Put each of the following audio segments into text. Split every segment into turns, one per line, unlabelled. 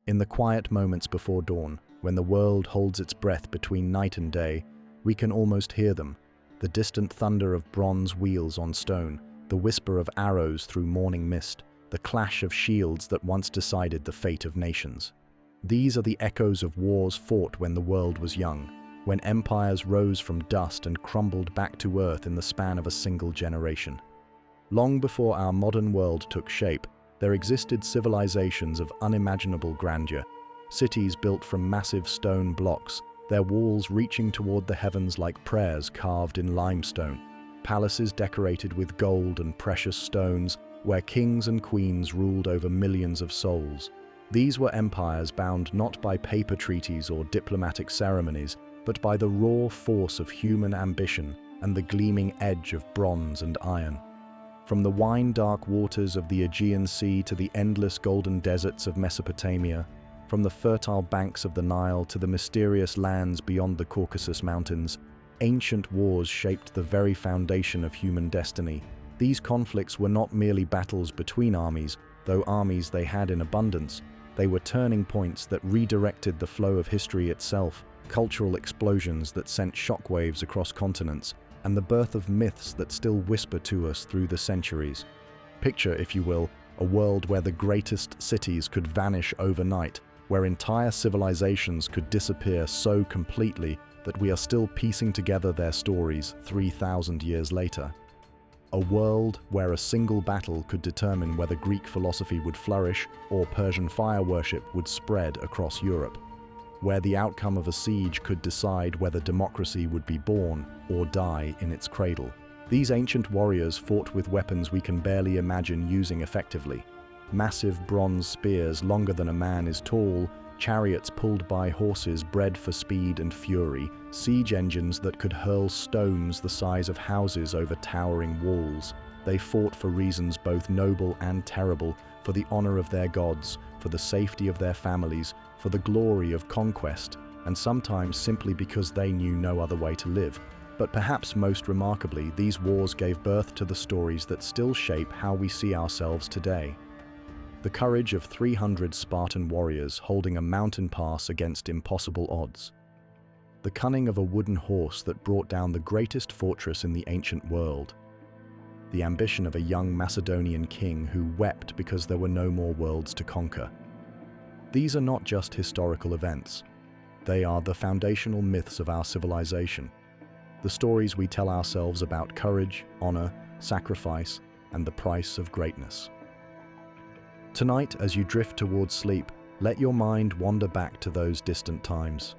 In the quiet moments before dawn, when the world holds its breath between night and day, we can almost hear them. The distant thunder of bronze wheels on stone, the whisper of arrows through morning mist, the clash of shields that once decided the fate of nations. These are the echoes of wars fought when the world was young, when empires rose from dust and crumbled back to earth in the span of a single generation. Long before our modern world took shape, there existed civilizations of unimaginable grandeur, cities built from massive stone blocks, their walls reaching toward the heavens like prayers carved in limestone, palaces decorated with gold and precious stones, where kings and queens ruled over millions of souls. These were empires bound not by paper treaties or diplomatic ceremonies, but by the raw force of human ambition and the gleaming edge of bronze and iron. From the wine-dark waters of the Aegean Sea to the endless golden deserts of Mesopotamia, from the fertile banks of the Nile to the mysterious lands beyond the Caucasus Mountains, ancient wars shaped the very foundation of human destiny. These conflicts were not merely battles between armies, though armies they had in abundance. They were turning points that redirected the flow of history itself, cultural explosions that sent shockwaves across continents, and the birth of myths that still whisper to us through the centuries. Picture, if you will, a world where the greatest cities could vanish overnight, where entire civilizations could disappear so completely that we are still piecing together their stories 3,000 years later. A world where a single battle could determine whether Greek philosophy would flourish or Persian fire worship would spread across Europe. Where the outcome of a siege could decide whether democracy would be born or die in its cradle. These ancient warriors fought with weapons we can barely imagine using effectively. Massive bronze spears longer than a man is tall, chariots pulled by horses bred for speed and fury, siege engines that could hurl stones the size of houses over towering walls. They fought for reasons both noble and terrible, for the honor of their gods, for the safety of their families, for the glory of conquest, and sometimes simply because they knew no other way to live. But perhaps most remarkably, these wars gave birth to the stories that still shape how we see ourselves today. The courage of 300 Spartan warriors holding a mountain pass against impossible odds. The cunning of a wooden horse that brought down the greatest fortress in the ancient world. The ambition of a young Macedonian king who wept because there were no more worlds to conquer. These are not just historical events. They are the foundational myths of our civilization. The stories we tell ourselves about courage, honor, sacrifice, and the price of greatness. Tonight, as you drift towards sleep, let your mind wander back to those distant times.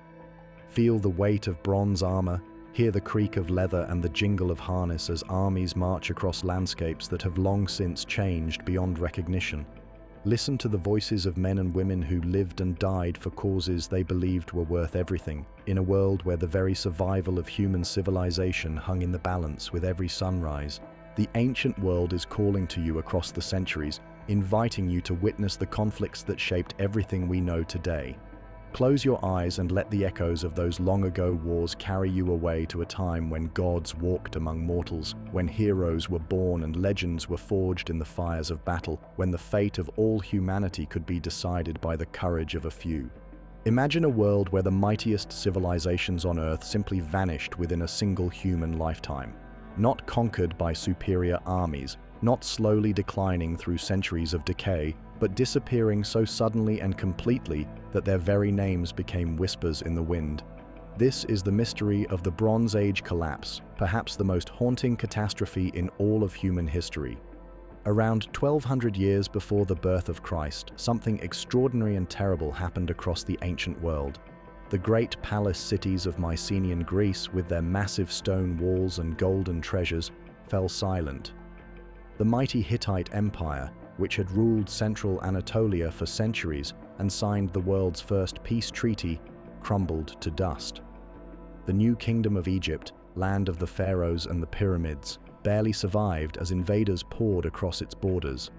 Feel the weight of bronze armor, hear the creak of leather and the jingle of harness as armies march across landscapes that have long since changed beyond recognition. Listen to the voices of men and women who lived and died for causes they believed were worth everything, in a world where the very survival of human civilization hung in the balance with every sunrise. The ancient world is calling to you across the centuries, inviting you to witness the conflicts that shaped everything we know today. Close your eyes and let the echoes of those long-ago wars carry you away to a time when gods walked among mortals, when heroes were born and legends were forged in the fires of battle, when the fate of all humanity could be decided by the courage of a few. Imagine a world where the mightiest civilizations on Earth simply vanished within a single human lifetime. Not conquered by superior armies, not slowly declining through centuries of decay, but disappearing so suddenly and completely that their very names became whispers in the wind. This is the mystery of the Bronze Age collapse, perhaps the most haunting catastrophe in all of human history. Around 1200 years before the birth of Christ, something extraordinary and terrible happened across the ancient world. The great palace cities of Mycenaean Greece, with their massive stone walls and golden treasures, fell silent. The mighty Hittite Empire, which had ruled central Anatolia for centuries and signed the world's first peace treaty, crumbled to dust. The new kingdom of Egypt, land of the pharaohs and the pyramids, barely survived as invaders poured across its borders.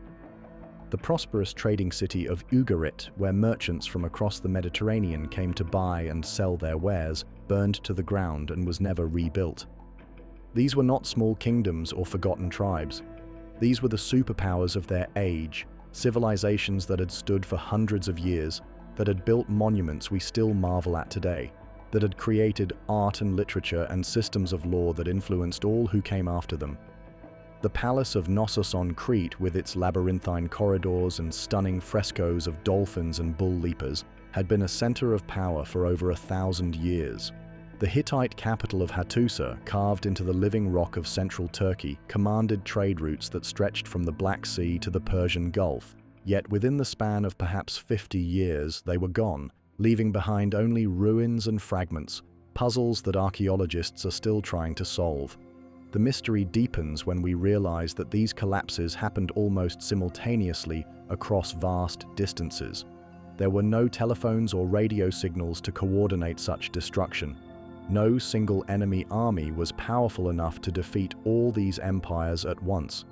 The prosperous trading city of Ugarit, where merchants from across the Mediterranean came to buy and sell their wares, burned to the ground and was never rebuilt. These were not small kingdoms or forgotten tribes. These were the superpowers of their age, civilizations that had stood for hundreds of years, that had built monuments we still marvel at today, that had created art and literature and systems of law that influenced all who came after them. The Palace of Knossos on Crete, with its labyrinthine corridors and stunning frescoes of dolphins and bull leapers, had been a center of power for over 1,000 years. The Hittite capital of Hattusa, carved into the living rock of central Turkey, commanded trade routes that stretched from the Black Sea to the Persian Gulf. Yet within the span of perhaps 50 years, they were gone, leaving behind only ruins and fragments, puzzles that archaeologists are still trying to solve. The mystery deepens when we realize that these collapses happened almost simultaneously across vast distances. There were no telephones or radio signals to coordinate such destruction. No single enemy army was powerful enough to defeat all these empires at once.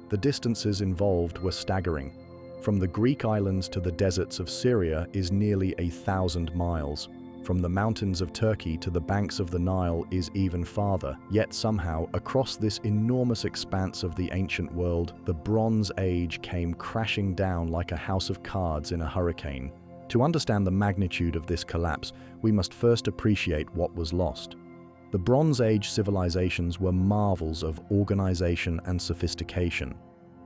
The distances involved were staggering. From the Greek islands to the deserts of Syria is nearly 1,000 miles. From the mountains of Turkey to the banks of the Nile is even farther. Yet somehow, across this enormous expanse of the ancient world, the Bronze Age came crashing down like a house of cards in a hurricane. To understand the magnitude of this collapse, we must first appreciate what was lost. The Bronze Age civilizations were marvels of organization and sophistication.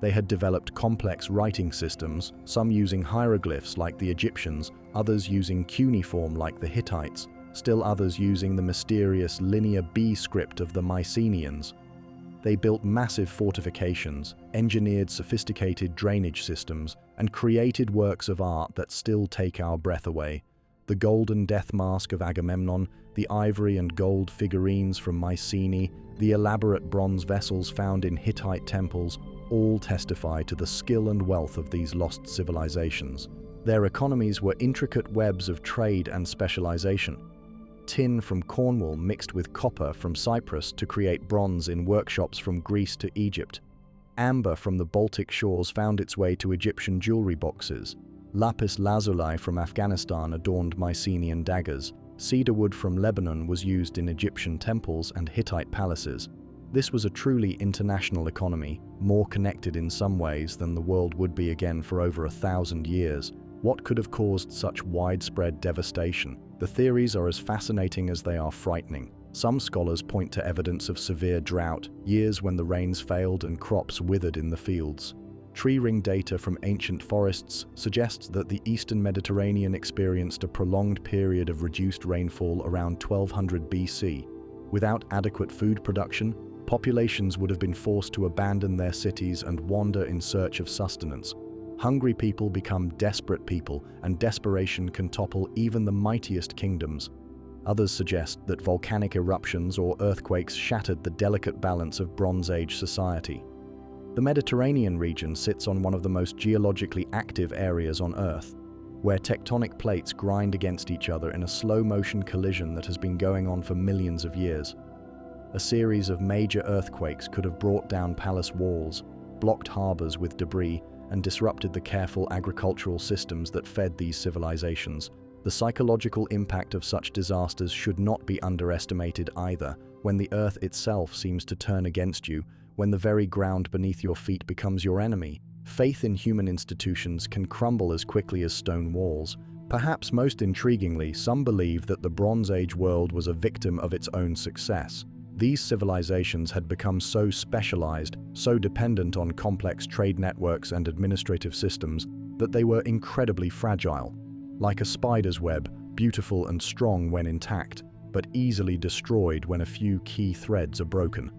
They had developed complex writing systems, some using hieroglyphs like the Egyptians, others using cuneiform like the Hittites, still others using the mysterious Linear B script of the Mycenaeans. They built massive fortifications, engineered sophisticated drainage systems, and created works of art that still take our breath away. The golden death mask of Agamemnon, the ivory and gold figurines from Mycenae, the elaborate bronze vessels found in Hittite temples, all testify to the skill and wealth of these lost civilizations. Their economies were intricate webs of trade and specialization. Tin from Cornwall mixed with copper from Cyprus to create bronze in workshops from Greece to Egypt. Amber from the Baltic shores found its way to Egyptian jewelry boxes. Lapis lazuli from Afghanistan adorned Mycenaean daggers. Cedarwood from Lebanon was used in Egyptian temples and Hittite palaces. This was a truly international economy, more connected in some ways than the world would be again for over 1,000 years. What could have caused such widespread devastation? The theories are as fascinating as they are frightening. Some scholars point to evidence of severe drought, years when the rains failed and crops withered in the fields. Tree ring data from ancient forests suggests that the eastern Mediterranean experienced a prolonged period of reduced rainfall around 1200 BC. Without adequate food production, populations would have been forced to abandon their cities and wander in search of sustenance. Hungry people become desperate people, and desperation can topple even the mightiest kingdoms. Others suggest that volcanic eruptions or earthquakes shattered the delicate balance of Bronze Age society. The Mediterranean region sits on one of the most geologically active areas on Earth, where tectonic plates grind against each other in a slow-motion collision that has been going on for millions of years. A series of major earthquakes could have brought down palace walls, blocked harbors with debris, and disrupted the careful agricultural systems that fed these civilizations. The psychological impact of such disasters should not be underestimated either. When the earth itself seems to turn against you, when the very ground beneath your feet becomes your enemy, faith in human institutions can crumble as quickly as stone walls. Perhaps most intriguingly, some believe that the Bronze Age world was a victim of its own success. These civilizations had become so specialized, so dependent on complex trade networks and administrative systems, that they were incredibly fragile. Like a spider's web, beautiful and strong when intact, but easily destroyed when a few key threads are broken.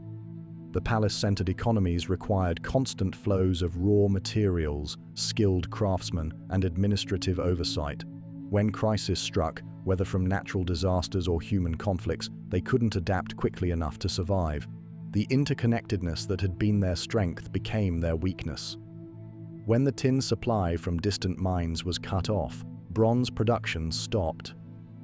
The palace-centered economies required constant flows of raw materials, skilled craftsmen, and administrative oversight. When crisis struck, whether from natural disasters or human conflicts, they couldn't adapt quickly enough to survive. The interconnectedness that had been their strength became their weakness. When the tin supply from distant mines was cut off, bronze production stopped.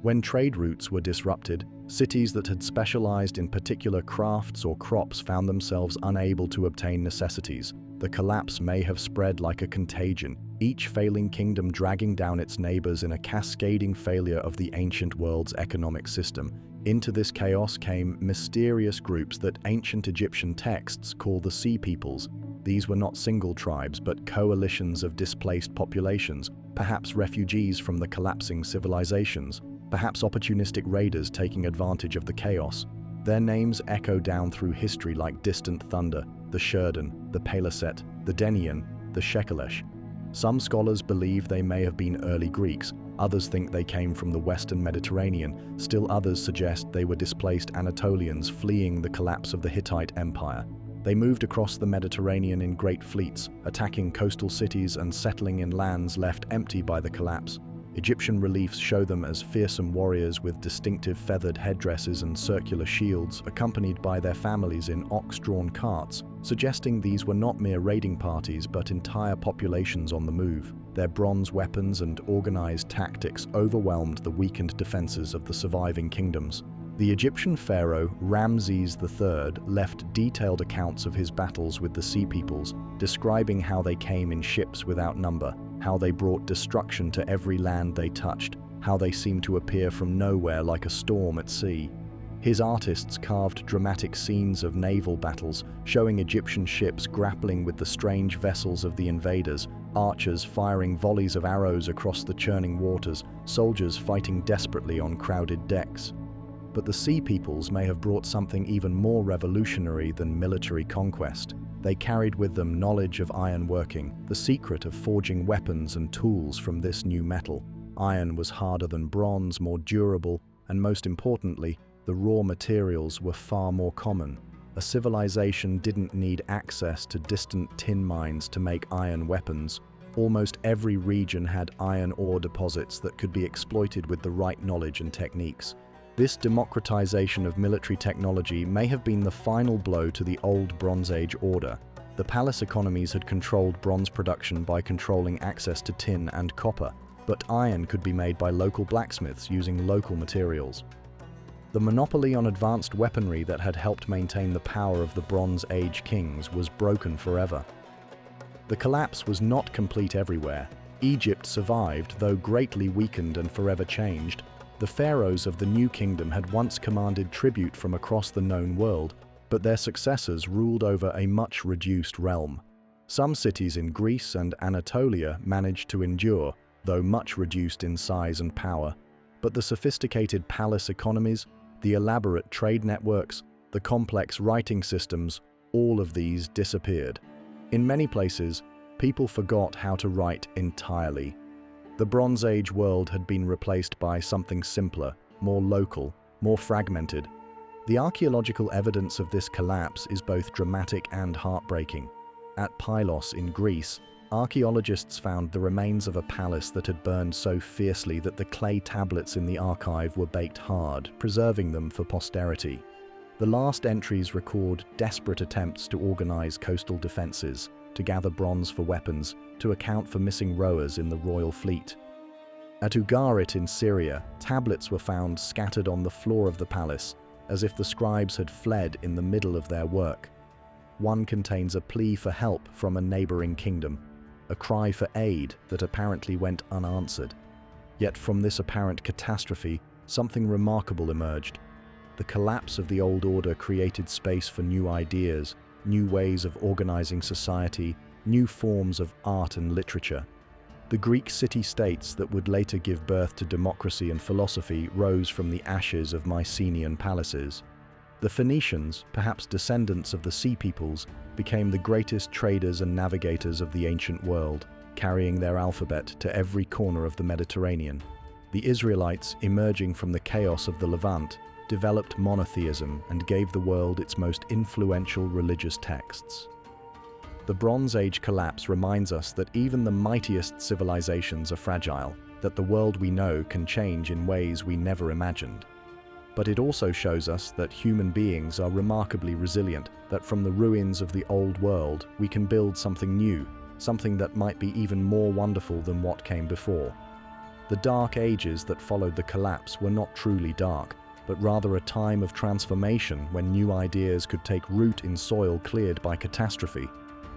When trade routes were disrupted, cities that had specialized in particular crafts or crops found themselves unable to obtain necessities. The collapse may have spread like a contagion, each failing kingdom dragging down its neighbors in a cascading failure of the ancient world's economic system. Into this chaos came mysterious groups that ancient Egyptian texts call the Sea Peoples. These were not single tribes, but coalitions of displaced populations, perhaps refugees from the collapsing civilizations, perhaps opportunistic raiders taking advantage of the chaos. Their names echo down through history like distant thunder: the Shurden, the Paliset, the Denian, the Shekelesh. Some scholars believe they may have been early Greeks, others think they came from the western Mediterranean, still others suggest they were displaced Anatolians fleeing the collapse of the Hittite Empire. They moved across the Mediterranean in great fleets, attacking coastal cities and settling in lands left empty by the collapse. Egyptian reliefs show them as fearsome warriors with distinctive feathered headdresses and circular shields, accompanied by their families in ox-drawn carts, suggesting these were not mere raiding parties but entire populations on the move. Their bronze weapons and organized tactics overwhelmed the weakened defenses of the surviving kingdoms. The Egyptian pharaoh Ramses III left detailed accounts of his battles with the Sea Peoples, describing how they came in ships without number, how they brought destruction to every land they touched, how they seemed to appear from nowhere like a storm at sea. His artists carved dramatic scenes of naval battles, showing Egyptian ships grappling with the strange vessels of the invaders, archers firing volleys of arrows across the churning waters, soldiers fighting desperately on crowded decks. But the Sea Peoples may have brought something even more revolutionary than military conquest. They carried with them knowledge of ironworking, the secret of forging weapons and tools from this new metal. Iron was harder than bronze, more durable, and most importantly, the raw materials were far more common. A civilization didn't need access to distant tin mines to make iron weapons. Almost every region had iron ore deposits that could be exploited with the right knowledge and techniques. This democratization of military technology may have been the final blow to the old Bronze Age order. The palace economies had controlled bronze production by controlling access to tin and copper, but iron could be made by local blacksmiths using local materials. The monopoly on advanced weaponry that had helped maintain the power of the Bronze Age kings was broken forever. The collapse was not complete everywhere. Egypt survived, though greatly weakened and forever changed. The pharaohs of the New Kingdom had once commanded tribute from across the known world, but their successors ruled over a much reduced realm. Some cities in Greece and Anatolia managed to endure, though much reduced in size and power. But the sophisticated palace economies, the elaborate trade networks, the complex writing systems, all of these disappeared. In many places, people forgot how to write entirely. The Bronze Age world had been replaced by something simpler, more local, more fragmented. The archaeological evidence of this collapse is both dramatic and heartbreaking. At Pylos in Greece, archaeologists found the remains of a palace that had burned so fiercely that the clay tablets in the archive were baked hard, preserving them for posterity. The last entries record desperate attempts to organize coastal defenses, to gather bronze for weapons, to account for missing rowers in the royal fleet. At Ugarit in Syria, tablets were found scattered on the floor of the palace, as if the scribes had fled in the middle of their work. One contains a plea for help from a neighboring kingdom, a cry for aid that apparently went unanswered. Yet from this apparent catastrophe, something remarkable emerged. The collapse of the old order created space for new ideas, new ways of organizing society, new forms of art and literature. The Greek city-states that would later give birth to democracy and philosophy rose from the ashes of Mycenaean palaces. The Phoenicians, perhaps descendants of the Sea Peoples, became the greatest traders and navigators of the ancient world, carrying their alphabet to every corner of the Mediterranean. The Israelites, emerging from the chaos of the Levant, developed monotheism and gave the world its most influential religious texts. The Bronze Age collapse reminds us that even the mightiest civilizations are fragile, that the world we know can change in ways we never imagined. But it also shows us that human beings are remarkably resilient, that from the ruins of the old world we can build something new, something that might be even more wonderful than what came before. The dark ages that followed the collapse were not truly dark, but rather a time of transformation when new ideas could take root in soil cleared by catastrophe.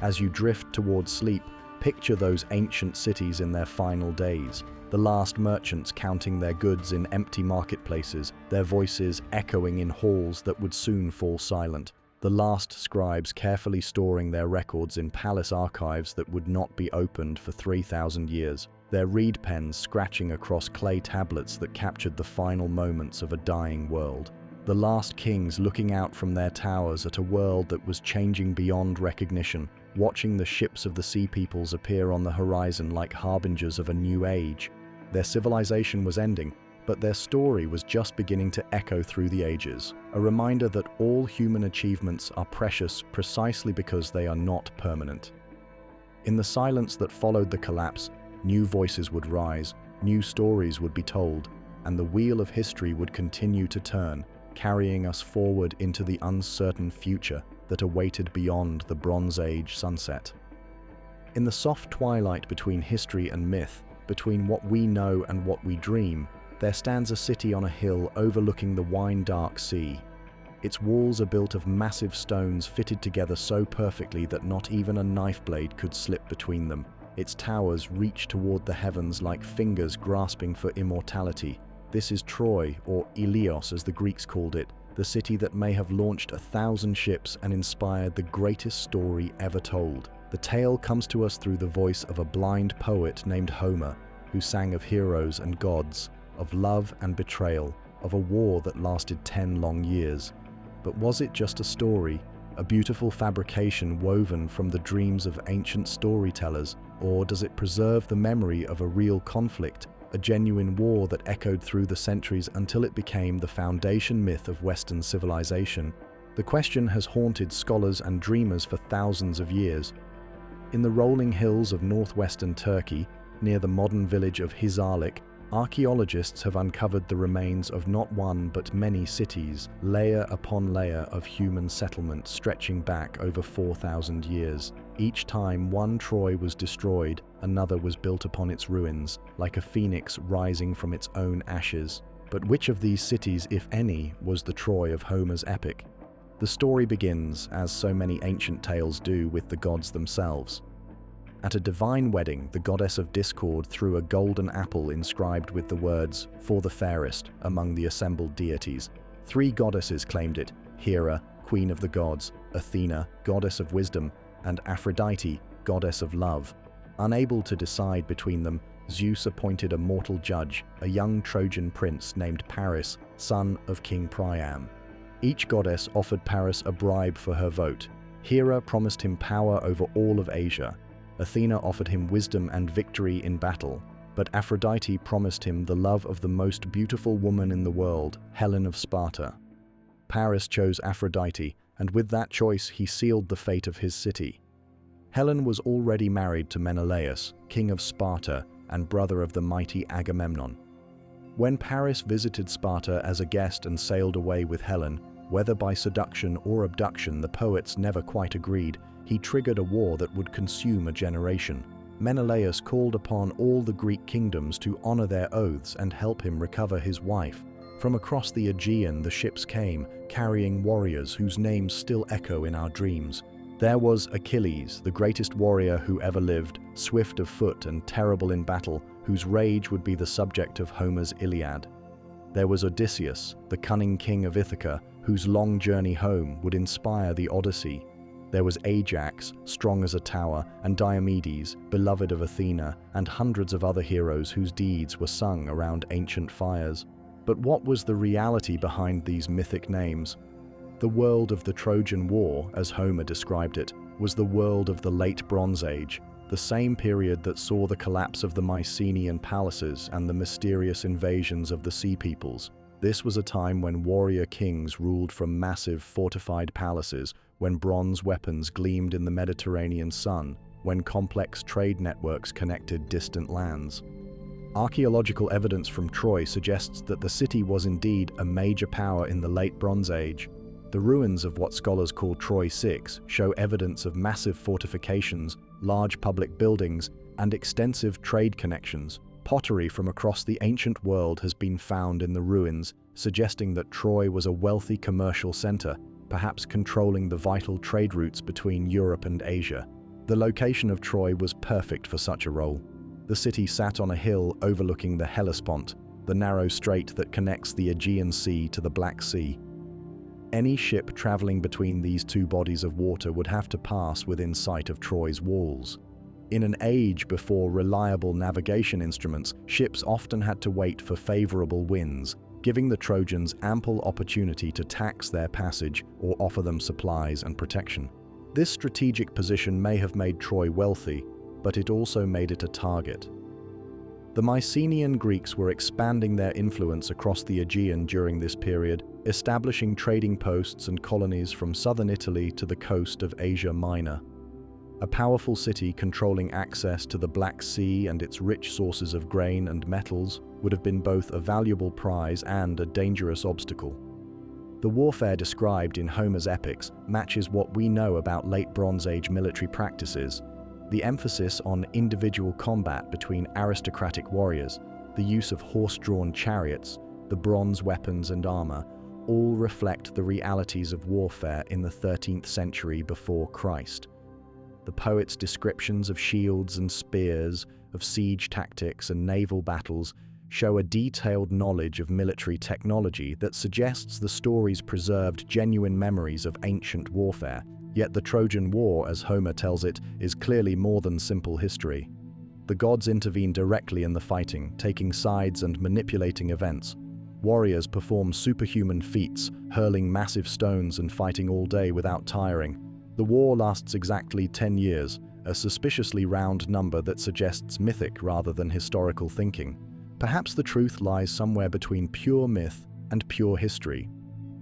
As you drift towards sleep, picture those ancient cities in their final days, the last merchants counting their goods in empty marketplaces, their voices echoing in halls that would soon fall silent. the last scribes carefully storing their records in palace archives that would not be opened for 3,000 years, their reed pens scratching across clay tablets that captured the final moments of a dying world. The last kings looking out from their towers at a world that was changing beyond recognition, watching the ships of the sea peoples appear on the horizon like harbingers of a new age. Their civilization was ending, but their story was just beginning to echo through the ages, a reminder that all human achievements are precious precisely because they are not permanent. In the silence that followed the collapse, new voices would rise, new stories would be told, and the wheel of history would continue to turn, carrying us forward into the uncertain future that awaited beyond the Bronze Age sunset. In the soft twilight between history and myth, between what we know and what we dream, there stands a city on a hill overlooking the wine-dark sea. Its walls are built of massive stones fitted together so perfectly that not even a knife blade could slip between them. Its towers reach toward the heavens like fingers grasping for immortality. This is Troy, or Ilios as the Greeks called it, the city that may have launched 1,000 ships and inspired the greatest story ever told. The tale comes to us through the voice of a blind poet named Homer, who sang of heroes and gods, of love and betrayal, of a war that lasted 10 long years. But was it just a story, a beautiful fabrication woven from the dreams of ancient storytellers, or does it preserve the memory of a real conflict, a genuine war that echoed through the centuries until it became the foundation myth of Western civilization? The question has haunted scholars and dreamers for thousands of years. In the rolling hills of northwestern Turkey, near the modern village of Hizarlik, archaeologists have uncovered the remains of not one but many cities, layer upon layer of human settlement stretching back over 4,000 years. Each time one Troy was destroyed, another was built upon its ruins, like a phoenix rising from its own ashes. But which of these cities, if any, was the Troy of Homer's epic? The story begins, as so many ancient tales do, with the gods themselves. At a divine wedding, the goddess of discord threw a golden apple inscribed with the words, "For the fairest," among the assembled deities. 3 goddesses claimed it: Hera, queen of the gods; Athena, goddess of wisdom; and Aphrodite, goddess of love. Unable to decide between them, Zeus appointed a mortal judge, a young Trojan prince named Paris, son of King Priam. Each goddess offered Paris a bribe for her vote. Hera promised him power over all of Asia. Athena offered him wisdom and victory in battle, but Aphrodite promised him the love of the most beautiful woman in the world, Helen of Sparta. Paris chose Aphrodite, and with that choice he sealed the fate of his city. Helen was already married to Menelaus, king of Sparta and brother of the mighty Agamemnon. When Paris visited Sparta as a guest and sailed away with Helen, whether by seduction or abduction, the poets never quite agreed, he triggered a war that would consume a generation. Menelaus called upon all the Greek kingdoms to honor their oaths and help him recover his wife. From across the Aegean, the ships came, carrying warriors whose names still echo in our dreams. There was Achilles, the greatest warrior who ever lived, swift of foot and terrible in battle, whose rage would be the subject of Homer's Iliad. There was Odysseus, the cunning king of Ithaca, whose long journey home would inspire the Odyssey. There was Ajax, strong as a tower, and Diomedes, beloved of Athena, and hundreds of other heroes whose deeds were sung around ancient fires. But what was the reality behind these mythic names? The world of the Trojan War, as Homer described it, was the world of the Late Bronze Age, the same period that saw the collapse of the Mycenaean palaces and the mysterious invasions of the Sea Peoples. This was a time when warrior kings ruled from massive fortified palaces, when bronze weapons gleamed in the Mediterranean sun, when complex trade networks connected distant lands. Archaeological evidence from Troy suggests that the city was indeed a major power in the Late Bronze Age. The ruins of what scholars call Troy 6 show evidence of massive fortifications, large public buildings, and extensive trade connections. Pottery from across the ancient world has been found in the ruins, suggesting that Troy was a wealthy commercial center, perhaps controlling the vital trade routes between Europe and Asia. The location of Troy was perfect for such a role. The city sat on a hill overlooking the Hellespont, the narrow strait that connects the Aegean Sea to the Black Sea. Any ship traveling between these two bodies of water would have to pass within sight of Troy's walls. In an age before reliable navigation instruments, ships often had to wait for favorable winds, giving the Trojans ample opportunity to tax their passage or offer them supplies and protection. This strategic position may have made Troy wealthy, but it also made it a target. The Mycenaean Greeks were expanding their influence across the Aegean during this period, establishing trading posts and colonies from southern Italy to the coast of Asia Minor. A powerful city controlling access to the Black Sea and its rich sources of grain and metals would have been both a valuable prize and a dangerous obstacle. The warfare described in Homer's epics matches what we know about late Bronze Age military practices. The emphasis on individual combat between aristocratic warriors, the use of horse-drawn chariots, the bronze weapons and armor, all reflect the realities of warfare in the 13th century before Christ. The poet's descriptions of shields and spears, of siege tactics and naval battles show a detailed knowledge of military technology that suggests the stories preserved genuine memories of ancient warfare. Yet the Trojan War, as Homer tells it, is clearly more than simple history. The gods intervene directly in the fighting, taking sides and manipulating events. Warriors perform superhuman feats, hurling massive stones and fighting all day without tiring. The war lasts exactly 10 years, a suspiciously round number that suggests mythic rather than historical thinking. Perhaps the truth lies somewhere between pure myth and pure history.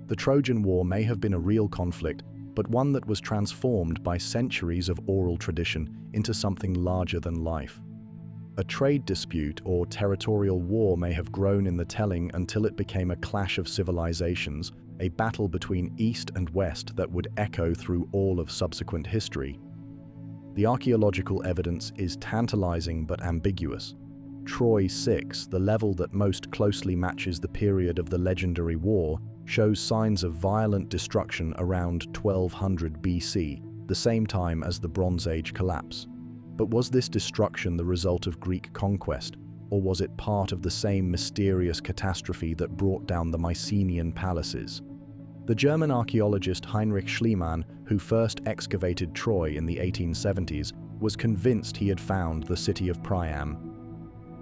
The Trojan War may have been a real conflict, but one that was transformed by centuries of oral tradition into something larger than life. A trade dispute or territorial war may have grown in the telling until it became a clash of civilizations, a battle between East and West that would echo through all of subsequent history. The archaeological evidence is tantalizing but ambiguous. Troy 6, the level that most closely matches the period of the legendary war, shows signs of violent destruction around 1200 BC, the same time as the Bronze Age collapse. But was this destruction the result of Greek conquest, or was it part of the same mysterious catastrophe that brought down the Mycenaean palaces? The German archaeologist Heinrich Schliemann, who first excavated Troy in the 1870s, was convinced he had found the city of Priam.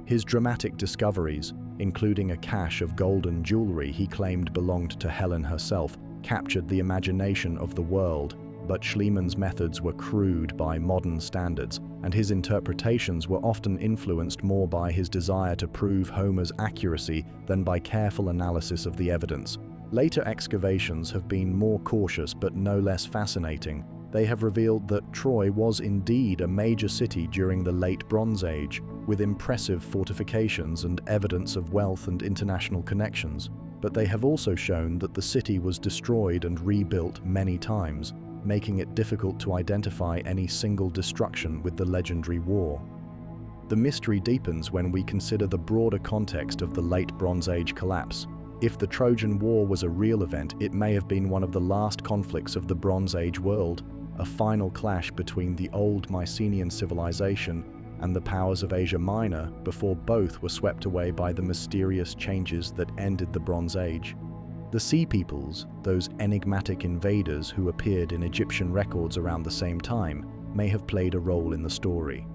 His dramatic discoveries, including a cache of golden jewelry he claimed belonged to Helen herself, captured the imagination of the world, but Schliemann's methods were crude by modern standards, and his interpretations were often influenced more by his desire to prove Homer's accuracy than by careful analysis of the evidence. Later excavations have been more cautious but no less fascinating. They have revealed that Troy was indeed a major city during the late Bronze Age, with impressive fortifications and evidence of wealth and international connections. But they have also shown that the city was destroyed and rebuilt many times, making it difficult to identify any single destruction with the legendary war. The mystery deepens when we consider the broader context of the late Bronze Age collapse. If the Trojan War was a real event, it may have been one of the last conflicts of the Bronze Age world, a final clash between the old Mycenaean civilization and the powers of Asia Minor before both were swept away by the mysterious changes that ended the Bronze Age. The Sea Peoples, those enigmatic invaders who appeared in Egyptian records around the same time, may have played a role in the story.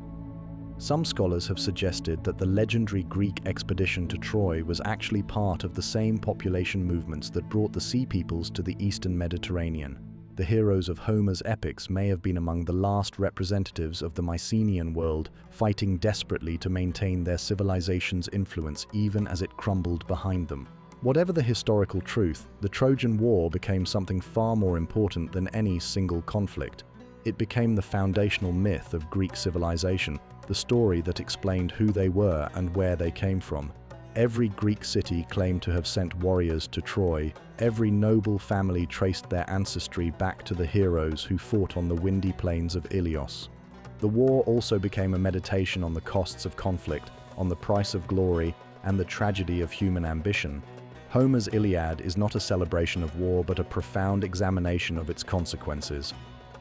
Some scholars have suggested that the legendary Greek expedition to Troy was actually part of the same population movements that brought the Sea Peoples to the Eastern Mediterranean. The heroes of Homer's epics may have been among the last representatives of the Mycenaean world, fighting desperately to maintain their civilization's influence even as it crumbled behind them. Whatever the historical truth, the Trojan War became something far more important than any single conflict. It became the foundational myth of Greek civilization, the story that explained who they were and where they came from. Every Greek city claimed to have sent warriors to Troy. Every noble family traced their ancestry back to the heroes who fought on the windy plains of Ilios. The war also became a meditation on the costs of conflict, on the price of glory, and the tragedy of human ambition. Homer's Iliad is not a celebration of war, but a profound examination of its consequences.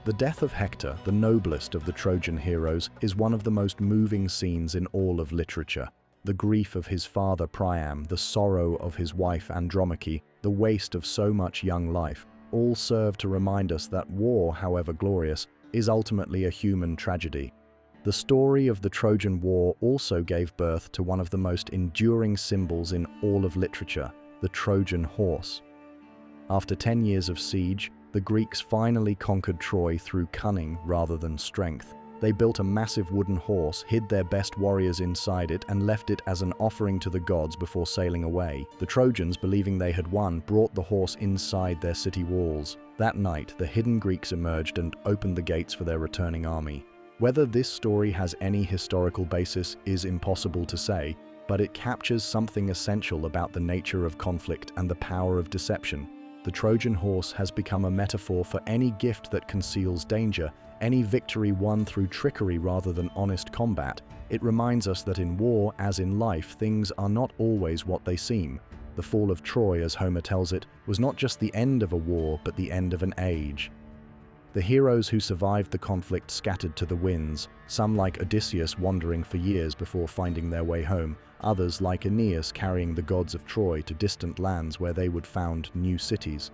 The death of Hector, the noblest of the Trojan heroes, is one of the most moving scenes in all of literature. The grief of his father Priam, the sorrow of his wife Andromache, the waste of so much young life, all serve to remind us that war, however glorious, is ultimately a human tragedy. The story of the Trojan War also gave birth to one of the most enduring symbols in all of literature, the Trojan horse. After 10 years of siege, the Greeks finally conquered Troy through cunning rather than strength. They built a massive wooden horse, hid their best warriors inside it, and left it as an offering to the gods before sailing away. The Trojans, believing they had won, brought the horse inside their city walls. That night, the hidden Greeks emerged and opened the gates for their returning army. Whether this story has any historical basis is impossible to say, but it captures something essential about the nature of conflict and the power of deception. The Trojan horse has become a metaphor for any gift that conceals danger, any victory won through trickery rather than honest combat. It reminds us that in war, as in life, things are not always what they seem. The fall of Troy, as Homer tells it, was not just the end of a war, but the end of an age. The heroes who survived the conflict scattered to the winds, some like Odysseus wandering for years before finding their way home, others like Aeneas carrying the gods of Troy to distant lands where they would found new cities.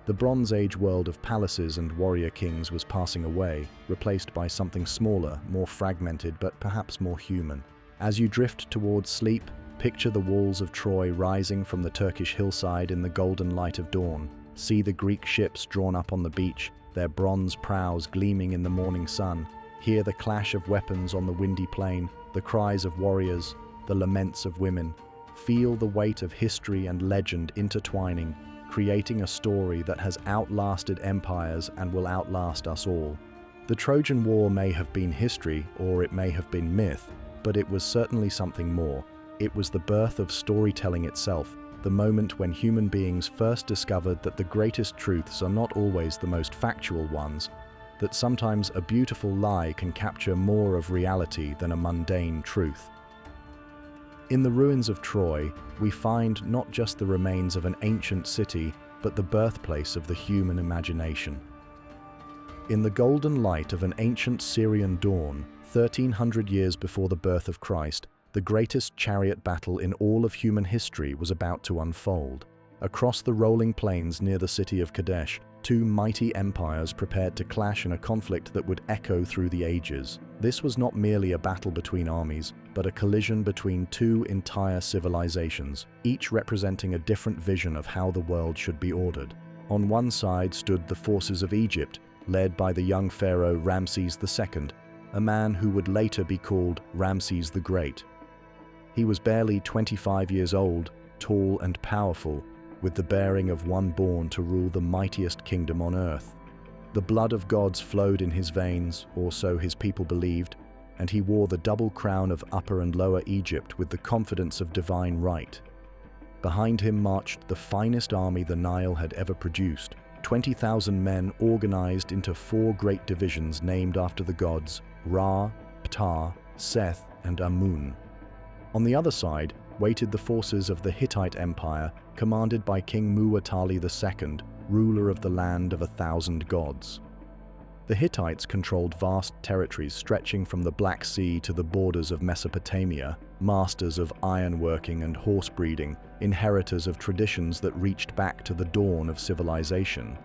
The Bronze Age world of palaces and warrior kings was passing away, replaced by something smaller, more fragmented, but perhaps more human. As you drift towards sleep, picture the walls of Troy rising from the Turkish hillside in the golden light of dawn. See the Greek ships drawn up on the beach, their bronze prows gleaming in the morning sun. Hear the clash of weapons on the windy plain, the cries of warriors, the laments of women. Feel the weight of history and legend intertwining, creating a story that has outlasted empires and will outlast us all. The Trojan War may have been history, or it may have been myth, but it was certainly something more. It was the birth of storytelling itself, the moment when human beings first discovered that the greatest truths are not always the most factual ones, that sometimes a beautiful lie can capture more of reality than a mundane truth. In the ruins of Troy, we find not just the remains of an ancient city, but the birthplace of the human imagination. In the golden light of an ancient Syrian dawn, 1300 years before the birth of Christ, the greatest chariot battle in all of human history was about to unfold. Across the rolling plains near the city of Carthage, two mighty empires prepared to clash in a conflict that would echo through the ages. This was not merely a battle between armies, but a collision between two entire civilizations, each representing a different vision of how the world should be ordered. On one side stood the forces of Egypt, led by the young pharaoh Ramses II, a man who would later be called Ramses the Great. He was barely 25 years old, tall and powerful, with the bearing of one born to rule the mightiest kingdom on earth. The blood of gods flowed in his veins, or so his people believed, and he wore the double crown of Upper and Lower Egypt with the confidence of divine right. Behind him marched the finest army the Nile had ever produced, 20,000 men organized into 4 great divisions named after the gods Ra, Ptah, Seth, and Amun. On the other side waited the forces of the Hittite Empire, commanded by King Muwatalli II, ruler of the land of 1,000 gods. The Hittites controlled vast territories stretching from the Black Sea to the borders of Mesopotamia, masters of ironworking and horse breeding, inheritors of traditions that reached back to the dawn of civilization.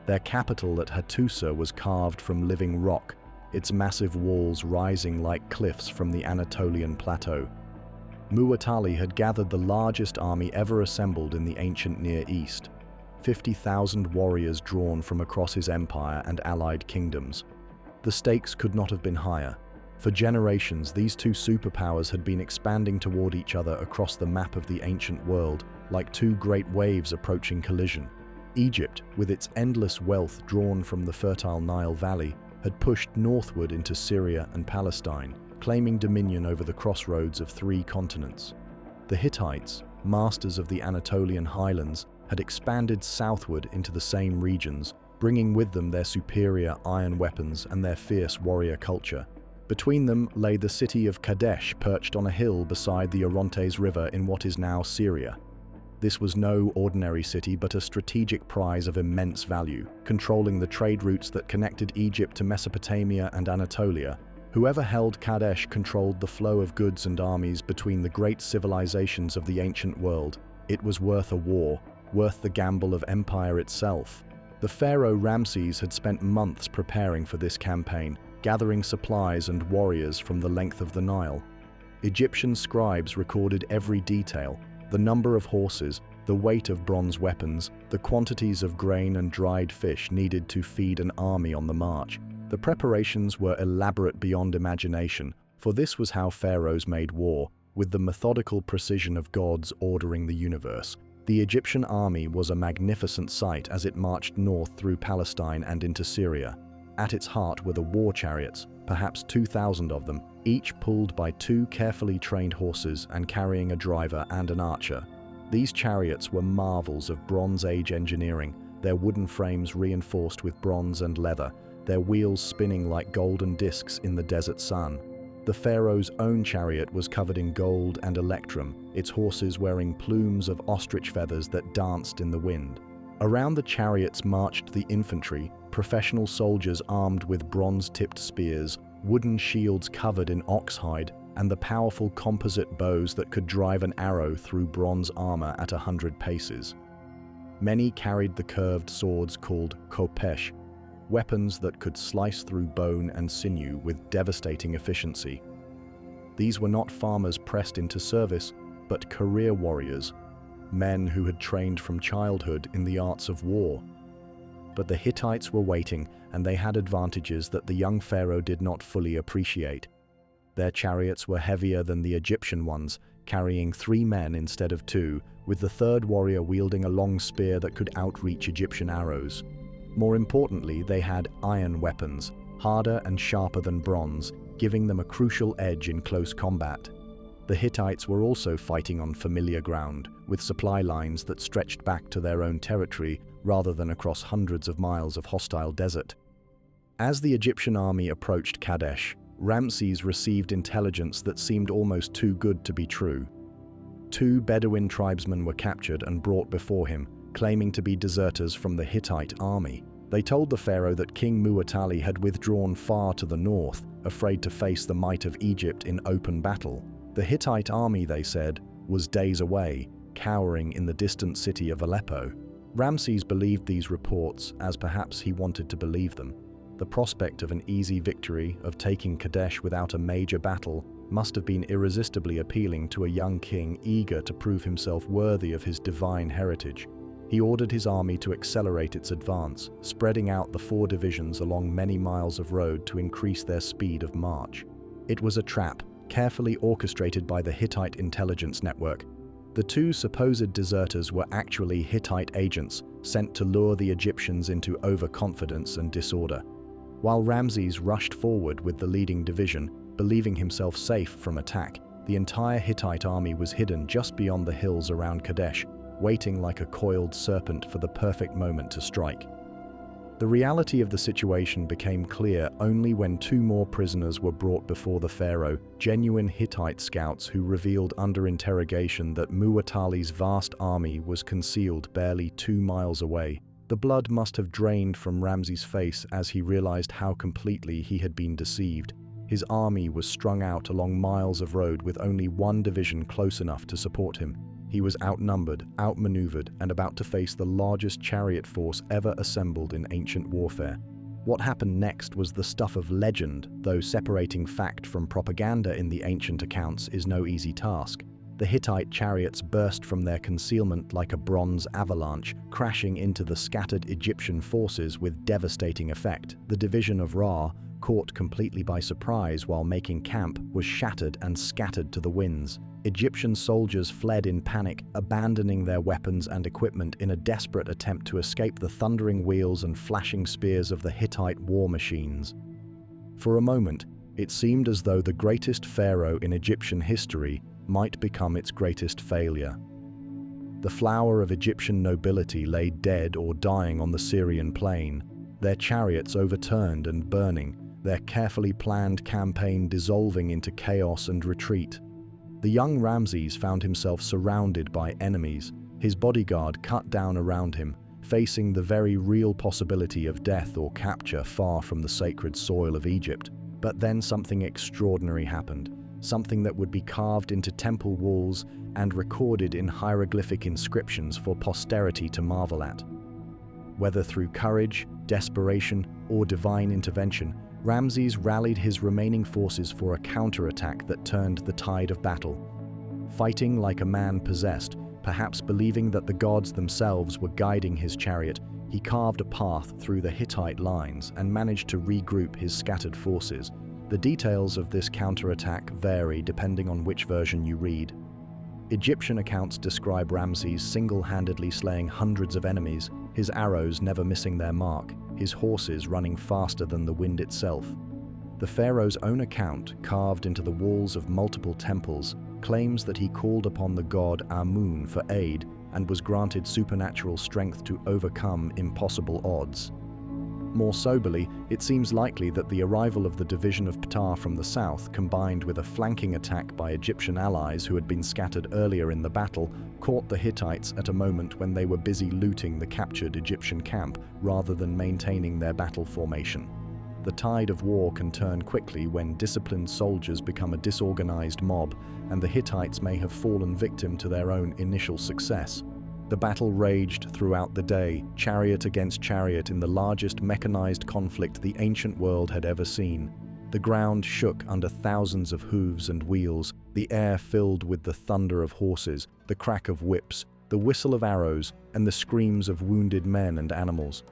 Their capital at Hattusa was carved from living rock, its massive walls rising like cliffs from the Anatolian plateau. Muwatalli had gathered the largest army ever assembled in the ancient Near East, 50,000 warriors drawn from across his empire and allied kingdoms. The stakes could not have been higher. For generations, these two superpowers had been expanding toward each other across the map of the ancient world, like two great waves approaching collision. Egypt, with its endless wealth drawn from the fertile Nile Valley, had pushed northward into Syria and Palestine, claiming dominion over the crossroads of 3 continents. The Hittites, masters of the Anatolian highlands, had expanded southward into the same regions, bringing with them their superior iron weapons and their fierce warrior culture. Between them lay the city of Kadesh, perched on a hill beside the Orontes River in what is now Syria. This was no ordinary city, but a strategic prize of immense value, controlling the trade routes that connected Egypt to Mesopotamia and Anatolia. Whoever held Kadesh controlled the flow of goods and armies between the great civilizations of the ancient world. It was worth a war, worth the gamble of empire itself. The pharaoh Ramses had spent months preparing for this campaign, gathering supplies and warriors from the length of the Nile. Egyptian scribes recorded every detail: the number of horses, the weight of bronze weapons, the quantities of grain and dried fish needed to feed an army on the march. The preparations were elaborate beyond imagination, for this was how pharaohs made war, with the methodical precision of gods ordering the universe. The Egyptian army was a magnificent sight as it marched north through Palestine and into Syria. At its heart were the war chariots, perhaps 2,000 of them, each pulled by 2 carefully trained horses and carrying a driver and an archer. These chariots were marvels of Bronze Age engineering, their wooden frames reinforced with bronze and leather, their wheels spinning like golden discs in the desert sun. The pharaoh's own chariot was covered in gold and electrum, its horses wearing plumes of ostrich feathers that danced in the wind. Around the chariots marched the infantry, professional soldiers armed with bronze-tipped spears, wooden shields covered in oxhide, and the powerful composite bows that could drive an arrow through bronze armor at 100 paces. Many carried the curved swords called khopesh, weapons that could slice through bone and sinew with devastating efficiency. These were not farmers pressed into service, but career warriors, men who had trained from childhood in the arts of war. But the Hittites were waiting, and they had advantages that the young pharaoh did not fully appreciate. Their chariots were heavier than the Egyptian ones, carrying 3 men instead of 2, with the third warrior wielding a long spear that could outreach Egyptian arrows. More importantly, they had iron weapons, harder and sharper than bronze, giving them a crucial edge in close combat. The Hittites were also fighting on familiar ground, with supply lines that stretched back to their own territory rather than across hundreds of miles of hostile desert. As the Egyptian army approached Kadesh, Ramses received intelligence that seemed almost too good to be true. 2 Bedouin tribesmen were captured and brought before him, claiming to be deserters from the Hittite army. They told the pharaoh that King Muwatalli had withdrawn far to the north, afraid to face the might of Egypt in open battle. The Hittite army, they said, was days away, cowering in the distant city of Aleppo. Ramses believed these reports as perhaps he wanted to believe them. The prospect of an easy victory, of taking Kadesh without a major battle, must have been irresistibly appealing to a young king eager to prove himself worthy of his divine heritage. He ordered his army to accelerate its advance, spreading out the 4 divisions along many miles of road to increase their speed of march. It was a trap, carefully orchestrated by the Hittite intelligence network. The 2 supposed deserters were actually Hittite agents sent to lure the Egyptians into overconfidence and disorder. While Ramses rushed forward with the leading division, believing himself safe from attack, the entire Hittite army was hidden just beyond the hills around Kadesh, waiting like a coiled serpent for the perfect moment to strike. The reality of the situation became clear only when 2 more prisoners were brought before the pharaoh, genuine Hittite scouts who revealed under interrogation that Muwatalli's vast army was concealed barely 2 miles away. The blood must have drained from Ramses' face as he realized how completely he had been deceived. His army was strung out along miles of road with only 1 division close enough to support him. He was outnumbered, outmaneuvered, and about to face the largest chariot force ever assembled in ancient warfare. What happened next was the stuff of legend, though separating fact from propaganda in the ancient accounts is no easy task. The Hittite chariots burst from their concealment like a bronze avalanche, crashing into the scattered Egyptian forces with devastating effect. The division of Ra, caught completely by surprise while making camp, was shattered and scattered to the winds. Egyptian soldiers fled in panic, abandoning their weapons and equipment in a desperate attempt to escape the thundering wheels and flashing spears of the Hittite war machines. For a moment, it seemed as though the greatest pharaoh in Egyptian history might become its greatest failure. The flower of Egyptian nobility lay dead or dying on the Syrian plain, their chariots overturned and burning, their carefully planned campaign dissolving into chaos and retreat. The young Ramses found himself surrounded by enemies, his bodyguard cut down around him, facing the very real possibility of death or capture far from the sacred soil of Egypt. But then something extraordinary happened, something that would be carved into temple walls and recorded in hieroglyphic inscriptions for posterity to marvel at. Whether through courage, desperation, or divine intervention, Ramses rallied his remaining forces for a counterattack that turned the tide of battle. Fighting like a man possessed, perhaps believing that the gods themselves were guiding his chariot, he carved a path through the Hittite lines and managed to regroup his scattered forces. The details of this counterattack vary depending on which version you read. Egyptian accounts describe Ramses single-handedly slaying hundreds of enemies, his arrows never missing their mark, his horses running faster than the wind itself. The pharaoh's own account, carved into the walls of multiple temples, claims that he called upon the god Amun for aid and was granted supernatural strength to overcome impossible odds. More soberly, it seems likely that the arrival of the division of Ptah from the south, combined with a flanking attack by Egyptian allies who had been scattered earlier in the battle, caught the Hittites at a moment when they were busy looting the captured Egyptian camp rather than maintaining their battle formation. The tide of war can turn quickly when disciplined soldiers become a disorganized mob, and the Hittites may have fallen victim to their own initial success. The battle raged throughout the day, chariot against chariot, in the largest mechanized conflict the ancient world had ever seen. The ground shook under thousands of hooves and wheels, the air filled with the thunder of horses, the crack of whips, the whistle of arrows, and the screams of wounded men and animals.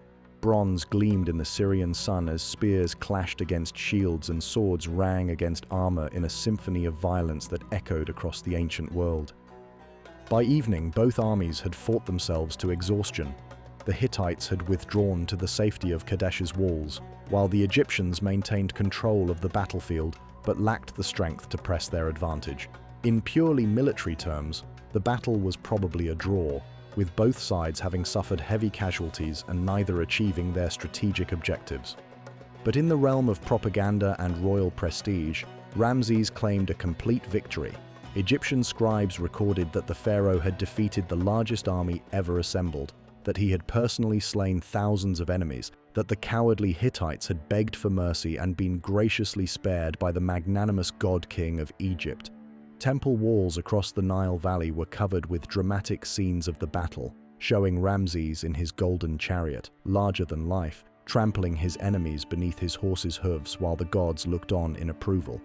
Bronze gleamed in the Syrian sun as spears clashed against shields and swords rang against armor in a symphony of violence that echoed across the ancient world. By evening, both armies had fought themselves to exhaustion. The Hittites had withdrawn to the safety of Kadesh's walls, while the Egyptians maintained control of the battlefield but lacked the strength to press their advantage. In purely military terms, the battle was probably a draw, with both sides having suffered heavy casualties and neither achieving their strategic objectives. But in the realm of propaganda and royal prestige, Ramses claimed a complete victory. Egyptian scribes recorded that the pharaoh had defeated the largest army ever assembled, that he had personally slain thousands of enemies, that the cowardly Hittites had begged for mercy and been graciously spared by the magnanimous god-king of Egypt. Temple walls across the Nile Valley were covered with dramatic scenes of the battle, showing Ramses in his golden chariot, larger than life, trampling his enemies beneath his horse's hooves while the gods looked on in approval.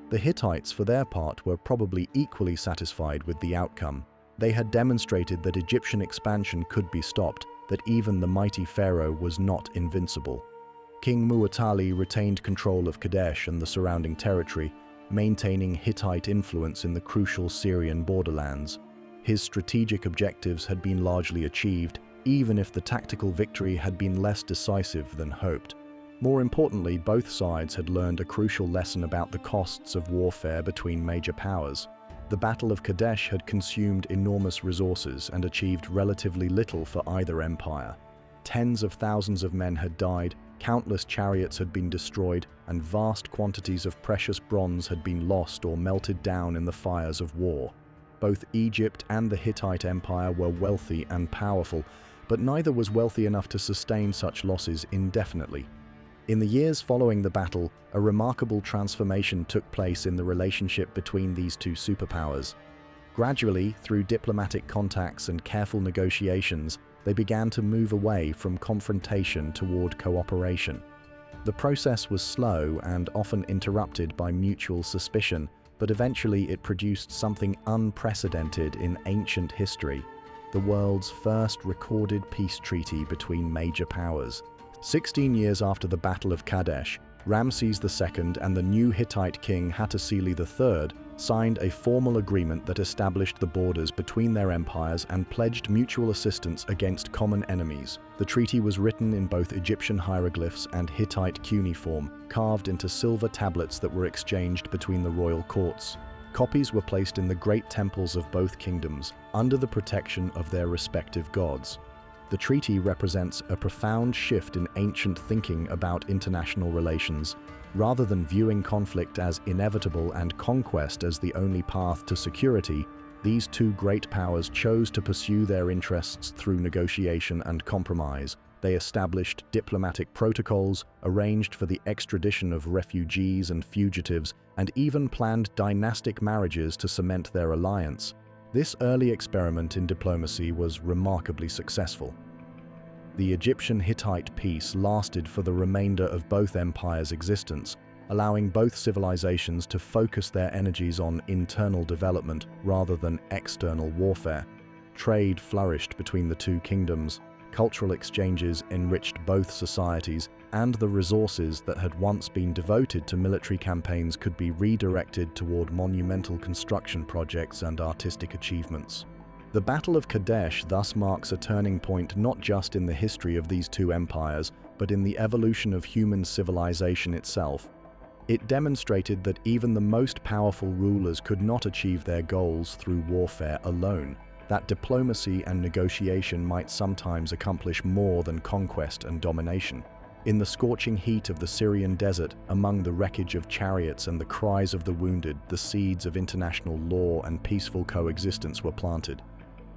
The Hittites, for their part, were probably equally satisfied with the outcome. They had demonstrated that Egyptian expansion could be stopped, that even the mighty pharaoh was not invincible. King Muwatalli retained control of Kadesh and the surrounding territory, maintaining Hittite influence in the crucial Syrian borderlands. His strategic objectives had been largely achieved, even if the tactical victory had been less decisive than hoped. More importantly, both sides had learned a crucial lesson about the costs of warfare between major powers. The Battle of Kadesh had consumed enormous resources and achieved relatively little for either empire. Tens of thousands of men had died, countless chariots had been destroyed, and vast quantities of precious bronze had been lost or melted down in the fires of war. Both Egypt and the Hittite Empire were wealthy and powerful, but neither was wealthy enough to sustain such losses indefinitely. In the years following the battle, a remarkable transformation took place in the relationship between these two superpowers. Gradually, through diplomatic contacts and careful negotiations, they began to move away from confrontation toward cooperation. The process was slow and often interrupted by mutual suspicion, but eventually it produced something unprecedented in ancient history: the world's first recorded peace treaty between major powers. 16 years after the Battle of Kadesh, Ramses II and the new Hittite king Hattusili III signed a formal agreement that established the borders between their empires and pledged mutual assistance against common enemies. The treaty was written in both Egyptian hieroglyphs and Hittite cuneiform, carved into silver tablets that were exchanged between the royal courts. Copies were placed in the great temples of both kingdoms, under the protection of their respective gods. The treaty represents a profound shift in ancient thinking about international relations. Rather than viewing conflict as inevitable and conquest as the only path to security, these two great powers chose to pursue their interests through negotiation and compromise. They established diplomatic protocols, arranged for the extradition of refugees and fugitives, and even planned dynastic marriages to cement their alliance. This early experiment in diplomacy was remarkably successful. The Egyptian-Hittite peace lasted for the remainder of both empires' existence, allowing both civilizations to focus their energies on internal development rather than external warfare. Trade flourished between the two kingdoms, cultural exchanges enriched both societies, and the resources that had once been devoted to military campaigns could be redirected toward monumental construction projects and artistic achievements. The Battle of Kadesh thus marks a turning point not just in the history of these two empires, but in the evolution of human civilization itself. It demonstrated that even the most powerful rulers could not achieve their goals through warfare alone, that diplomacy and negotiation might sometimes accomplish more than conquest and domination. In the scorching heat of the Syrian desert, among the wreckage of chariots and the cries of the wounded, the seeds of international law and peaceful coexistence were planted.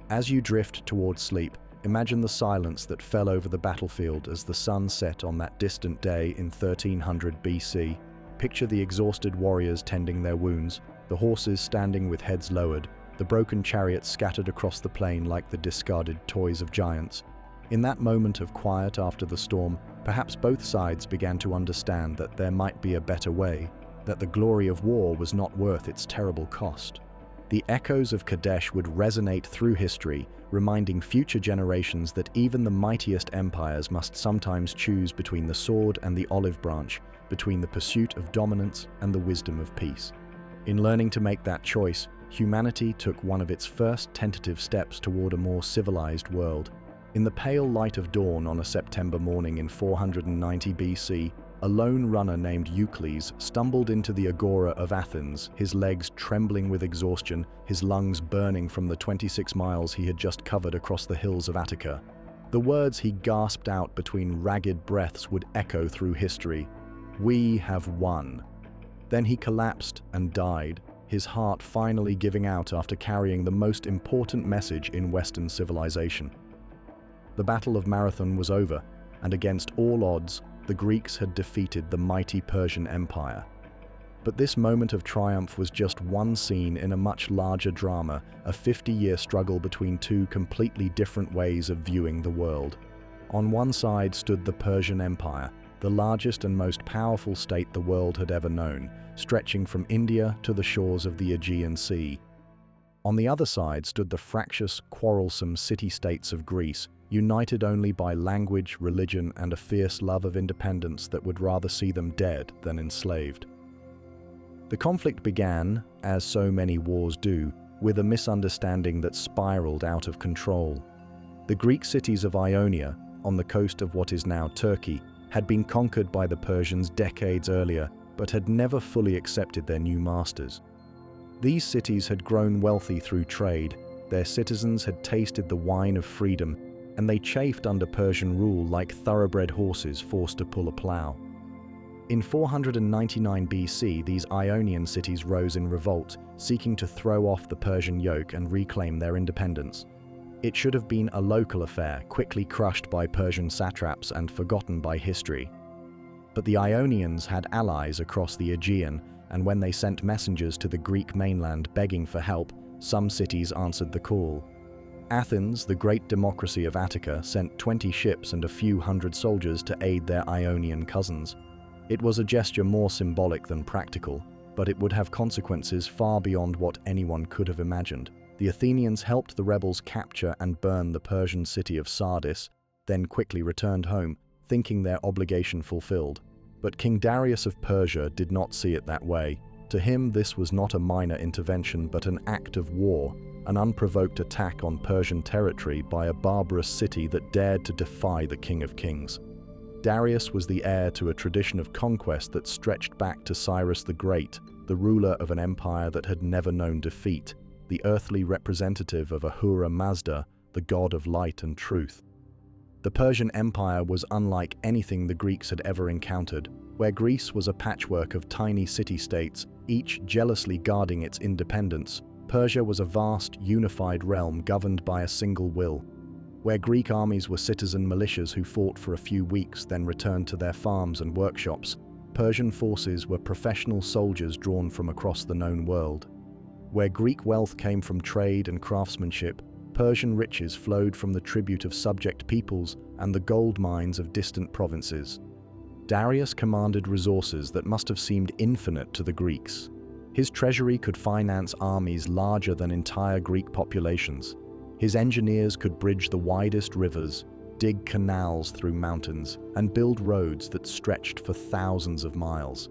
As you drift toward sleep, imagine the silence that fell over the battlefield as the sun set on that distant day in 1300 BC. Picture the exhausted warriors tending their wounds, the horses standing with heads lowered, the broken chariots scattered across the plain like the discarded toys of giants. In that moment of quiet after the storm, perhaps both sides began to understand that there might be a better way, that the glory of war was not worth its terrible cost. The echoes of Kadesh would resonate through history, reminding future generations that even the mightiest empires must sometimes choose between the sword and the olive branch, between the pursuit of dominance and the wisdom of peace. In learning to make that choice, humanity took one of its first tentative steps toward a more civilized world. In the pale light of dawn on a September morning in 490 BC, a lone runner named Eucles stumbled into the agora of Athens, his legs trembling with exhaustion, his lungs burning from the 26 miles he had just covered across the hills of Attica. The words he gasped out between ragged breaths would echo through history. "We have won." Then he collapsed and died, his heart finally giving out after carrying the most important message in Western civilization. The Battle of Marathon was over, and against all odds, the Greeks had defeated the mighty Persian Empire. But this moment of triumph was just one scene in a much larger drama, a 50-year struggle between two completely different ways of viewing the world. On one side stood the Persian Empire, the largest and most powerful state the world had ever known, stretching from India to the shores of the Aegean Sea. On the other side stood the fractious, quarrelsome city-states of Greece, united only by language, religion, and a fierce love of independence that would rather see them dead than enslaved. The conflict began, as so many wars do, with a misunderstanding that spiraled out of control. The Greek cities of Ionia, on the coast of what is now Turkey, had been conquered by the Persians decades earlier, but had never fully accepted their new masters. These cities had grown wealthy through trade, their citizens had tasted the wine of freedom, and they chafed under Persian rule like thoroughbred horses forced to pull a plow. In 499 BC, these Ionian cities rose in revolt, seeking to throw off the Persian yoke and reclaim their independence. It should have been a local affair, quickly crushed by Persian satraps and forgotten by history. But the Ionians had allies across the Aegean, and when they sent messengers to the Greek mainland begging for help, some cities answered the call. Athens, the great democracy of Attica, sent 20 ships and a few hundred soldiers to aid their Ionian cousins. It was a gesture more symbolic than practical, but it would have consequences far beyond what anyone could have imagined. The Athenians helped the rebels capture and burn the Persian city of Sardis, then quickly returned home, thinking their obligation fulfilled. But King Darius of Persia did not see it that way. To him, this was not a minor intervention, but an act of war, an unprovoked attack on Persian territory by a barbarous city that dared to defy the King of Kings. Darius was the heir to a tradition of conquest that stretched back to Cyrus the Great, the ruler of an empire that had never known defeat, the earthly representative of Ahura Mazda, the god of light and truth. The Persian Empire was unlike anything the Greeks had ever encountered, where Greece was a patchwork of tiny city-states, each jealously guarding its independence. Persia was a vast, unified realm governed by a single will. Where Greek armies were citizen militias who fought for a few weeks, then returned to their farms and workshops, Persian forces were professional soldiers drawn from across the known world. Where Greek wealth came from trade and craftsmanship, Persian riches flowed from the tribute of subject peoples and the gold mines of distant provinces. Darius commanded resources that must have seemed infinite to the Greeks. His treasury could finance armies larger than entire Greek populations. His engineers could bridge the widest rivers, dig canals through mountains, and build roads that stretched for thousands of miles.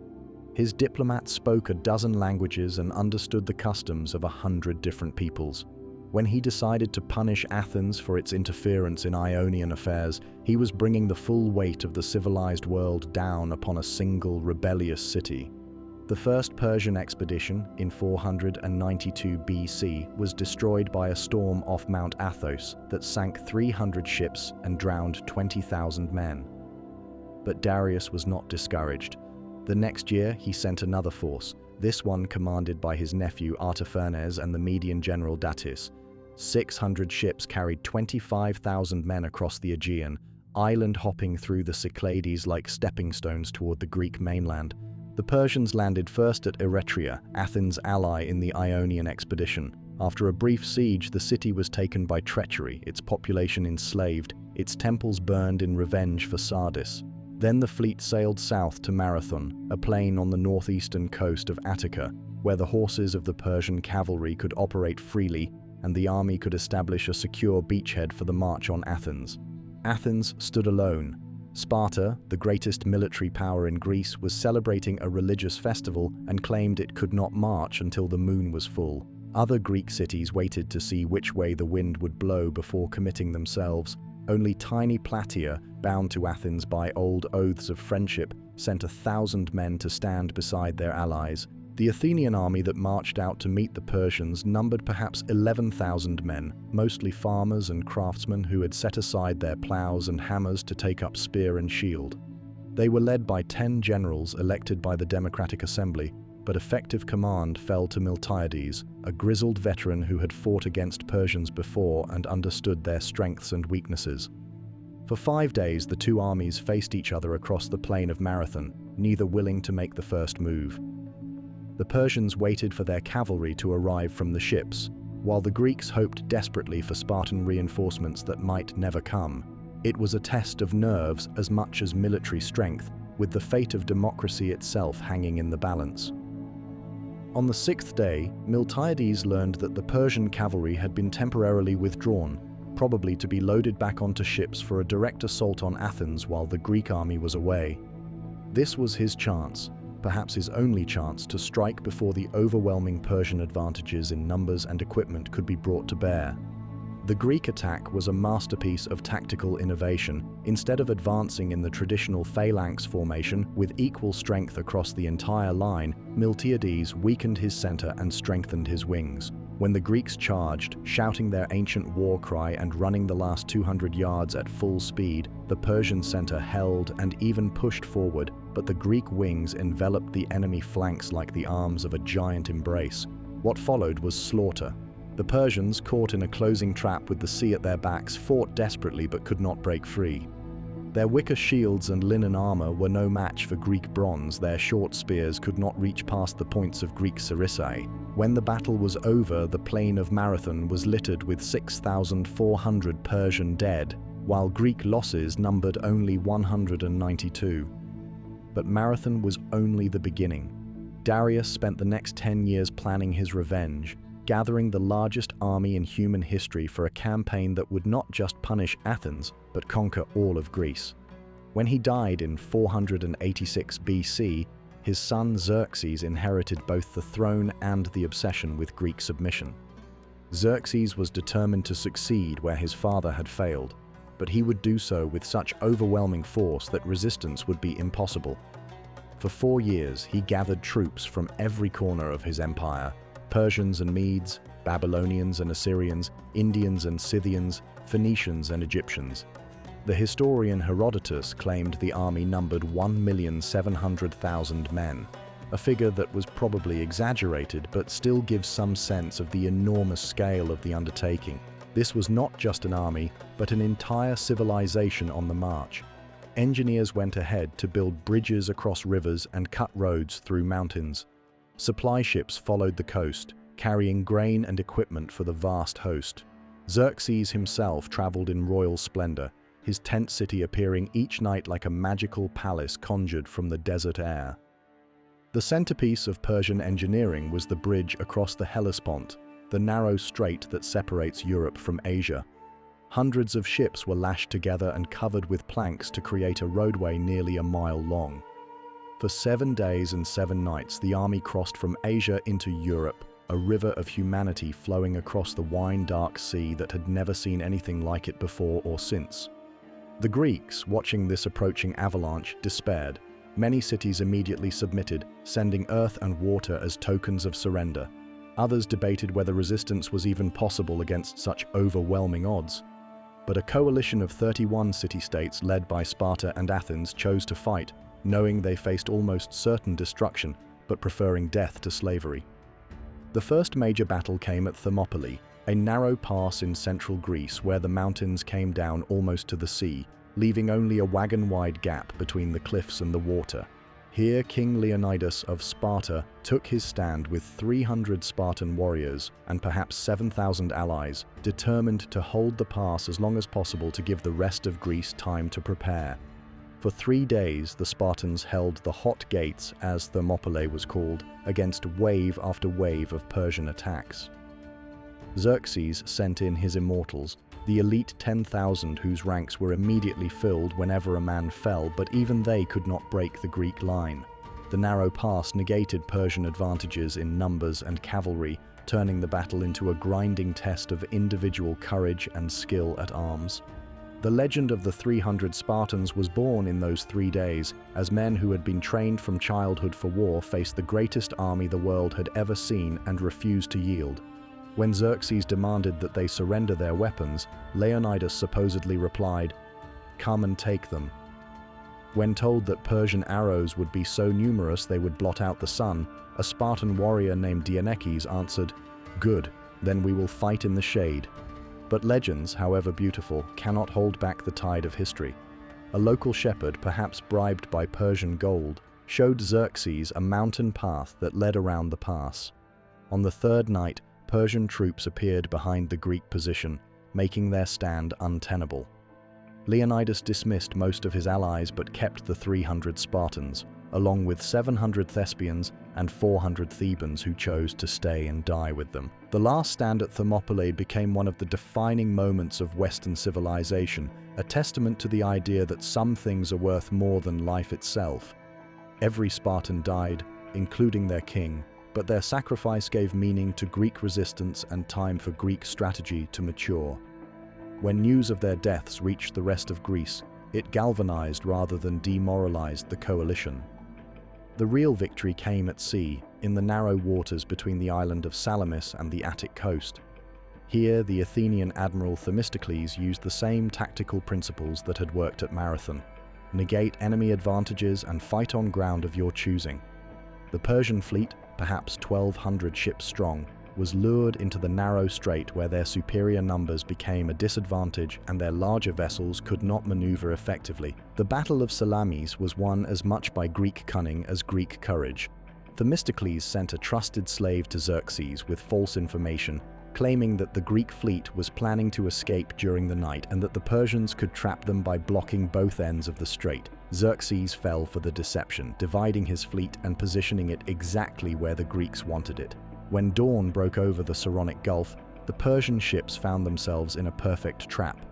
His diplomats spoke a dozen languages and understood the customs of 100 different peoples. When he decided to punish Athens for its interference in Ionian affairs, he was bringing the full weight of the civilized world down upon a single rebellious city. The first Persian expedition, in 492 BC, was destroyed by a storm off Mount Athos that sank 300 ships and drowned 20,000 men. But Darius was not discouraged. The next year, he sent another force, this one commanded by his nephew Artaphernes and the Median general Datis. 600 ships carried 25,000 men across the Aegean, island-hopping through the Cyclades like stepping stones toward the Greek mainland. The Persians landed first at Eretria, Athens' ally in the Ionian expedition. After a brief siege, the city was taken by treachery, its population enslaved, its temples burned in revenge for Sardis. Then the fleet sailed south to Marathon, a plain on the northeastern coast of Attica, where the horses of the Persian cavalry could operate freely and the army could establish a secure beachhead for the march on Athens. Athens stood alone. Sparta, the greatest military power in Greece, was celebrating a religious festival and claimed it could not march until the moon was full. Other Greek cities waited to see which way the wind would blow before committing themselves. Only tiny Plataea, bound to Athens by old oaths of friendship, sent 1,000 men to stand beside their allies. The Athenian army that marched out to meet the Persians numbered perhaps 11,000 men, mostly farmers and craftsmen who had set aside their plows and hammers to take up spear and shield. They were led by 10 generals elected by the Democratic Assembly, but effective command fell to Miltiades, a grizzled veteran who had fought against Persians before and understood their strengths and weaknesses. For 5 days, the two armies faced each other across the plain of Marathon, neither willing to make the first move. The Persians waited for their cavalry to arrive from the ships, while the Greeks hoped desperately for Spartan reinforcements that might never come. It was a test of nerves as much as military strength, with the fate of democracy itself hanging in the balance. On the 6th day, Miltiades learned that the Persian cavalry had been temporarily withdrawn, probably to be loaded back onto ships for a direct assault on Athens while the Greek army was away. This was his chance, perhaps his only chance, to strike before the overwhelming Persian advantages in numbers and equipment could be brought to bear. The Greek attack was a masterpiece of tactical innovation. Instead of advancing in the traditional phalanx formation with equal strength across the entire line, Miltiades weakened his center and strengthened his wings. When the Greeks charged, shouting their ancient war cry and running the last 200 yards at full speed, the Persian center held and even pushed forward, but the Greek wings enveloped the enemy flanks like the arms of a giant embrace. What followed was slaughter. The Persians, caught in a closing trap with the sea at their backs, fought desperately but could not break free. Their wicker shields and linen armor were no match for Greek bronze. Their short spears could not reach past the points of Greek sarissæ. When the battle was over, the plain of Marathon was littered with 6,400 Persian dead, while Greek losses numbered only 192. But Marathon was only the beginning. Darius spent the next 10 years planning his revenge, gathering the largest army in human history for a campaign that would not just punish Athens, but conquer all of Greece. When he died in 486 BC, his son Xerxes inherited both the throne and the obsession with Greek submission. Xerxes was determined to succeed where his father had failed, but he would do so with such overwhelming force that resistance would be impossible. For 4 years, he gathered troops from every corner of his empire: Persians and Medes, Babylonians and Assyrians, Indians and Scythians, Phoenicians and Egyptians. The historian Herodotus claimed the army numbered 1,700,000 men, a figure that was probably exaggerated but still gives some sense of the enormous scale of the undertaking. This was not just an army, but an entire civilization on the march. Engineers went ahead to build bridges across rivers and cut roads through mountains. Supply ships followed the coast, carrying grain and equipment for the vast host. Xerxes himself traveled in royal splendor, his tent city appearing each night like a magical palace conjured from the desert air. The centerpiece of Persian engineering was the bridge across the Hellespont, the narrow strait that separates Europe from Asia. Hundreds of ships were lashed together and covered with planks to create a roadway nearly a mile long. For 7 days and 7 nights, the army crossed from Asia into Europe, a river of humanity flowing across the wine-dark sea that had never seen anything like it before or since. The Greeks, watching this approaching avalanche, despaired. Many cities immediately submitted, sending earth and water as tokens of surrender. Others debated whether resistance was even possible against such overwhelming odds. But a coalition of 31 city-states led by Sparta and Athens chose to fight, knowing they faced almost certain destruction, but preferring death to slavery. The first major battle came at Thermopylae, a narrow pass in central Greece where the mountains came down almost to the sea, leaving only a wagon-wide gap between the cliffs and the water. Here King Leonidas of Sparta took his stand with 300 Spartan warriors and perhaps 7,000 allies, determined to hold the pass as long as possible to give the rest of Greece time to prepare. For 3 days, the Spartans held the hot gates, as Thermopylae was called, against wave after wave of Persian attacks. Xerxes sent in his immortals, the elite 10,000 whose ranks were immediately filled whenever a man fell, but even they could not break the Greek line. The narrow pass negated Persian advantages in numbers and cavalry, turning the battle into a grinding test of individual courage and skill at arms. The legend of the 300 Spartans was born in those 3 days, as men who had been trained from childhood for war faced the greatest army the world had ever seen and refused to yield. When Xerxes demanded that they surrender their weapons, Leonidas supposedly replied, "Come and take them." When told that Persian arrows would be so numerous they would blot out the sun, a Spartan warrior named Dienekes answered, "Good, then we will fight in the shade." But legends, however beautiful, cannot hold back the tide of history. A local shepherd, perhaps bribed by Persian gold, showed Xerxes a mountain path that led around the pass. On the 3rd night, Persian troops appeared behind the Greek position, making their stand untenable. Leonidas dismissed most of his allies but kept the 300 Spartans, along with 700 Thespians and 400 Thebans who chose to stay and die with them. The last stand at Thermopylae became one of the defining moments of Western civilization, a testament to the idea that some things are worth more than life itself. Every Spartan died, including their king, but their sacrifice gave meaning to Greek resistance and time for Greek strategy to mature. When news of their deaths reached the rest of Greece, it galvanized rather than demoralized the coalition. The real victory came at sea, in the narrow waters between the island of Salamis and the Attic coast. Here, the Athenian admiral Themistocles used the same tactical principles that had worked at Marathon: negate enemy advantages and fight on ground of your choosing. The Persian fleet, perhaps 1,200 ships strong, was lured into the narrow strait where their superior numbers became a disadvantage and their larger vessels could not maneuver effectively. The Battle of Salamis was won as much by Greek cunning as Greek courage. Themistocles sent a trusted slave to Xerxes with false information, claiming that the Greek fleet was planning to escape during the night and that the Persians could trap them by blocking both ends of the strait. Xerxes fell for the deception, dividing his fleet and positioning it exactly where the Greeks wanted it. When dawn broke over the Saronic Gulf, the Persian ships found themselves in a perfect trap.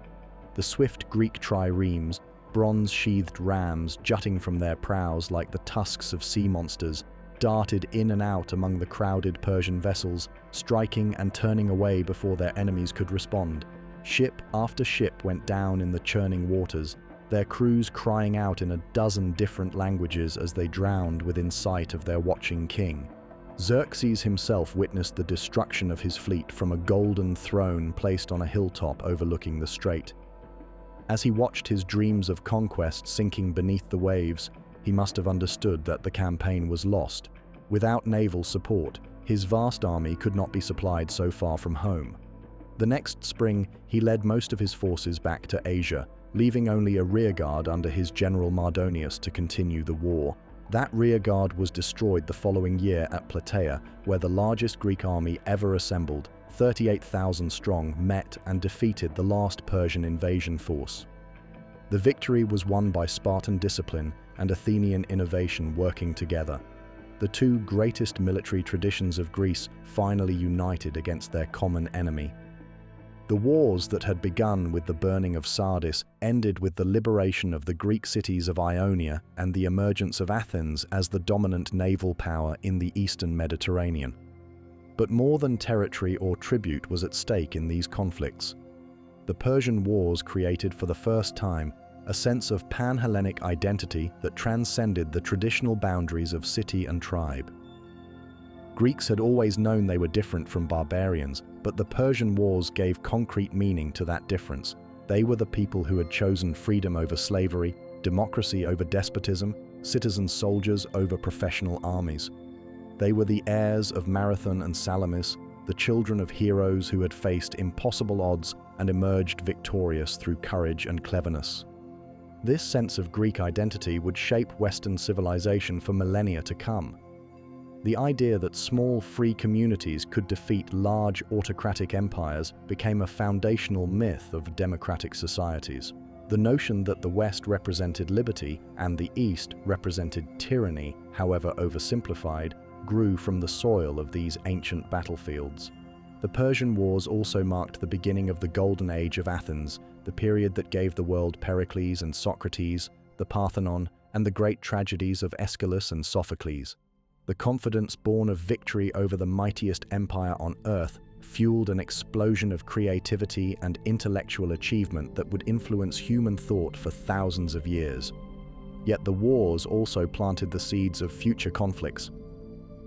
The swift Greek triremes, bronze-sheathed rams jutting from their prows like the tusks of sea monsters, darted in and out among the crowded Persian vessels, striking and turning away before their enemies could respond. Ship after ship went down in the churning waters, their crews crying out in a dozen different languages as they drowned within sight of their watching king. Xerxes himself witnessed the destruction of his fleet from a golden throne placed on a hilltop overlooking the strait. As he watched his dreams of conquest sinking beneath the waves, he must have understood that the campaign was lost. Without naval support, his vast army could not be supplied so far from home. The next spring, he led most of his forces back to Asia, leaving only a rearguard under his general Mardonius to continue the war. That rearguard was destroyed the following year at Plataea, where the largest Greek army ever assembled, 38,000 strong, met and defeated the last Persian invasion force. The victory was won by Spartan discipline and Athenian innovation working together. The two greatest military traditions of Greece finally united against their common enemy. The wars that had begun with the burning of Sardis ended with the liberation of the Greek cities of Ionia and the emergence of Athens as the dominant naval power in the eastern Mediterranean. But more than territory or tribute was at stake in these conflicts. The Persian Wars created for the first time a sense of pan-Hellenic identity that transcended the traditional boundaries of city and tribe. Greeks had always known they were different from barbarians, but the Persian Wars gave concrete meaning to that difference. They were the people who had chosen freedom over slavery, democracy over despotism, citizen soldiers over professional armies. They were the heirs of Marathon and Salamis, the children of heroes who had faced impossible odds and emerged victorious through courage and cleverness. This sense of Greek identity would shape Western civilization for millennia to come. The idea that small, free communities could defeat large autocratic empires became a foundational myth of democratic societies. The notion that the West represented liberty and the East represented tyranny, however oversimplified, grew from the soil of these ancient battlefields. The Persian Wars also marked the beginning of the Golden Age of Athens, the period that gave the world Pericles and Socrates, the Parthenon, and the great tragedies of Aeschylus and Sophocles. The confidence born of victory over the mightiest empire on earth fueled an explosion of creativity and intellectual achievement that would influence human thought for thousands of years. Yet the wars also planted the seeds of future conflicts.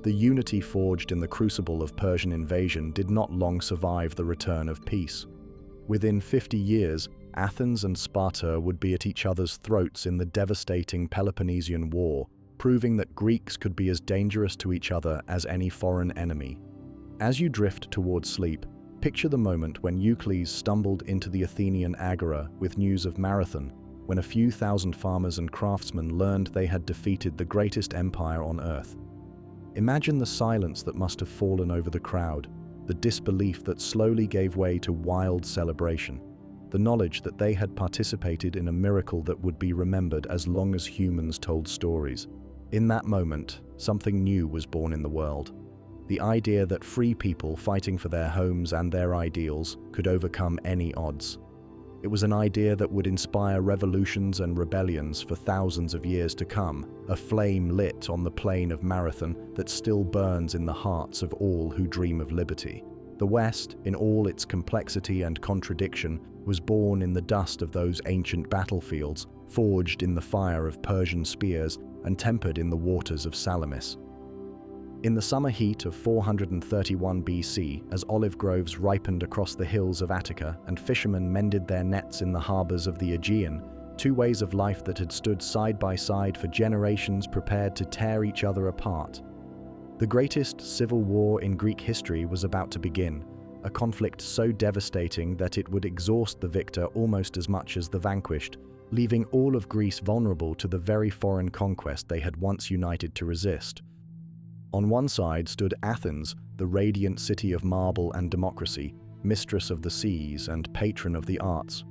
The unity forged in the crucible of Persian invasion did not long survive the return of peace. Within 50 years, Athens and Sparta would be at each other's throats in the devastating Peloponnesian War, proving that Greeks could be as dangerous to each other as any foreign enemy. As you drift towards sleep, picture the moment when Euclides stumbled into the Athenian agora with news of Marathon, when a few thousand farmers and craftsmen learned they had defeated the greatest empire on earth. Imagine the silence that must have fallen over the crowd, the disbelief that slowly gave way to wild celebration, the knowledge that they had participated in a miracle that would be remembered as long as humans told stories. In that moment, something new was born in the world. The idea that free people fighting for their homes and their ideals could overcome any odds. It was an idea that would inspire revolutions and rebellions for thousands of years to come, a flame lit on the plain of Marathon that still burns in the hearts of all who dream of liberty. The West, in all its complexity and contradiction, was born in the dust of those ancient battlefields, forged in the fire of Persian spears and tempered in the waters of Salamis. In the summer heat of 431 BC, as olive groves ripened across the hills of Attica and fishermen mended their nets in the harbors of the Aegean, two ways of life that had stood side by side for generations prepared to tear each other apart. The greatest civil war in Greek history was about to begin, a conflict so devastating that it would exhaust the victor almost as much as the vanquished, leaving all of Greece vulnerable to the very foreign conquest they had once united to resist. On one side stood Athens, the radiant city of marble and democracy, mistress of the seas and patron of the arts.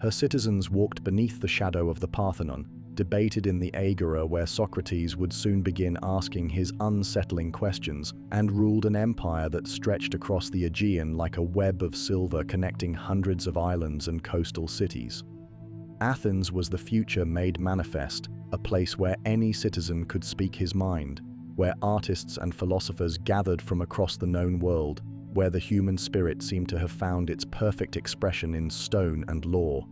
Her citizens walked beneath the shadow of the Parthenon, debated in the agora where Socrates would soon begin asking his unsettling questions, and ruled an empire that stretched across the Aegean like a web of silver connecting hundreds of islands and coastal cities. Athens was the future made manifest, a place where any citizen could speak his mind, where artists and philosophers gathered from across the known world, where the human spirit seemed to have found its perfect expression in stone and law.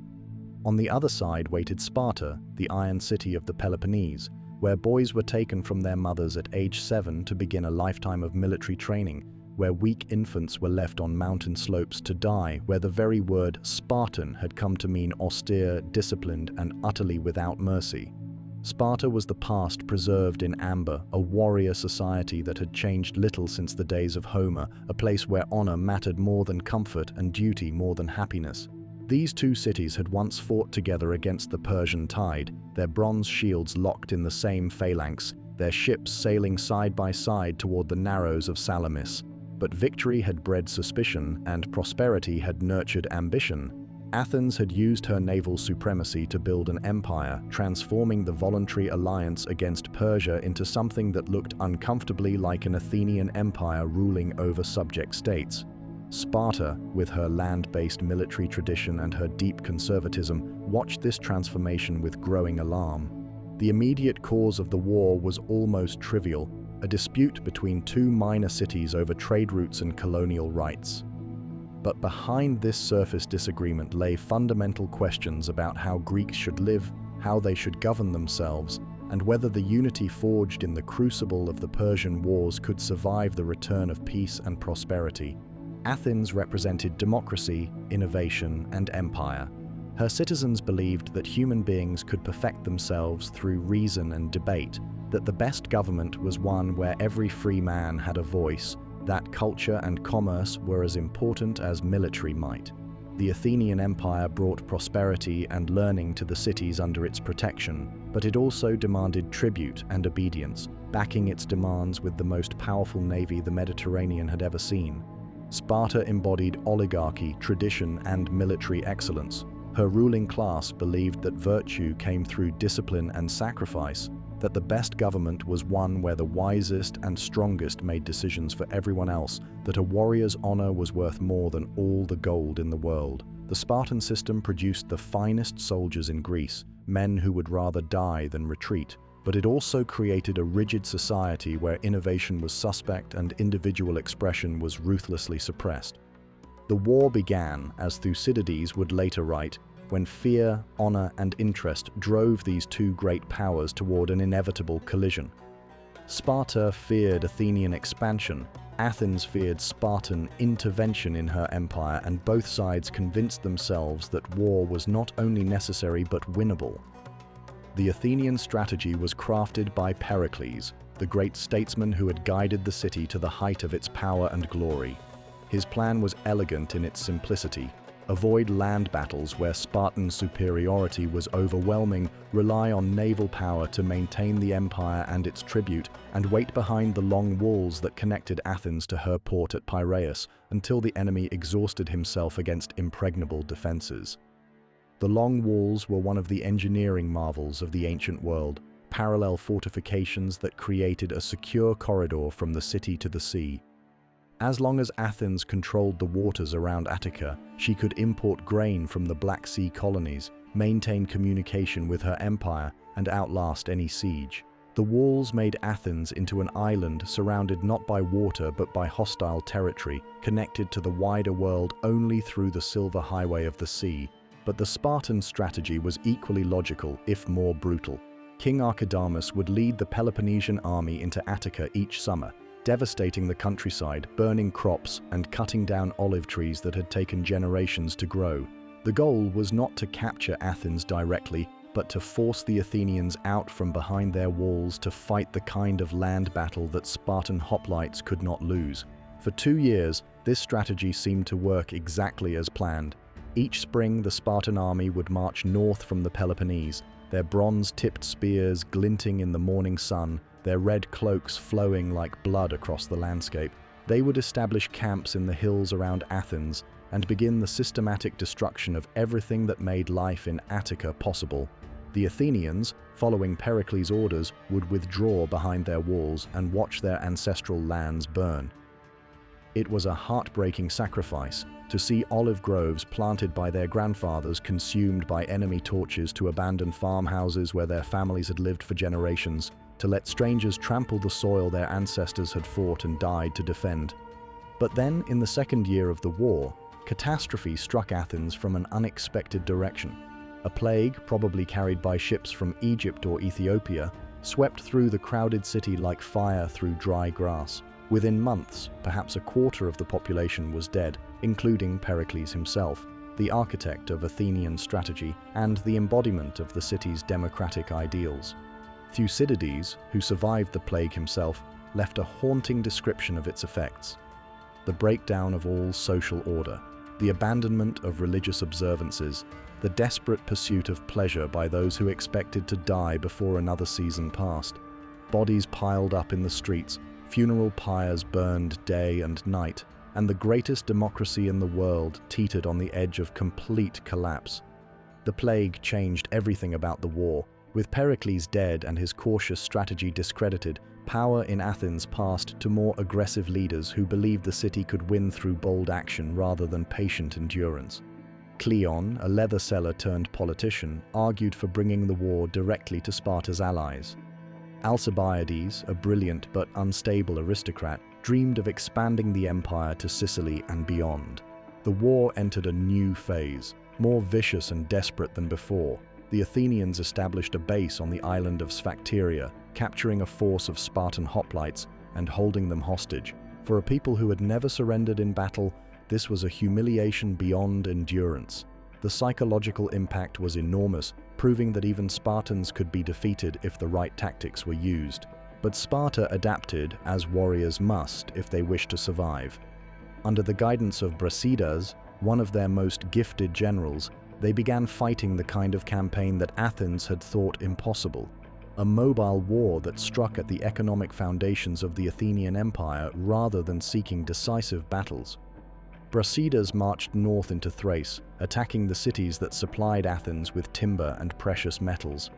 On the other side waited Sparta, the iron city of the Peloponnese, where boys were taken from their mothers at age 7 to begin a lifetime of military training, where weak infants were left on mountain slopes to die, where the very word Spartan had come to mean austere, disciplined, and utterly without mercy. Sparta was the past preserved in amber, a warrior society that had changed little since the days of Homer, a place where honor mattered more than comfort and duty more than happiness. These two cities had once fought together against the Persian tide, their bronze shields locked in the same phalanx, their ships sailing side by side toward the narrows of Salamis. But victory had bred suspicion, and prosperity had nurtured ambition. Athens had used her naval supremacy to build an empire, transforming the voluntary alliance against Persia into something that looked uncomfortably like an Athenian empire ruling over subject states. Sparta, with her land-based military tradition and her deep conservatism, watched this transformation with growing alarm. The immediate cause of the war was almost trivial, a dispute between two minor cities over trade routes and colonial rights. But behind this surface disagreement lay fundamental questions about how Greeks should live, how they should govern themselves, and whether the unity forged in the crucible of the Persian Wars could survive the return of peace and prosperity. Athens represented democracy, innovation, and empire. Her citizens believed that human beings could perfect themselves through reason and debate, that the best government was one where every free man had a voice, that culture and commerce were as important as military might. The Athenian Empire brought prosperity and learning to the cities under its protection, but it also demanded tribute and obedience, backing its demands with the most powerful navy the Mediterranean had ever seen. Sparta embodied oligarchy, tradition, and military excellence. Her ruling class believed that virtue came through discipline and sacrifice, that the best government was one where the wisest and strongest made decisions for everyone else, that a warrior's honor was worth more than all the gold in the world. The Spartan system produced the finest soldiers in Greece, men who would rather die than retreat, but it also created a rigid society where innovation was suspect and individual expression was ruthlessly suppressed. The war began, as Thucydides would later write, when fear, honor, and interest drove these two great powers toward an inevitable collision. Sparta feared Athenian expansion, Athens feared Spartan intervention in her empire, and both sides convinced themselves that war was not only necessary but winnable. The Athenian strategy was crafted by Pericles, the great statesman who had guided the city to the height of its power and glory. His plan was elegant in its simplicity. Avoid land battles where Spartan superiority was overwhelming, rely on naval power to maintain the empire and its tribute, and wait behind the long walls that connected Athens to her port at Piraeus until the enemy exhausted himself against impregnable defenses. The long walls were one of the engineering marvels of the ancient world, parallel fortifications that created a secure corridor from the city to the sea. As long as Athens controlled the waters around Attica, she could import grain from the Black Sea colonies, maintain communication with her empire, and outlast any siege. The walls made Athens into an island surrounded not by water but by hostile territory, connected to the wider world only through the silver highway of the sea. But the Spartan strategy was equally logical, if more brutal. King Archidamus would lead the Peloponnesian army into Attica each summer, devastating the countryside, burning crops, and cutting down olive trees that had taken generations to grow. The goal was not to capture Athens directly, but to force the Athenians out from behind their walls to fight the kind of land battle that Spartan hoplites could not lose. For 2 years, this strategy seemed to work exactly as planned. Each spring, the Spartan army would march north from the Peloponnese, their bronze-tipped spears glinting in the morning sun, their red cloaks flowing like blood across the landscape. They would establish camps in the hills around Athens and begin the systematic destruction of everything that made life in Attica possible. The Athenians, following Pericles' orders, would withdraw behind their walls and watch their ancestral lands burn. It was a heartbreaking sacrifice to see olive groves planted by their grandfathers consumed by enemy torches, to abandon farmhouses where their families had lived for generations, to let strangers trample the soil their ancestors had fought and died to defend. But then, in the second year of the war, catastrophe struck Athens from an unexpected direction. A plague, probably carried by ships from Egypt or Ethiopia, swept through the crowded city like fire through dry grass. Within months, perhaps a quarter of the population was dead, including Pericles himself, the architect of Athenian strategy and the embodiment of the city's democratic ideals. Thucydides, who survived the plague himself, left a haunting description of its effects. The breakdown of all social order, the abandonment of religious observances, the desperate pursuit of pleasure by those who expected to die before another season passed. Bodies piled up in the streets, Funeral pyres burned day and night, and the greatest democracy in the world teetered on the edge of complete collapse. The plague changed everything about the war. With Pericles dead and his cautious strategy discredited, power in Athens passed to more aggressive leaders who believed the city could win through bold action rather than patient endurance. Cleon, a leather seller turned politician, argued for bringing the war directly to Sparta's allies. Alcibiades, a brilliant but unstable aristocrat, dreamed of expanding the empire to Sicily and beyond. The war entered a new phase, more vicious and desperate than before. The Athenians established a base on the island of Sphacteria, capturing a force of Spartan hoplites and holding them hostage. For a people who had never surrendered in battle, this was a humiliation beyond endurance. The psychological impact was enormous, proving that even Spartans could be defeated if the right tactics were used. But Sparta adapted, as warriors must if they wished to survive. Under the guidance of Brasidas, one of their most gifted generals, they began fighting the kind of campaign that Athens had thought impossible. A mobile war that struck at the economic foundations of the Athenian Empire rather than seeking decisive battles. Brasidas marched north into Thrace, attacking the cities that supplied Athens with timber and precious metals.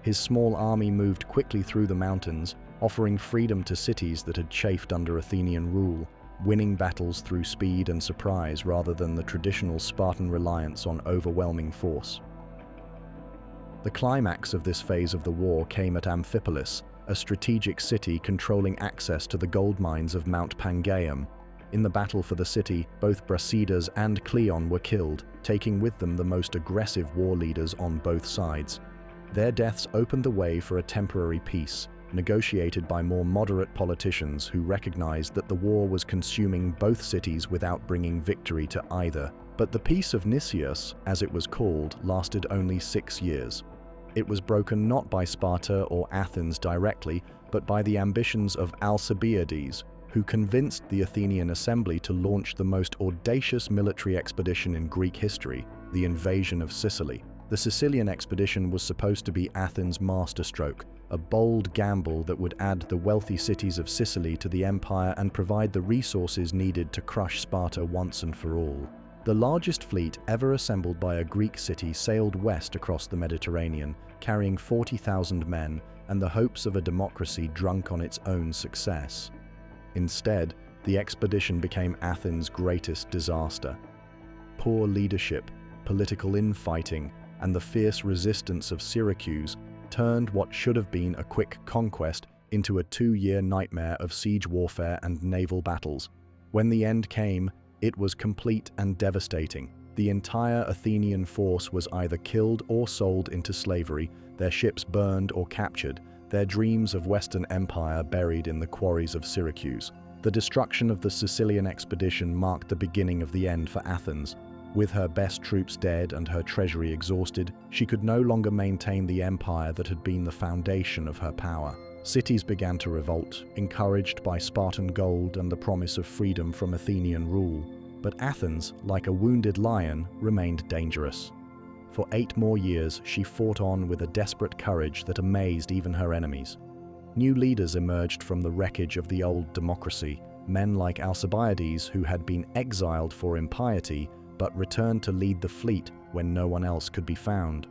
His small army moved quickly through the mountains, offering freedom to cities that had chafed under Athenian rule, winning battles through speed and surprise rather than the traditional Spartan reliance on overwhelming force. The climax of this phase of the war came at Amphipolis, a strategic city controlling access to the gold mines of Mount Pangaeum. In the battle for the city, both Brasidas and Cleon were killed, taking with them the most aggressive war leaders on both sides. Their deaths opened the way for a temporary peace, negotiated by more moderate politicians who recognized that the war was consuming both cities without bringing victory to either. But the Peace of Nicias, as it was called, lasted only 6 years. It was broken not by Sparta or Athens directly, but by the ambitions of Alcibiades, who convinced the Athenian assembly to launch the most audacious military expedition in Greek history, the invasion of Sicily. The Sicilian expedition was supposed to be Athens' masterstroke, a bold gamble that would add the wealthy cities of Sicily to the empire and provide the resources needed to crush Sparta once and for all. The largest fleet ever assembled by a Greek city sailed west across the Mediterranean, carrying 40,000 men and the hopes of a democracy drunk on its own success. Instead, the expedition became Athens' greatest disaster. Poor leadership, political infighting, and the fierce resistance of Syracuse turned what should have been a quick conquest into a 2-year nightmare of siege warfare and naval battles. When the end came, it was complete and devastating. The entire Athenian force was either killed or sold into slavery, their ships burned or captured, their dreams of Western Empire buried in the quarries of Syracuse. The destruction of the Sicilian expedition marked the beginning of the end for Athens. With her best troops dead and her treasury exhausted, she could no longer maintain the empire that had been the foundation of her power. Cities began to revolt, encouraged by Spartan gold and the promise of freedom from Athenian rule. But Athens, like a wounded lion, remained dangerous. For 8 more years, she fought on with a desperate courage that amazed even her enemies. New leaders emerged from the wreckage of the old democracy, men like Alcibiades who had been exiled for impiety but returned to lead the fleet when no one else could be found.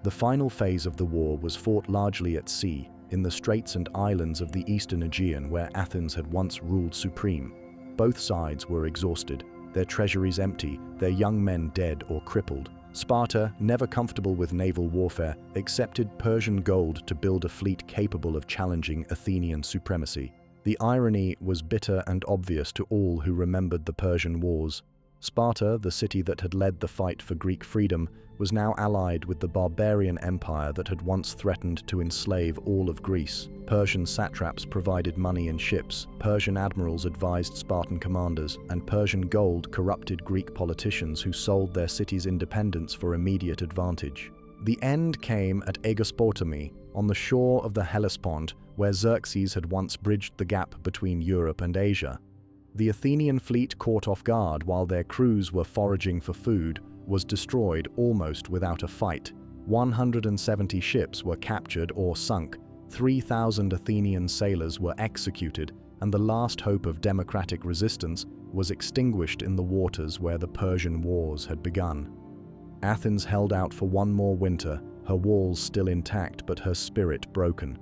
The final phase of the war was fought largely at sea, in the straits and islands of the eastern Aegean where Athens had once ruled supreme. Both sides were exhausted, their treasuries empty, their young men dead or crippled. Sparta, never comfortable with naval warfare, accepted Persian gold to build a fleet capable of challenging Athenian supremacy. The irony was bitter and obvious to all who remembered the Persian wars. Sparta, the city that had led the fight for Greek freedom, was now allied with the barbarian empire that had once threatened to enslave all of Greece. Persian satraps provided money and ships, Persian admirals advised Spartan commanders, and Persian gold corrupted Greek politicians who sold their city's independence for immediate advantage. The end came at Aegospotami, on the shore of the Hellespont, where Xerxes had once bridged the gap between Europe and Asia. The Athenian fleet, caught off guard while their crews were foraging for food, was destroyed almost without a fight. 170 ships were captured or sunk, 3,000 Athenian sailors were executed, and the last hope of democratic resistance was extinguished in the waters where the Persian Wars had begun. Athens held out for one more winter, her walls still intact but her spirit broken.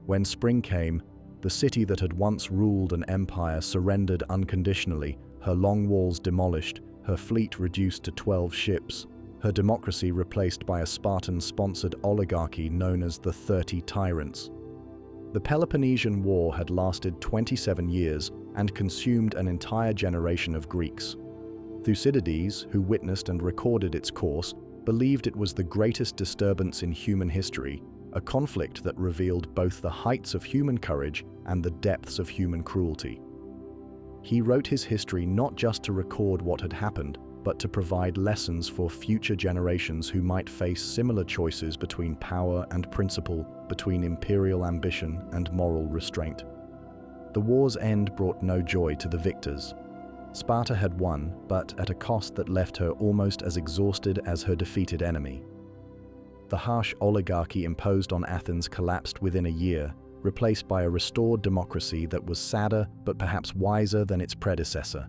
When spring came, the city that had once ruled an empire surrendered unconditionally, her long walls demolished, her fleet reduced to 12 ships, her democracy replaced by a Spartan-sponsored oligarchy known as the 30 Tyrants. The Peloponnesian War had lasted 27 years and consumed an entire generation of Greeks. Thucydides, who witnessed and recorded its course, believed it was the greatest disturbance in human history, a conflict that revealed both the heights of human courage and the depths of human cruelty. He wrote his history not just to record what had happened, but to provide lessons for future generations who might face similar choices between power and principle, between imperial ambition and moral restraint. The war's end brought no joy to the victors. Sparta had won, but at a cost that left her almost as exhausted as her defeated enemy. The harsh oligarchy imposed on Athens collapsed within a year, replaced by a restored democracy that was sadder but perhaps wiser than its predecessor.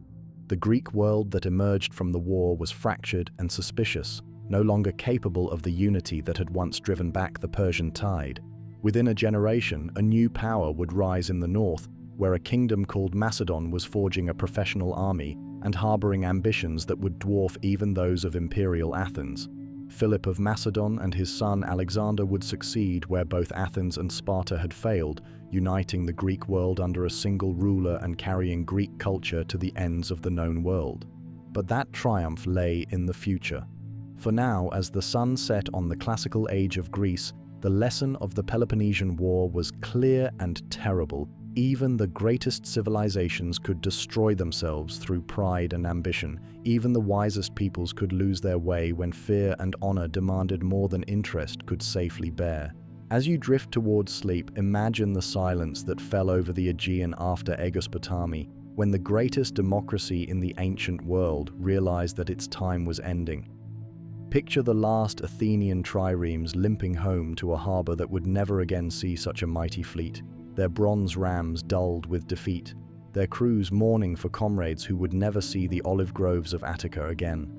The Greek world that emerged from the war was fractured and suspicious, no longer capable of the unity that had once driven back the Persian tide. Within a generation, a new power would rise in the north, where a kingdom called Macedon was forging a professional army and harboring ambitions that would dwarf even those of imperial Athens. Philip of Macedon and his son Alexander would succeed where both Athens and Sparta had failed, uniting the Greek world under a single ruler and carrying Greek culture to the ends of the known world. But that triumph lay in the future. For now, as the sun set on the classical age of Greece, the lesson of the Peloponnesian War was clear and terrible. Even the greatest civilizations could destroy themselves through pride and ambition. Even the wisest peoples could lose their way when fear and honor demanded more than interest could safely bear. As you drift towards sleep, imagine the silence that fell over the Aegean after Aegospotami, when the greatest democracy in the ancient world realized that its time was ending. Picture the last Athenian triremes limping home to a harbor that would never again see such a mighty fleet, their bronze rams dulled with defeat, their crews mourning for comrades who would never see the olive groves of Attica again.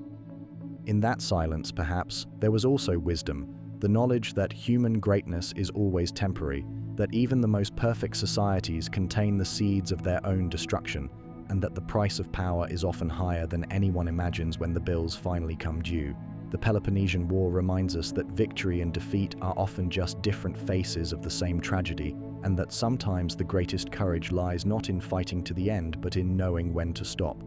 In that silence, perhaps, there was also wisdom, the knowledge that human greatness is always temporary, that even the most perfect societies contain the seeds of their own destruction, and that the price of power is often higher than anyone imagines when the bills finally come due. The Peloponnesian War reminds us that victory and defeat are often just different faces of the same tragedy, and that sometimes the greatest courage lies not in fighting to the end, but in knowing when to stop.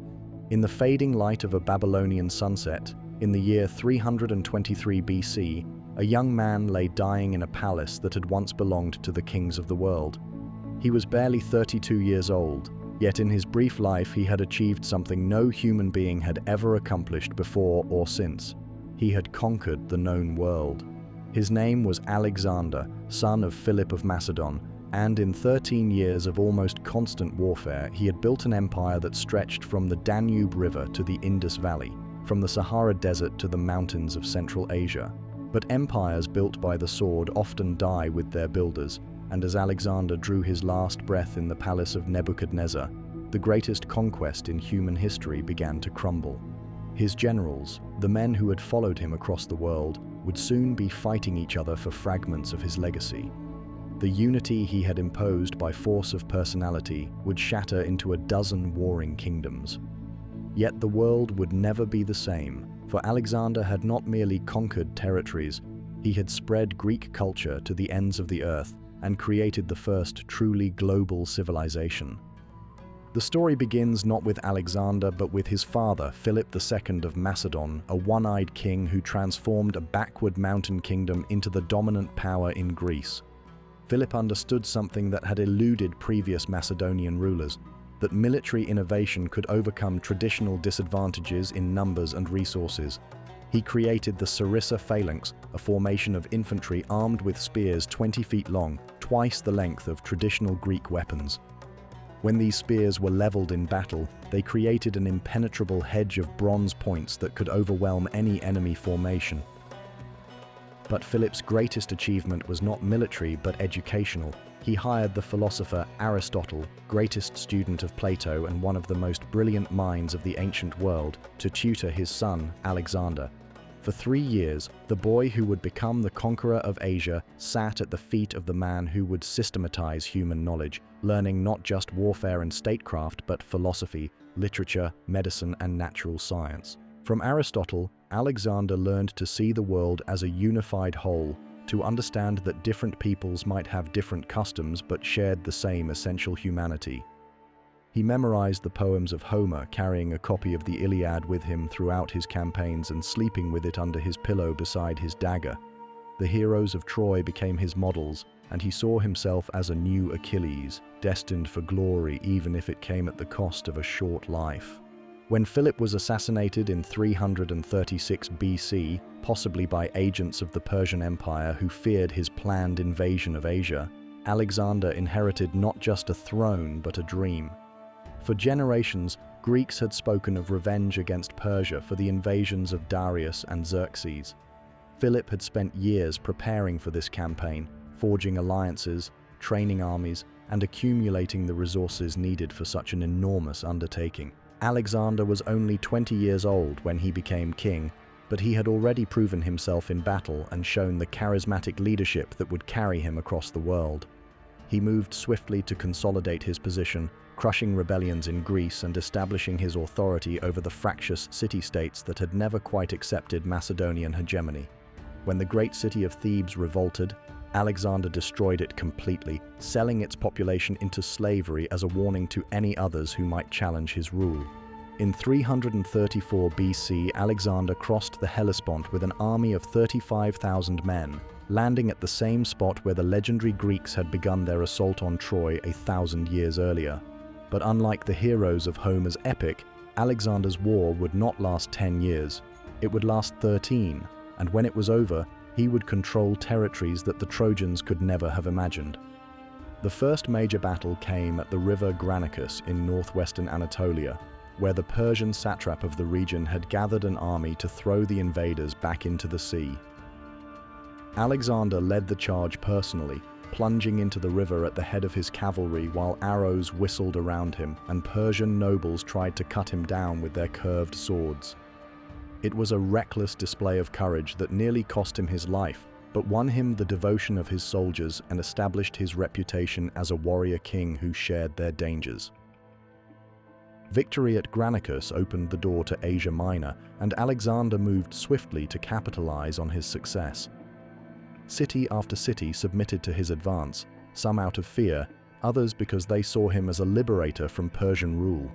In the fading light of a Babylonian sunset, in the year 323 BC, a young man lay dying in a palace that had once belonged to the kings of the world. He was barely 32 years old, yet in his brief life he had achieved something no human being had ever accomplished before or since. He had conquered the known world. His name was Alexander, son of Philip of Macedon, and in 13 years of almost constant warfare, he had built an empire that stretched from the Danube River to the Indus Valley, from the Sahara Desert to the mountains of Central Asia. But empires built by the sword often die with their builders, and as Alexander drew his last breath in the palace of Nebuchadnezzar, the greatest conquest in human history began to crumble. His generals, the men who had followed him across the world, would soon be fighting each other for fragments of his legacy. The unity he had imposed by force of personality would shatter into a dozen warring kingdoms. Yet the world would never be the same, for Alexander had not merely conquered territories, he had spread Greek culture to the ends of the earth and created the first truly global civilization. The story begins not with Alexander but with his father, Philip II of Macedon, a one-eyed king who transformed a backward mountain kingdom into the dominant power in Greece. Philip understood something that had eluded previous Macedonian rulers, that military innovation could overcome traditional disadvantages in numbers and resources. He created the Sarissa phalanx, a formation of infantry armed with spears 20 feet long, twice the length of traditional Greek weapons. When these spears were leveled in battle, they created an impenetrable hedge of bronze points that could overwhelm any enemy formation. But Philip's greatest achievement was not military but educational. he hired the philosopher Aristotle, greatest student of Plato and one of the most brilliant minds of the ancient world, to tutor his son, Alexander. For 3 years, the boy who would become the conqueror of Asia sat at the feet of the man who would systematize human knowledge, learning not just warfare and statecraft, but philosophy, literature, medicine, and natural science. From Aristotle, Alexander learned to see the world as a unified whole, to understand that different peoples might have different customs but shared the same essential humanity. He memorized the poems of Homer, carrying a copy of the Iliad with him throughout his campaigns and sleeping with it under his pillow beside his dagger. The heroes of Troy became his models, and he saw himself as a new Achilles, destined for glory even if it came at the cost of a short life. When Philip was assassinated in 336 BC, possibly by agents of the Persian Empire who feared his planned invasion of Asia, Alexander inherited not just a throne but a dream. For generations, Greeks had spoken of revenge against Persia for the invasions of Darius and Xerxes. Philip had spent years preparing for this campaign, forging alliances, training armies, and accumulating the resources needed for such an enormous undertaking. Alexander was only 20 years old when he became king, but he had already proven himself in battle and shown the charismatic leadership that would carry him across the world. He moved swiftly to consolidate his position, crushing rebellions in Greece and establishing his authority over the fractious city-states that had never quite accepted Macedonian hegemony. When the great city of Thebes revolted, Alexander destroyed it completely, selling its population into slavery as a warning to any others who might challenge his rule. In 334 BC, Alexander crossed the Hellespont with an army of 35,000 men, landing at the same spot where the legendary Greeks had begun their assault on Troy 1,000 years earlier. But unlike the heroes of Homer's epic, Alexander's war would not last 10 years. It would last 13, and when it was over, he would control territories that the Trojans could never have imagined. The first major battle came at the river Granicus in northwestern Anatolia, where the Persian satrap of the region had gathered an army to throw the invaders back into the sea. Alexander led the charge personally, plunging into the river at the head of his cavalry while arrows whistled around him and Persian nobles tried to cut him down with their curved swords. It was a reckless display of courage that nearly cost him his life, but won him the devotion of his soldiers and established his reputation as a warrior king who shared their dangers. Victory at Granicus opened the door to Asia Minor, and Alexander moved swiftly to capitalize on his success. City after city submitted to his advance, some out of fear, others because they saw him as a liberator from Persian rule.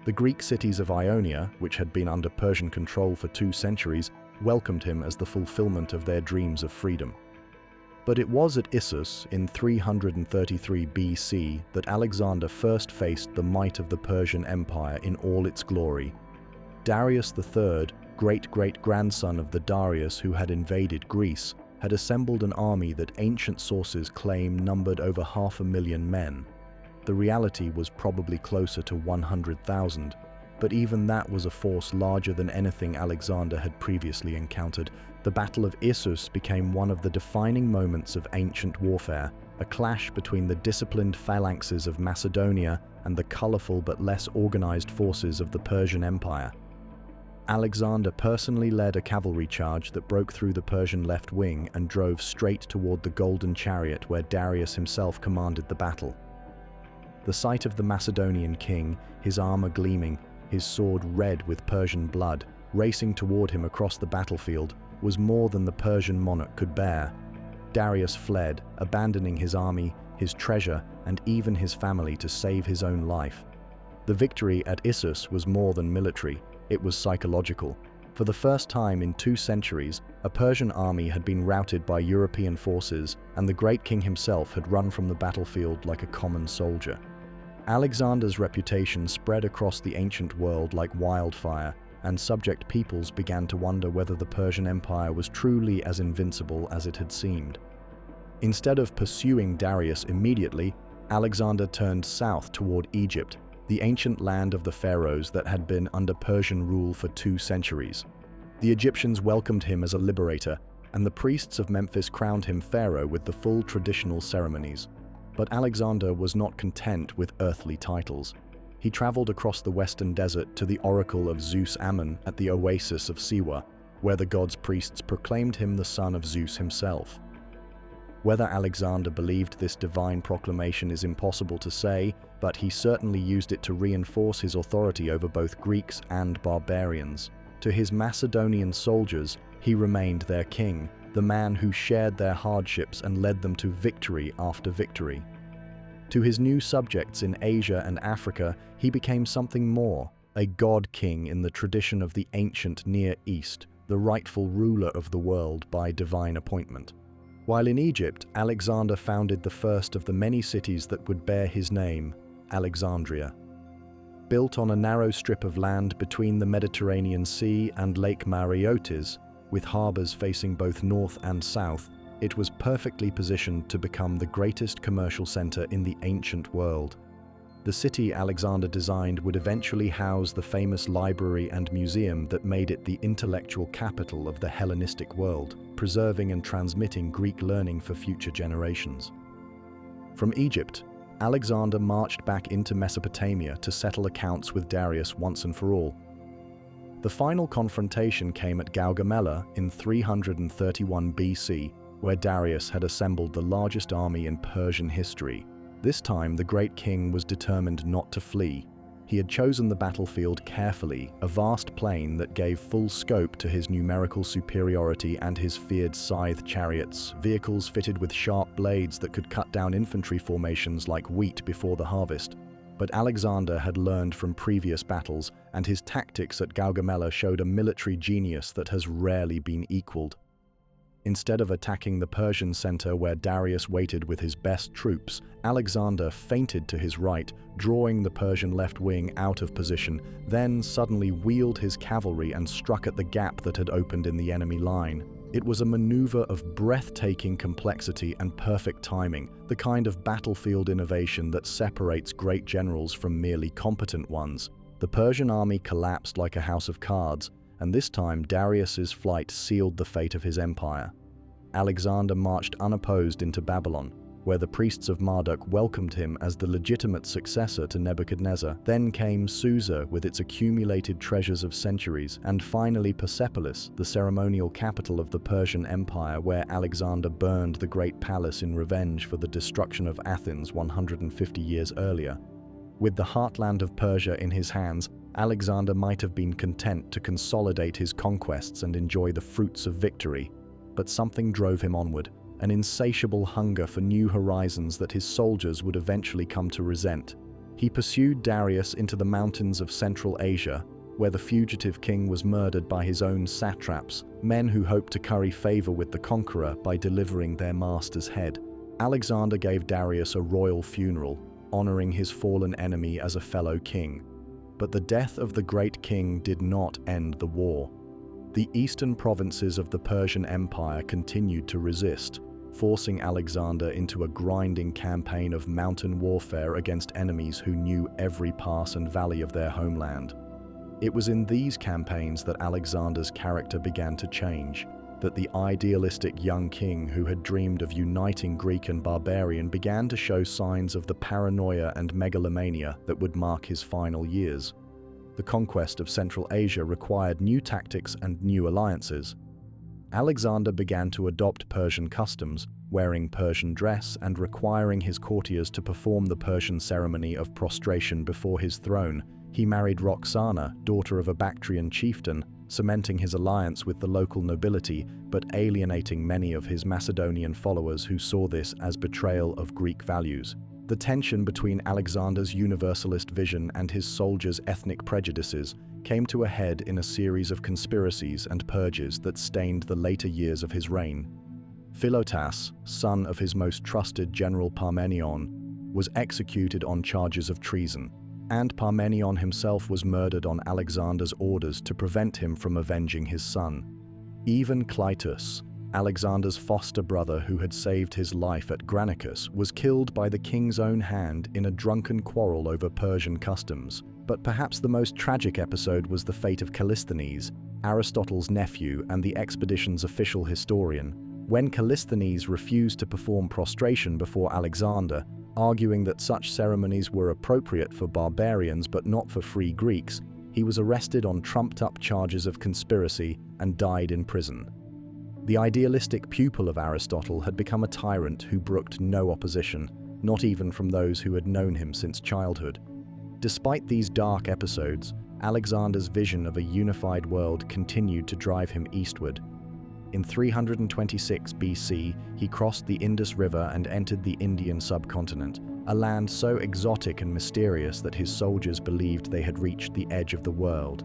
The Greek cities of Ionia, which had been under Persian control for 2 centuries, welcomed him as the fulfillment of their dreams of freedom. But it was at Issus in 333 BC that Alexander first faced the might of the Persian Empire in all its glory. Darius III, great-great-grandson of the Darius who had invaded Greece, had assembled an army that ancient sources claim numbered over 500,000 men. The reality was probably closer to 100,000, but even that was a force larger than anything Alexander had previously encountered. The Battle of Issus became one of the defining moments of ancient warfare, a clash between the disciplined phalanxes of Macedonia and the colorful but less organized forces of the Persian Empire. Alexander personally led a cavalry charge that broke through the Persian left wing and drove straight toward the Golden Chariot where Darius himself commanded the battle. The sight of the Macedonian king, his armor gleaming, his sword red with Persian blood, racing toward him across the battlefield, was more than the Persian monarch could bear. Darius fled, abandoning his army, his treasure, and even his family to save his own life. The victory at Issus was more than military, it was psychological. For the first time in 2 centuries, a Persian army had been routed by European forces, and the great king himself had run from the battlefield like a common soldier. Alexander's reputation spread across the ancient world like wildfire, and subject peoples began to wonder whether the Persian Empire was truly as invincible as it had seemed. Instead of pursuing Darius immediately, Alexander turned south toward Egypt, the ancient land of the pharaohs that had been under Persian rule for 2 centuries. The Egyptians welcomed him as a liberator, and the priests of Memphis crowned him pharaoh with the full traditional ceremonies. But Alexander was not content with earthly titles. He traveled across the western desert to the oracle of Zeus Ammon at the oasis of Siwa, where the god's priests proclaimed him the son of Zeus himself. Whether Alexander believed this divine proclamation is impossible to say, but he certainly used it to reinforce his authority over both Greeks and barbarians. To his Macedonian soldiers, he remained their king, the man who shared their hardships and led them to victory after victory. To his new subjects in Asia and Africa, he became something more, a god-king in the tradition of the ancient Near East, the rightful ruler of the world by divine appointment. While in Egypt, Alexander founded the first of the many cities that would bear his name, Alexandria. Built on a narrow strip of land between the Mediterranean Sea and Lake Mareotis, with harbors facing both north and south, it was perfectly positioned to become the greatest commercial center in the ancient world. The city Alexander designed would eventually house the famous library and museum that made it the intellectual capital of the Hellenistic world, preserving and transmitting Greek learning for future generations. From Egypt, Alexander marched back into Mesopotamia to settle accounts with Darius once and for all. The final confrontation came at Gaugamela in 331 BC, where Darius had assembled the largest army in Persian history. This time, the great king was determined not to flee. He had chosen the battlefield carefully, a vast plain that gave full scope to his numerical superiority and his feared scythe chariots, vehicles fitted with sharp blades that could cut down infantry formations like wheat before the harvest. But Alexander had learned from previous battles, and his tactics at Gaugamela showed a military genius that has rarely been equaled. Instead of attacking the Persian center where Darius waited with his best troops, Alexander feinted to his right, drawing the Persian left wing out of position, then suddenly wheeled his cavalry and struck at the gap that had opened in the enemy line. It was a maneuver of breathtaking complexity and perfect timing, the kind of battlefield innovation that separates great generals from merely competent ones. The Persian army collapsed like a house of cards, and this time Darius's flight sealed the fate of his empire. Alexander marched unopposed into Babylon, where the priests of Marduk welcomed him as the legitimate successor to Nebuchadnezzar. Then came Susa with its accumulated treasures of centuries, and finally Persepolis, the ceremonial capital of the Persian Empire, where Alexander burned the great palace in revenge for the destruction of Athens 150 years earlier. With the heartland of Persia in his hands, Alexander might have been content to consolidate his conquests and enjoy the fruits of victory. But something drove him onward, an insatiable hunger for new horizons that his soldiers would eventually come to resent. He pursued Darius into the mountains of Central Asia, where the fugitive king was murdered by his own satraps, men who hoped to curry favor with the conqueror by delivering their master's head. Alexander gave Darius a royal funeral, honoring his fallen enemy as a fellow king. But the death of the great king did not end the war. The eastern provinces of the Persian Empire continued to resist, forcing Alexander into a grinding campaign of mountain warfare against enemies who knew every pass and valley of their homeland. It was in these campaigns that Alexander's character began to change, that the idealistic young king who had dreamed of uniting Greek and barbarian began to show signs of the paranoia and megalomania that would mark his final years. The conquest of Central Asia required new tactics and new alliances. Alexander began to adopt Persian customs, wearing Persian dress and requiring his courtiers to perform the Persian ceremony of prostration before his throne. He married Roxana, daughter of a Bactrian chieftain, cementing his alliance with the local nobility, but alienating many of his Macedonian followers who saw this as betrayal of Greek values. The tension between Alexander's universalist vision and his soldiers' ethnic prejudices came to a head in a series of conspiracies and purges that stained the later years of his reign. Philotas, son of his most trusted general Parmenion, was executed on charges of treason, and Parmenion himself was murdered on Alexander's orders to prevent him from avenging his son. Even Clytus, Alexander's foster brother who had saved his life at Granicus, was killed by the king's own hand in a drunken quarrel over Persian customs. But perhaps the most tragic episode was the fate of Callisthenes, Aristotle's nephew and the expedition's official historian. When Callisthenes refused to perform prostration before Alexander, Arguing that such ceremonies were appropriate for barbarians but not for free Greeks, he was arrested on trumped-up charges of conspiracy and died in prison. The idealistic pupil of Aristotle had become a tyrant who brooked no opposition, not even from those who had known him since childhood. Despite these dark episodes, Alexander's vision of a unified world continued to drive him eastward. In 326 BC, he crossed the Indus River and entered the Indian subcontinent, a land so exotic and mysterious that his soldiers believed they had reached the edge of the world.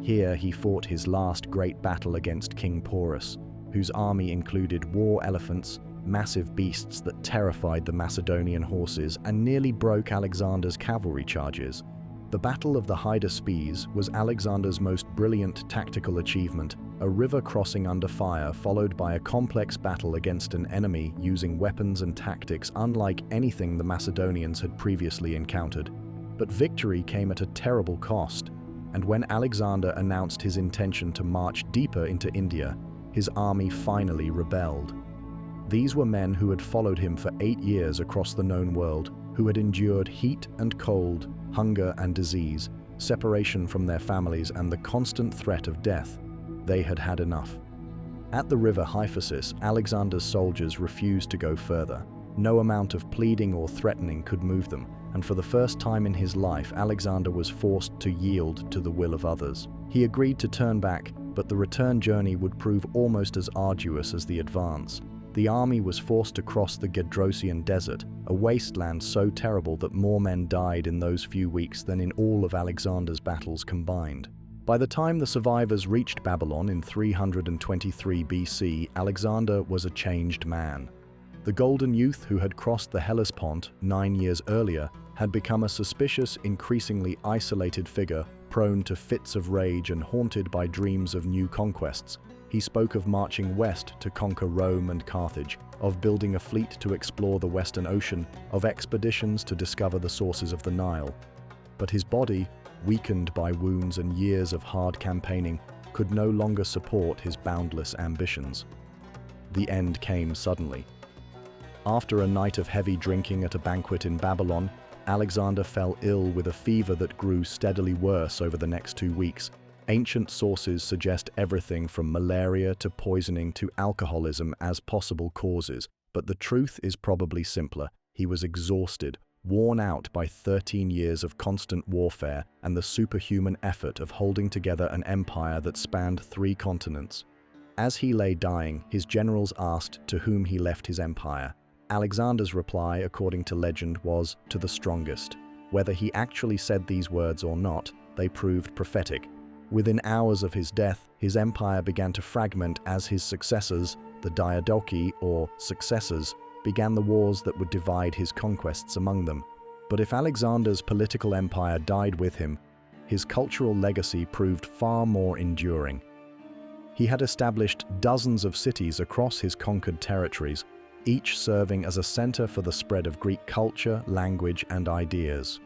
Here he fought his last great battle against King Porus, whose army included war elephants, massive beasts that terrified the Macedonian horses and nearly broke Alexander's cavalry charges. The Battle of the Hydaspes was Alexander's most brilliant tactical achievement, a river crossing under fire followed by a complex battle against an enemy using weapons and tactics unlike anything the Macedonians had previously encountered. But victory came at a terrible cost, and when Alexander announced his intention to march deeper into India, his army finally rebelled. These were men who had followed him for 8 years across the known world, who had endured heat and cold, hunger and disease, separation from their families and the constant threat of death. They had had enough. At the river Hyphasis, Alexander's soldiers refused to go further. No amount of pleading or threatening could move them, and for the first time in his life, Alexander was forced to yield to the will of others. He agreed to turn back, but the return journey would prove almost as arduous as the advance. The army was forced to cross the Gedrosian desert, a wasteland so terrible that more men died in those few weeks than in all of Alexander's battles combined. By the time the survivors reached Babylon in 323 BC, Alexander was a changed man. The golden youth who had crossed the Hellespont 9 years earlier had become a suspicious, increasingly isolated figure, prone to fits of rage and haunted by dreams of new conquests. He spoke of marching west to conquer Rome and Carthage, of building a fleet to explore the Western Ocean, of expeditions to discover the sources of the Nile. But his body, weakened by wounds and years of hard campaigning, could no longer support his boundless ambitions. The end came suddenly. After a night of heavy drinking at a banquet in Babylon, Alexander fell ill with a fever that grew steadily worse over the next 2 weeks. Ancient sources suggest everything from malaria to poisoning to alcoholism as possible causes, but the truth is probably simpler. He was exhausted, worn out by 13 years of constant warfare and the superhuman effort of holding together an empire that spanned 3 continents. As he lay dying, his generals asked to whom he left his empire. Alexander's reply, according to legend, was to the strongest. Whether he actually said these words or not, they proved prophetic. Within hours of his death, his empire began to fragment as his successors, the Diadochi or successors, began the wars that would divide his conquests among them. But if Alexander's political empire died with him, his cultural legacy proved far more enduring. He had established dozens of cities across his conquered territories, each serving as a center for the spread of Greek culture, language, and ideas.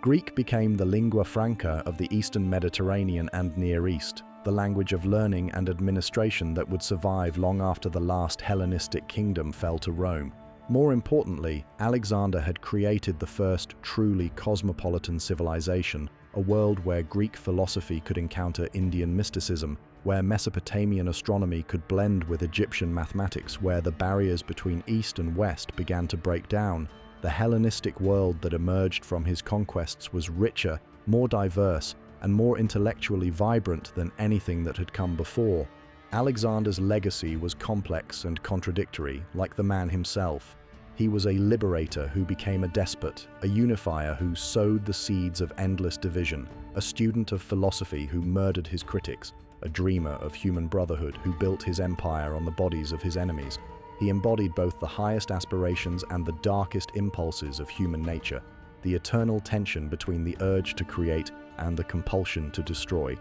Greek became the lingua franca of the Eastern Mediterranean and Near East, the language of learning and administration that would survive long after the last Hellenistic kingdom fell to Rome. More importantly, Alexander had created the first truly cosmopolitan civilization, a world where Greek philosophy could encounter Indian mysticism, where Mesopotamian astronomy could blend with Egyptian mathematics, where the barriers between East and West began to break down. The Hellenistic world that emerged from his conquests was richer, more diverse, and more intellectually vibrant than anything that had come before. Alexander's legacy was complex and contradictory, like the man himself. He was a liberator who became a despot, a unifier who sowed the seeds of endless division, a student of philosophy who murdered his critics, a dreamer of human brotherhood who built his empire on the bodies of his enemies. He embodied both the highest aspirations and the darkest impulses of human nature, the eternal tension between the urge to create and the compulsion to destroy.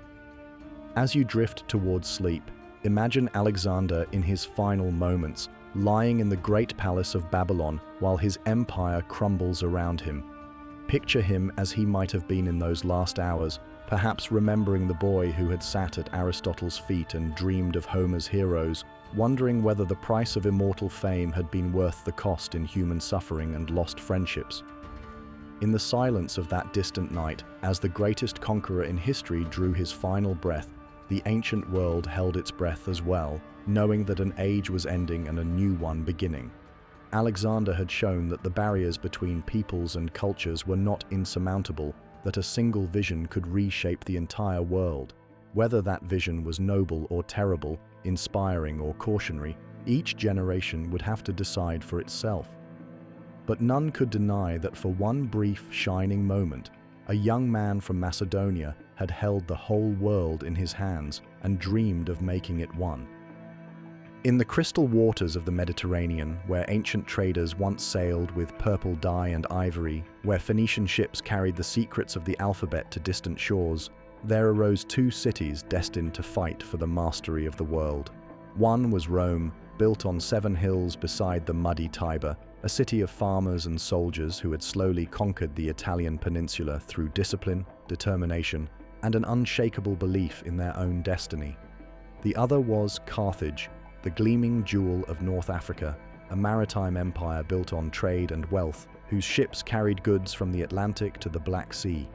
As you drift towards sleep, imagine Alexander in his final moments, lying in the great palace of Babylon while his empire crumbles around him. Picture him as he might have been in those last hours, perhaps remembering the boy who had sat at Aristotle's feet and dreamed of Homer's heroes, wondering whether the price of immortal fame had been worth the cost in human suffering and lost friendships. In the silence of that distant night, as the greatest conqueror in history drew his final breath, the ancient world held its breath as well, knowing that an age was ending and a new one beginning. Alexander had shown that the barriers between peoples and cultures were not insurmountable, that a single vision could reshape the entire world. Whether that vision was noble or terrible, inspiring or cautionary, each generation would have to decide for itself. But none could deny that for one brief, shining moment, a young man from Macedonia had held the whole world in his hands and dreamed of making it one. In the crystal waters of the Mediterranean, where ancient traders once sailed with purple dye and ivory, where Phoenician ships carried the secrets of the alphabet to distant shores, there arose two cities destined to fight for the mastery of the world. One was Rome, built on 7 hills beside the muddy Tiber, a city of farmers and soldiers who had slowly conquered the Italian peninsula through discipline, determination, and an unshakable belief in their own destiny. The other was Carthage, the gleaming jewel of North Africa, a maritime empire built on trade and wealth, whose ships carried goods from the Atlantic to the Black Sea.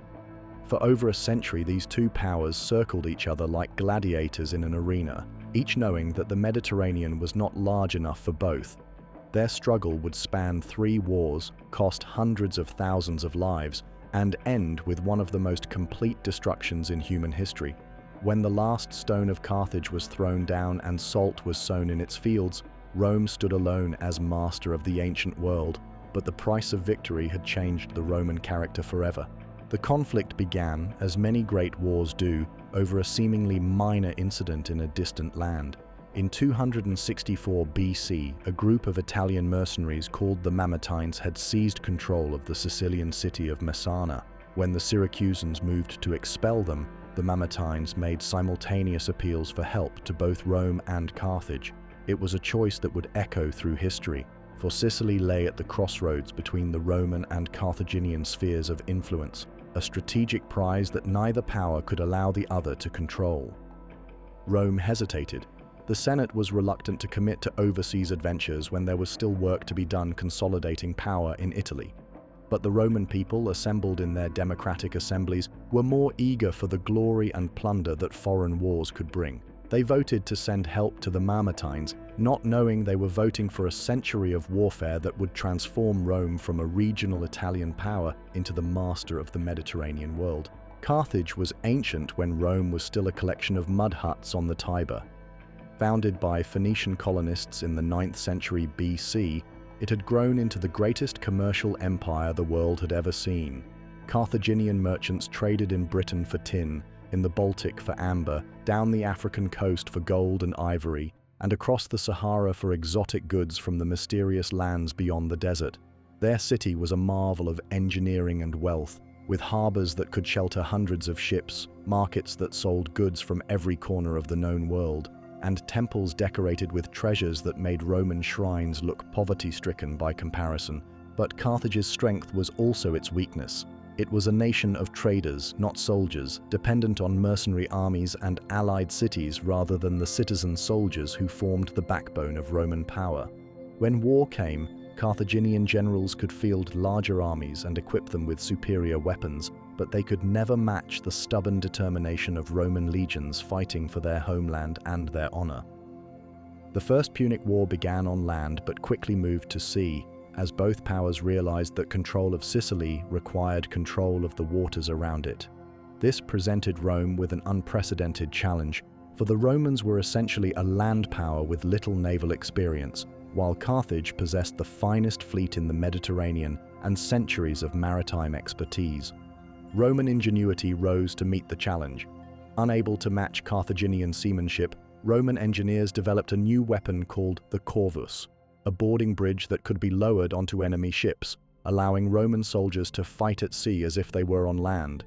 For over a century, these two powers circled each other like gladiators in an arena, each knowing that the Mediterranean was not large enough for both. Their struggle would span 3 wars, cost hundreds of thousands of lives, and end with one of the most complete destructions in human history. When the last stone of Carthage was thrown down and salt was sown in its fields, Rome stood alone as master of the ancient world, but the price of victory had changed the Roman character forever. The conflict began, as many great wars do, over a seemingly minor incident in a distant land. In 264 BC, a group of Italian mercenaries called the Mamertines had seized control of the Sicilian city of Messana. When the Syracusans moved to expel them, the Mamertines made simultaneous appeals for help to both Rome and Carthage. It was a choice that would echo through history, for Sicily lay at the crossroads between the Roman and Carthaginian spheres of influence, a strategic prize that neither power could allow the other to control. Rome hesitated. The Senate was reluctant to commit to overseas adventures when there was still work to be done consolidating power in Italy. But the Roman people, assembled in their democratic assemblies, were more eager for the glory and plunder that foreign wars could bring. They voted to send help to the Mamertines, not knowing they were voting for a century of warfare that would transform Rome from a regional Italian power into the master of the Mediterranean world. Carthage was ancient when Rome was still a collection of mud huts on the Tiber. Founded by Phoenician colonists in the 9th century BC, it had grown into the greatest commercial empire the world had ever seen. Carthaginian merchants traded in Britain for tin, in the Baltic for amber, down the African coast for gold and ivory, and across the Sahara for exotic goods from the mysterious lands beyond the desert. Their city was a marvel of engineering and wealth, with harbors that could shelter hundreds of ships, markets that sold goods from every corner of the known world, and temples decorated with treasures that made Roman shrines look poverty-stricken by comparison. But Carthage's strength was also its weakness. It was a nation of traders, not soldiers, dependent on mercenary armies and allied cities rather than the citizen soldiers who formed the backbone of Roman power. When war came, Carthaginian generals could field larger armies and equip them with superior weapons, but they could never match the stubborn determination of Roman legions fighting for their homeland and their honor. The First Punic War began on land but quickly moved to sea, as both powers realized that control of Sicily required control of the waters around it. This presented Rome with an unprecedented challenge, for the Romans were essentially a land power with little naval experience, while Carthage possessed the finest fleet in the Mediterranean and centuries of maritime expertise. Roman ingenuity rose to meet the challenge. Unable to match Carthaginian seamanship, Roman engineers developed a new weapon called the corvus, a boarding bridge that could be lowered onto enemy ships, allowing Roman soldiers to fight at sea as if they were on land.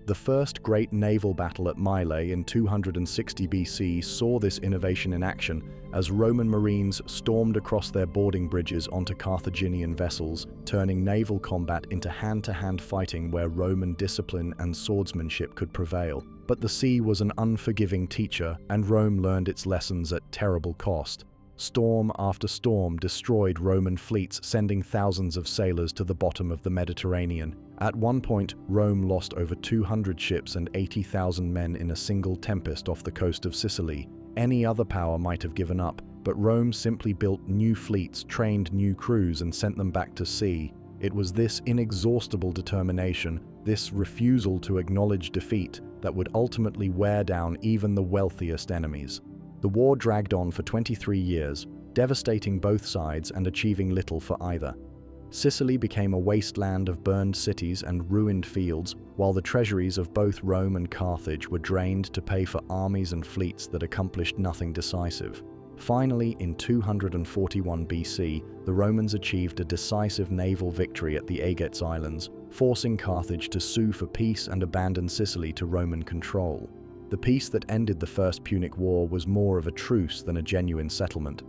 The first great naval battle at Mylae in 260 BC saw this innovation in action as Roman marines stormed across their boarding bridges onto Carthaginian vessels, turning naval combat into hand-to-hand fighting where Roman discipline and swordsmanship could prevail. But the sea was an unforgiving teacher, and Rome learned its lessons at terrible cost. Storm after storm destroyed Roman fleets, sending thousands of sailors to the bottom of the Mediterranean. At one point, Rome lost over 200 ships and 80,000 men in a single tempest off the coast of Sicily. Any other power might have given up, but Rome simply built new fleets, trained new crews, and sent them back to sea. It was this inexhaustible determination, this refusal to acknowledge defeat, that would ultimately wear down even the wealthiest enemies. The war dragged on for 23 years, devastating both sides and achieving little for either. Sicily became a wasteland of burned cities and ruined fields, while the treasuries of both Rome and Carthage were drained to pay for armies and fleets that accomplished nothing decisive. Finally, in 241 BC, the Romans achieved a decisive naval victory at the Aegates Islands, forcing Carthage to sue for peace and abandon Sicily to Roman control. The peace that ended the First Punic War was more of a truce than a genuine settlement.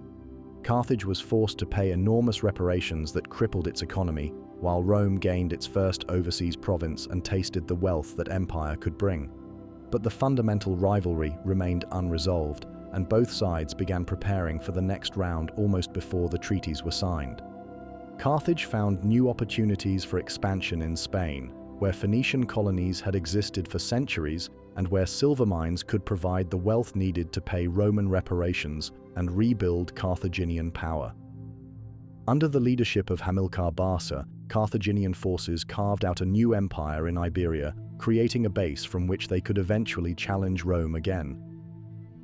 Carthage was forced to pay enormous reparations that crippled its economy, while Rome gained its first overseas province and tasted the wealth that empire could bring. But the fundamental rivalry remained unresolved, and both sides began preparing for the next round almost before the treaties were signed. Carthage found new opportunities for expansion in Spain, where Phoenician colonies had existed for centuries and where silver mines could provide the wealth needed to pay Roman reparations and rebuild Carthaginian power. Under the leadership of Hamilcar Barca, Carthaginian forces carved out a new empire in Iberia, creating a base from which they could eventually challenge Rome again.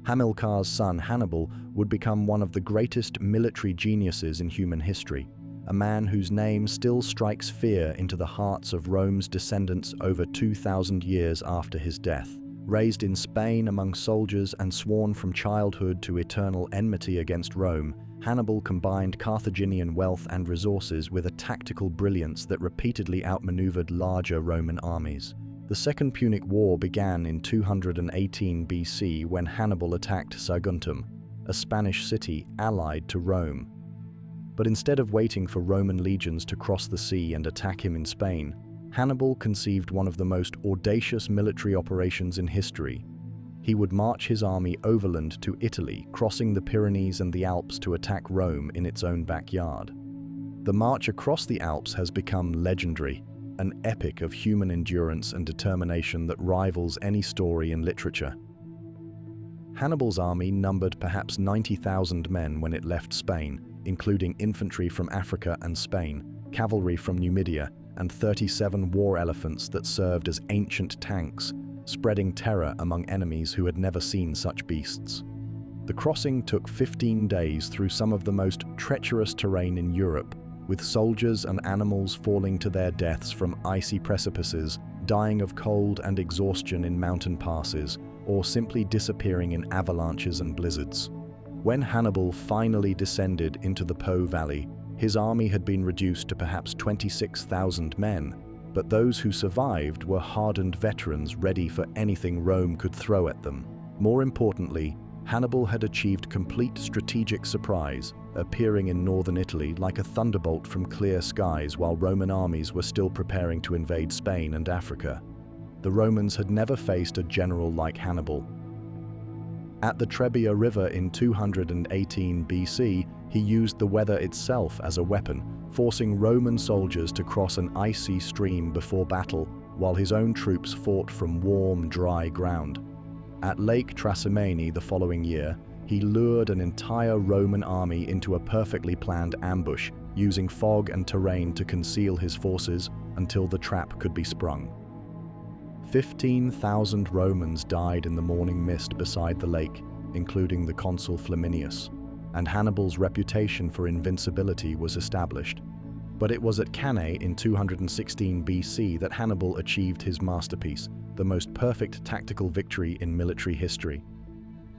Hamilcar's son Hannibal would become one of the greatest military geniuses in human history, a man whose name still strikes fear into the hearts of Rome's descendants over 2,000 years after his death. Raised in Spain among soldiers and sworn from childhood to eternal enmity against Rome, Hannibal combined Carthaginian wealth and resources with a tactical brilliance that repeatedly outmaneuvered larger Roman armies. The Second Punic War began in 218 BC when Hannibal attacked Saguntum, a Spanish city allied to Rome. But instead of waiting for Roman legions to cross the sea and attack him in Spain, Hannibal conceived one of the most audacious military operations in history. He would march his army overland to Italy, crossing the Pyrenees and the Alps to attack Rome in its own backyard. The march across the Alps has become legendary, an epic of human endurance and determination that rivals any story in literature. Hannibal's army numbered perhaps 90,000 men when it left Spain, including infantry from Africa and Spain, cavalry from Numidia, and 37 war elephants that served as ancient tanks, spreading terror among enemies who had never seen such beasts. The crossing took 15 days through some of the most treacherous terrain in Europe, with soldiers and animals falling to their deaths from icy precipices, dying of cold and exhaustion in mountain passes, or simply disappearing in avalanches and blizzards. When Hannibal finally descended into the Po Valley, his army had been reduced to perhaps 26,000 men, but those who survived were hardened veterans ready for anything Rome could throw at them. More importantly, Hannibal had achieved complete strategic surprise, appearing in northern Italy like a thunderbolt from clear skies while Roman armies were still preparing to invade Spain and Africa. The Romans had never faced a general like Hannibal. At the Trebia River in 218 BC, he used the weather itself as a weapon, forcing Roman soldiers to cross an icy stream before battle, while his own troops fought from warm, dry ground. At Lake Trasimene the following year, he lured an entire Roman army into a perfectly planned ambush, using fog and terrain to conceal his forces until the trap could be sprung. 15,000 Romans died in the morning mist beside the lake, including the consul Flaminius, and Hannibal's reputation for invincibility was established. But it was at Cannae in 216 BC that Hannibal achieved his masterpiece, the most perfect tactical victory in military history.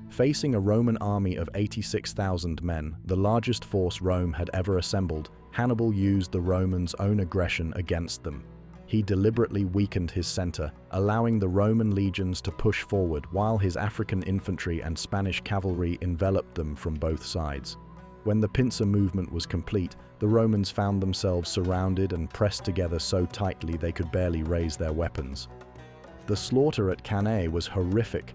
Facing a Roman army of 86,000 men, the largest force Rome had ever assembled, Hannibal used the Romans' own aggression against them. He deliberately weakened his center, allowing the Roman legions to push forward while his African infantry and Spanish cavalry enveloped them from both sides. When the pincer movement was complete, the Romans found themselves surrounded and pressed together so tightly they could barely raise their weapons. The slaughter at Cannae was horrific.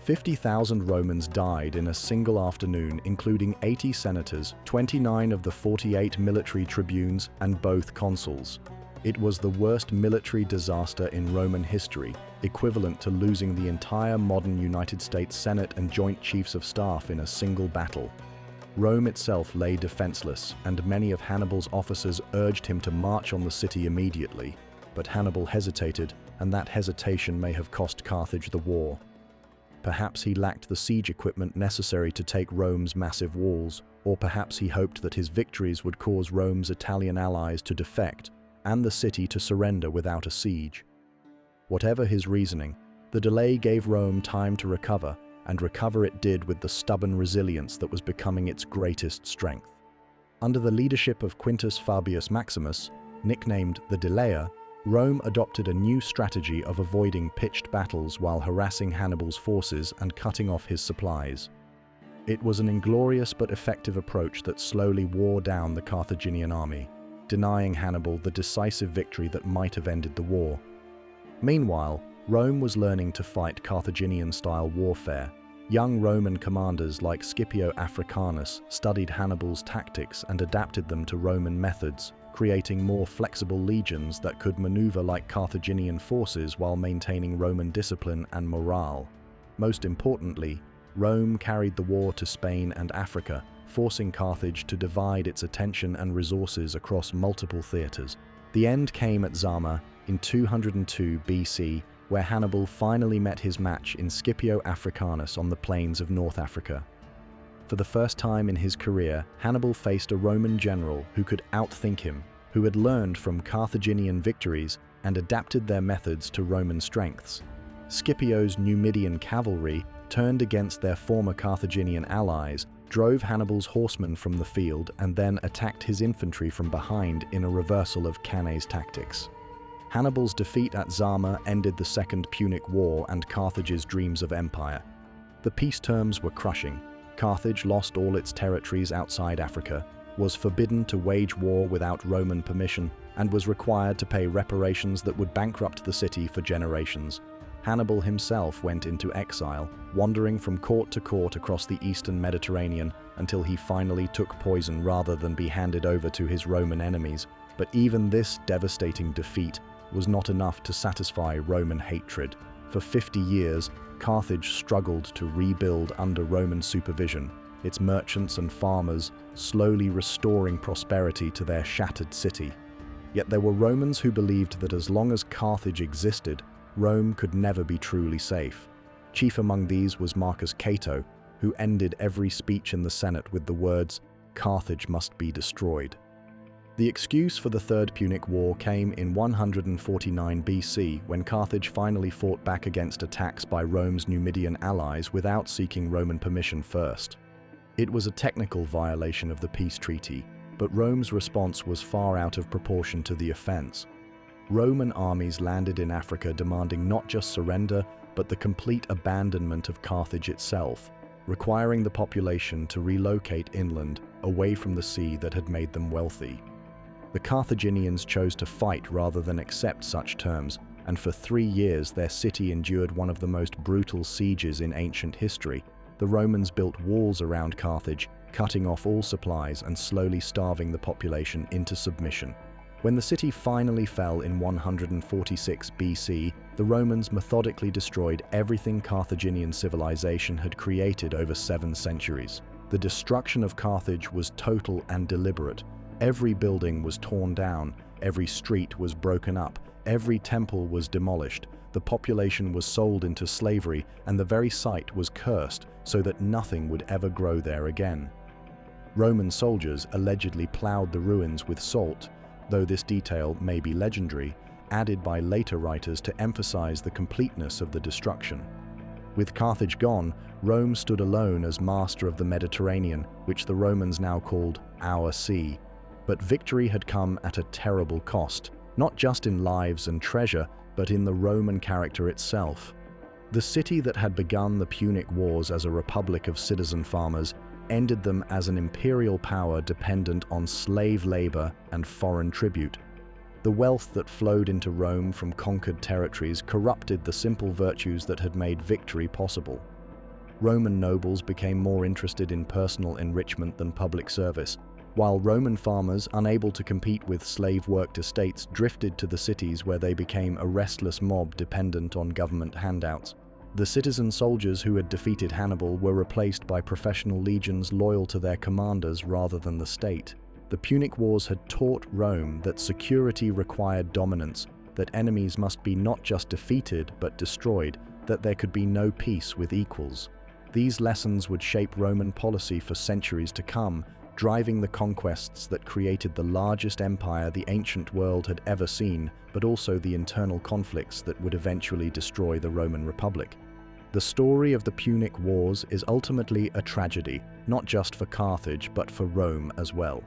50,000 Romans died in a single afternoon, including 80 senators, 29 of the 48 military tribunes, and both consuls. It was the worst military disaster in Roman history, equivalent to losing the entire modern United States Senate and Joint Chiefs of Staff in a single battle. Rome itself lay defenseless, and many of Hannibal's officers urged him to march on the city immediately. But Hannibal hesitated, and that hesitation may have cost Carthage the war. Perhaps he lacked the siege equipment necessary to take Rome's massive walls, or perhaps he hoped that his victories would cause Rome's Italian allies to defect and the city to surrender without a siege. Whatever his reasoning, the delay gave Rome time to recover, and recover it did with the stubborn resilience that was becoming its greatest strength. Under the leadership of Quintus Fabius Maximus, nicknamed the Delayer, Rome adopted a new strategy of avoiding pitched battles while harassing Hannibal's forces and cutting off his supplies. It was an inglorious but effective approach that slowly wore down the Carthaginian army, denying Hannibal the decisive victory that might have ended the war. Meanwhile, Rome was learning to fight Carthaginian-style warfare. Young Roman commanders like Scipio Africanus studied Hannibal's tactics and adapted them to Roman methods, creating more flexible legions that could maneuver like Carthaginian forces while maintaining Roman discipline and morale. Most importantly, Rome carried the war to Spain and Africa, forcing Carthage to divide its attention and resources across multiple theaters. The end came at Zama in 202 BC, where Hannibal finally met his match in Scipio Africanus on the plains of North Africa. For the first time in his career, Hannibal faced a Roman general who could outthink him, who had learned from Carthaginian victories and adapted their methods to Roman strengths. Scipio's Numidian cavalry turned against their former Carthaginian allies, drove Hannibal's horsemen from the field, and then attacked his infantry from behind in a reversal of Cannae's tactics. Hannibal's defeat at Zama ended the Second Punic War and Carthage's dreams of empire. The peace terms were crushing. Carthage lost all its territories outside Africa, was forbidden to wage war without Roman permission, and was required to pay reparations that would bankrupt the city for generations. Hannibal himself went into exile, wandering from court to court across the eastern Mediterranean until he finally took poison rather than be handed over to his Roman enemies. But even this devastating defeat was not enough to satisfy Roman hatred. For 50 years, Carthage struggled to rebuild under Roman supervision, its merchants and farmers slowly restoring prosperity to their shattered city. Yet there were Romans who believed that as long as Carthage existed, Rome could never be truly safe. Chief among these was Marcus Cato, who ended every speech in the Senate with the words, "Carthage must be destroyed." The excuse for the Third Punic War came in 149 BC, when Carthage finally fought back against attacks by Rome's Numidian allies without seeking Roman permission first. It was a technical violation of the peace treaty, but Rome's response was far out of proportion to the offense. Roman armies landed in Africa demanding not just surrender, but the complete abandonment of Carthage itself, requiring the population to relocate inland, away from the sea that had made them wealthy. The Carthaginians chose to fight rather than accept such terms, and for 3 years their city endured one of the most brutal sieges in ancient history. The Romans built walls around Carthage, cutting off all supplies and slowly starving the population into submission. When the city finally fell in 146 BC, the Romans methodically destroyed everything Carthaginian civilization had created over 7 centuries. The destruction of Carthage was total and deliberate. Every building was torn down, every street was broken up, every temple was demolished, the population was sold into slavery, and the very site was cursed so that nothing would ever grow there again. Roman soldiers allegedly plowed the ruins with salt, though this detail may be legendary, added by later writers to emphasize the completeness of the destruction. With Carthage gone, Rome stood alone as master of the Mediterranean, which the Romans now called our sea. But victory had come at a terrible cost, not just in lives and treasure, but in the Roman character itself. The city that had begun the Punic Wars as a republic of citizen farmers ended them as an imperial power dependent on slave labor and foreign tribute. The wealth that flowed into Rome from conquered territories corrupted the simple virtues that had made victory possible. Roman nobles became more interested in personal enrichment than public service, while Roman farmers, unable to compete with slave-worked estates, drifted to the cities where they became a restless mob dependent on government handouts. The citizen soldiers who had defeated Hannibal were replaced by professional legions loyal to their commanders rather than the state. The Punic Wars had taught Rome that security required dominance, that enemies must be not just defeated but destroyed, that there could be no peace with equals. These lessons would shape Roman policy for centuries to come, driving the conquests that created the largest empire the ancient world had ever seen, but also the internal conflicts that would eventually destroy the Roman Republic. The story of the Punic Wars is ultimately a tragedy, not just for Carthage, but for Rome as well.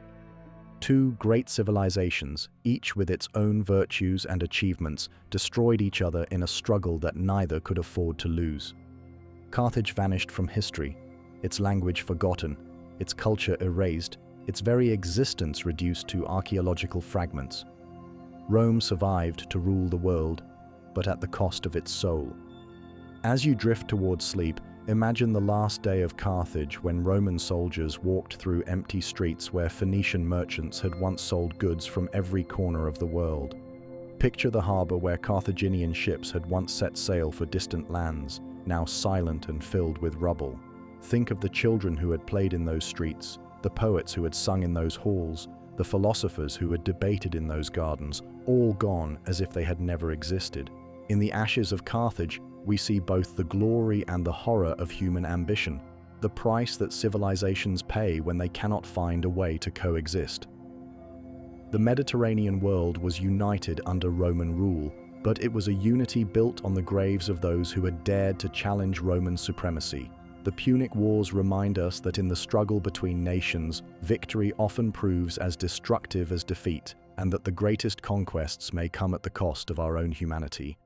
Two great civilizations, each with its own virtues and achievements, destroyed each other in a struggle that neither could afford to lose. Carthage vanished from history, its language forgotten, its culture erased, its very existence reduced to archaeological fragments. Rome survived to rule the world, but at the cost of its soul. As you drift towards sleep, imagine the last day of Carthage when Roman soldiers walked through empty streets where Phoenician merchants had once sold goods from every corner of the world. Picture the harbor where Carthaginian ships had once set sail for distant lands, now silent and filled with rubble. Think of the children who had played in those streets, the poets who had sung in those halls, the philosophers who had debated in those gardens, all gone as if they had never existed. In the ashes of Carthage, we see both the glory and the horror of human ambition, the price that civilizations pay when they cannot find a way to coexist. The Mediterranean world was united under Roman rule, but it was a unity built on the graves of those who had dared to challenge Roman supremacy. The Punic Wars remind us that in the struggle between nations, victory often proves as destructive as defeat, and that the greatest conquests may come at the cost of our own humanity.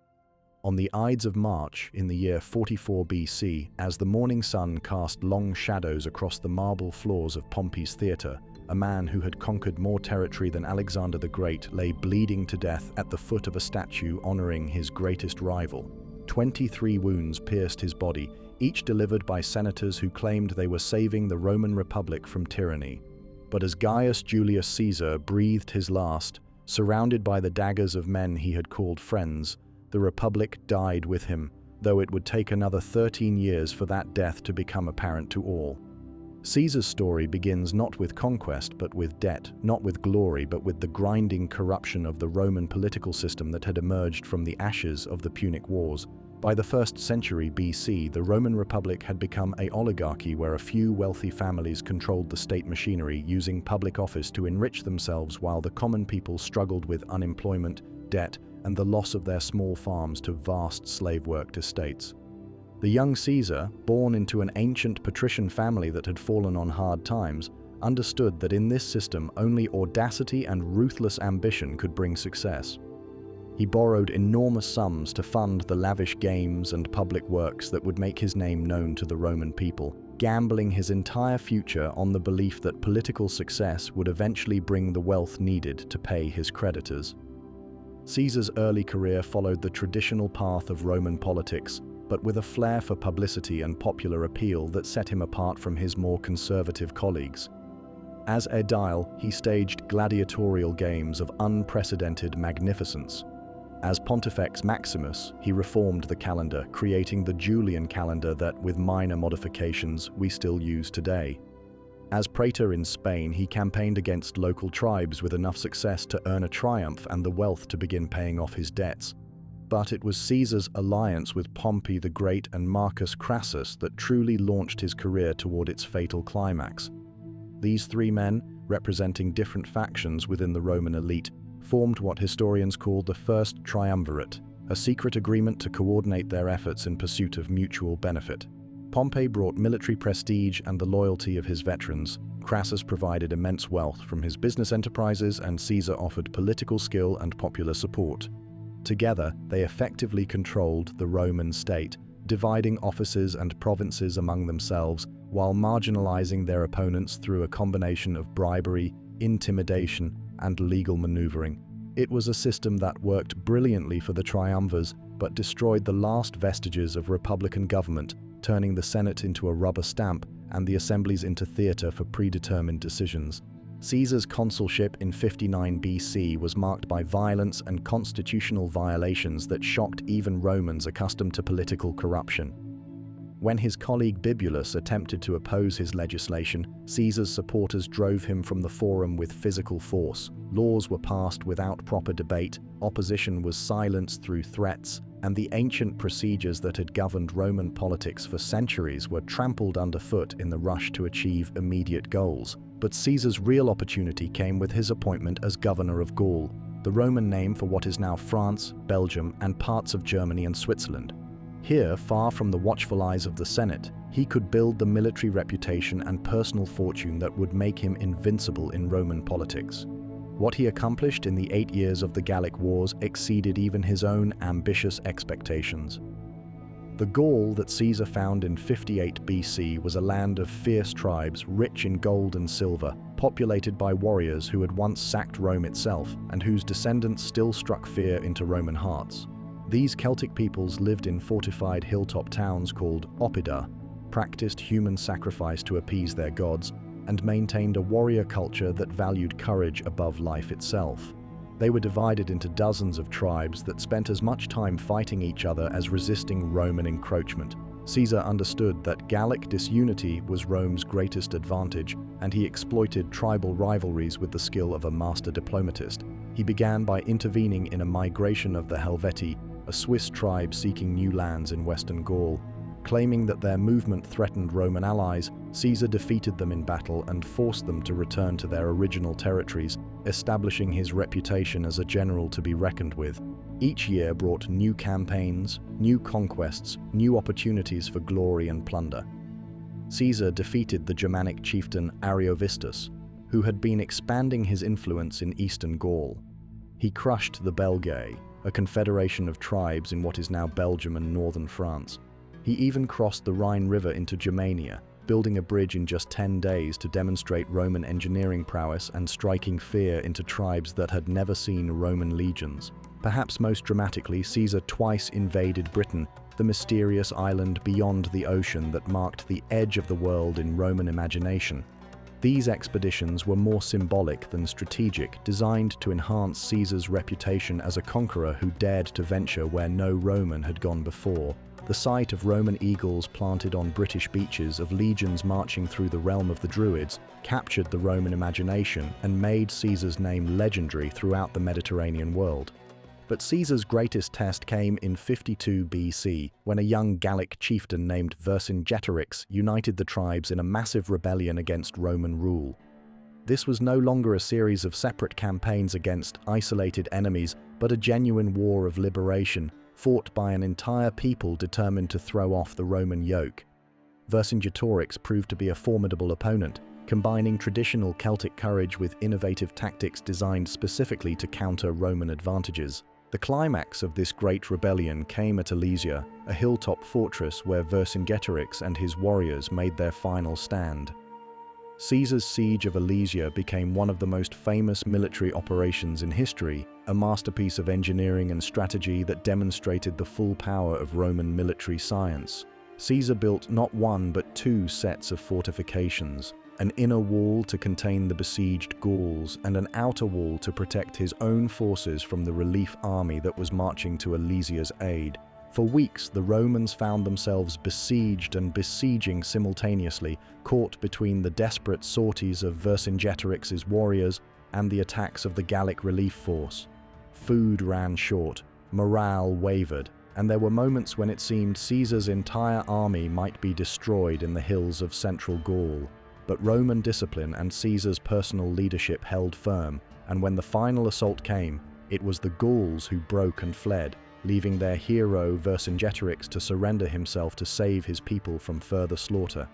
On the Ides of March in the year 44 BC, as the morning sun cast long shadows across the marble floors of Pompey's theatre, a man who had conquered more territory than Alexander the Great lay bleeding to death at the foot of a statue honoring his greatest rival. 23 wounds pierced his body, each delivered by senators who claimed they were saving the Roman Republic from tyranny. But as Gaius Julius Caesar breathed his last, surrounded by the daggers of men he had called friends, the Republic died with him, though it would take another 13 years for that death to become apparent to all. Caesar's story begins not with conquest but with debt, not with glory but with the grinding corruption of the Roman political system that had emerged from the ashes of the Punic Wars. By the 1st century BC, the Roman Republic had become an oligarchy where a few wealthy families controlled the state machinery, using public office to enrich themselves while the common people struggled with unemployment, debt, and the loss of their small farms to vast slave-worked estates. The young Caesar, born into an ancient patrician family that had fallen on hard times, understood that in this system only audacity and ruthless ambition could bring success. He borrowed enormous sums to fund the lavish games and public works that would make his name known to the Roman people, gambling his entire future on the belief that political success would eventually bring the wealth needed to pay his creditors. Caesar's early career followed the traditional path of Roman politics, but with a flair for publicity and popular appeal that set him apart from his more conservative colleagues. As aedile, he staged gladiatorial games of unprecedented magnificence. As Pontifex Maximus, he reformed the calendar, creating the Julian calendar that, with minor modifications, we still use today. As praetor in Spain, he campaigned against local tribes with enough success to earn a triumph and the wealth to begin paying off his debts. But it was Caesar's alliance with Pompey the Great and Marcus Crassus that truly launched his career toward its fatal climax. These three men, representing different factions within the Roman elite, formed what historians call the First Triumvirate, a secret agreement to coordinate their efforts in pursuit of mutual benefit. Pompey brought military prestige and the loyalty of his veterans. Crassus provided immense wealth from his business enterprises, and Caesar offered political skill and popular support. Together, they effectively controlled the Roman state, dividing offices and provinces among themselves while marginalizing their opponents through a combination of bribery, intimidation, and legal maneuvering. It was a system that worked brilliantly for the triumvirs, but destroyed the last vestiges of republican government, turning the Senate into a rubber stamp and the assemblies into theater for predetermined decisions. Caesar's consulship in 59 BC was marked by violence and constitutional violations that shocked even Romans accustomed to political corruption. When his colleague Bibulus attempted to oppose his legislation, Caesar's supporters drove him from the forum with physical force. Laws were passed without proper debate, opposition was silenced through threats, and the ancient procedures that had governed Roman politics for centuries were trampled underfoot in the rush to achieve immediate goals. But Caesar's real opportunity came with his appointment as governor of Gaul, the Roman name for what is now France, Belgium, and parts of Germany and Switzerland. Here, far from the watchful eyes of the Senate, he could build the military reputation and personal fortune that would make him invincible in Roman politics. What he accomplished in the 8 years of the Gallic Wars exceeded even his own ambitious expectations. The Gaul that Caesar found in 58 BC was a land of fierce tribes, rich in gold and silver, populated by warriors who had once sacked Rome itself, and whose descendants still struck fear into Roman hearts. These Celtic peoples lived in fortified hilltop towns called oppida, practiced human sacrifice to appease their gods, and maintained a warrior culture that valued courage above life itself. They were divided into dozens of tribes that spent as much time fighting each other as resisting Roman encroachment. Caesar understood that Gallic disunity was Rome's greatest advantage, and he exploited tribal rivalries with the skill of a master diplomatist. He began by intervening in a migration of the Helvetii, a Swiss tribe seeking new lands in western Gaul. Claiming that their movement threatened Roman allies, Caesar defeated them in battle and forced them to return to their original territories, establishing his reputation as a general to be reckoned with. Each year brought new campaigns, new conquests, new opportunities for glory and plunder. Caesar defeated the Germanic chieftain Ariovistus, who had been expanding his influence in eastern Gaul. He crushed the Belgae, a confederation of tribes in what is now Belgium and northern France. He even crossed the Rhine River into Germania, building a bridge in just 10 days to demonstrate Roman engineering prowess and striking fear into tribes that had never seen Roman legions. Perhaps most dramatically, Caesar twice invaded Britain, the mysterious island beyond the ocean that marked the edge of the world in Roman imagination. These expeditions were more symbolic than strategic, designed to enhance Caesar's reputation as a conqueror who dared to venture where no Roman had gone before. The sight of Roman eagles planted on British beaches, of legions marching through the realm of the Druids, captured the Roman imagination and made Caesar's name legendary throughout the Mediterranean world. But Caesar's greatest test came in 52 BC, when a young Gallic chieftain named Vercingetorix united the tribes in a massive rebellion against Roman rule. This was no longer a series of separate campaigns against isolated enemies, but a genuine war of liberation, fought by an entire people determined to throw off the Roman yoke. Vercingetorix proved to be a formidable opponent, combining traditional Celtic courage with innovative tactics designed specifically to counter Roman advantages. The climax of this great rebellion came at Alesia, a hilltop fortress where Vercingetorix and his warriors made their final stand. Caesar's siege of Alesia became one of the most famous military operations in history, a masterpiece of engineering and strategy that demonstrated the full power of Roman military science. Caesar built not one but two sets of fortifications, an inner wall to contain the besieged Gauls and an outer wall to protect his own forces from the relief army that was marching to Alesia's aid. For weeks, the Romans found themselves besieged and besieging simultaneously, caught between the desperate sorties of Vercingetorix's warriors and the attacks of the Gallic relief force. Food ran short, morale wavered, and there were moments when it seemed Caesar's entire army might be destroyed in the hills of central Gaul. But Roman discipline and Caesar's personal leadership held firm, and when the final assault came, it was the Gauls who broke and fled, leaving their hero Vercingetorix to surrender himself to save his people from further slaughter.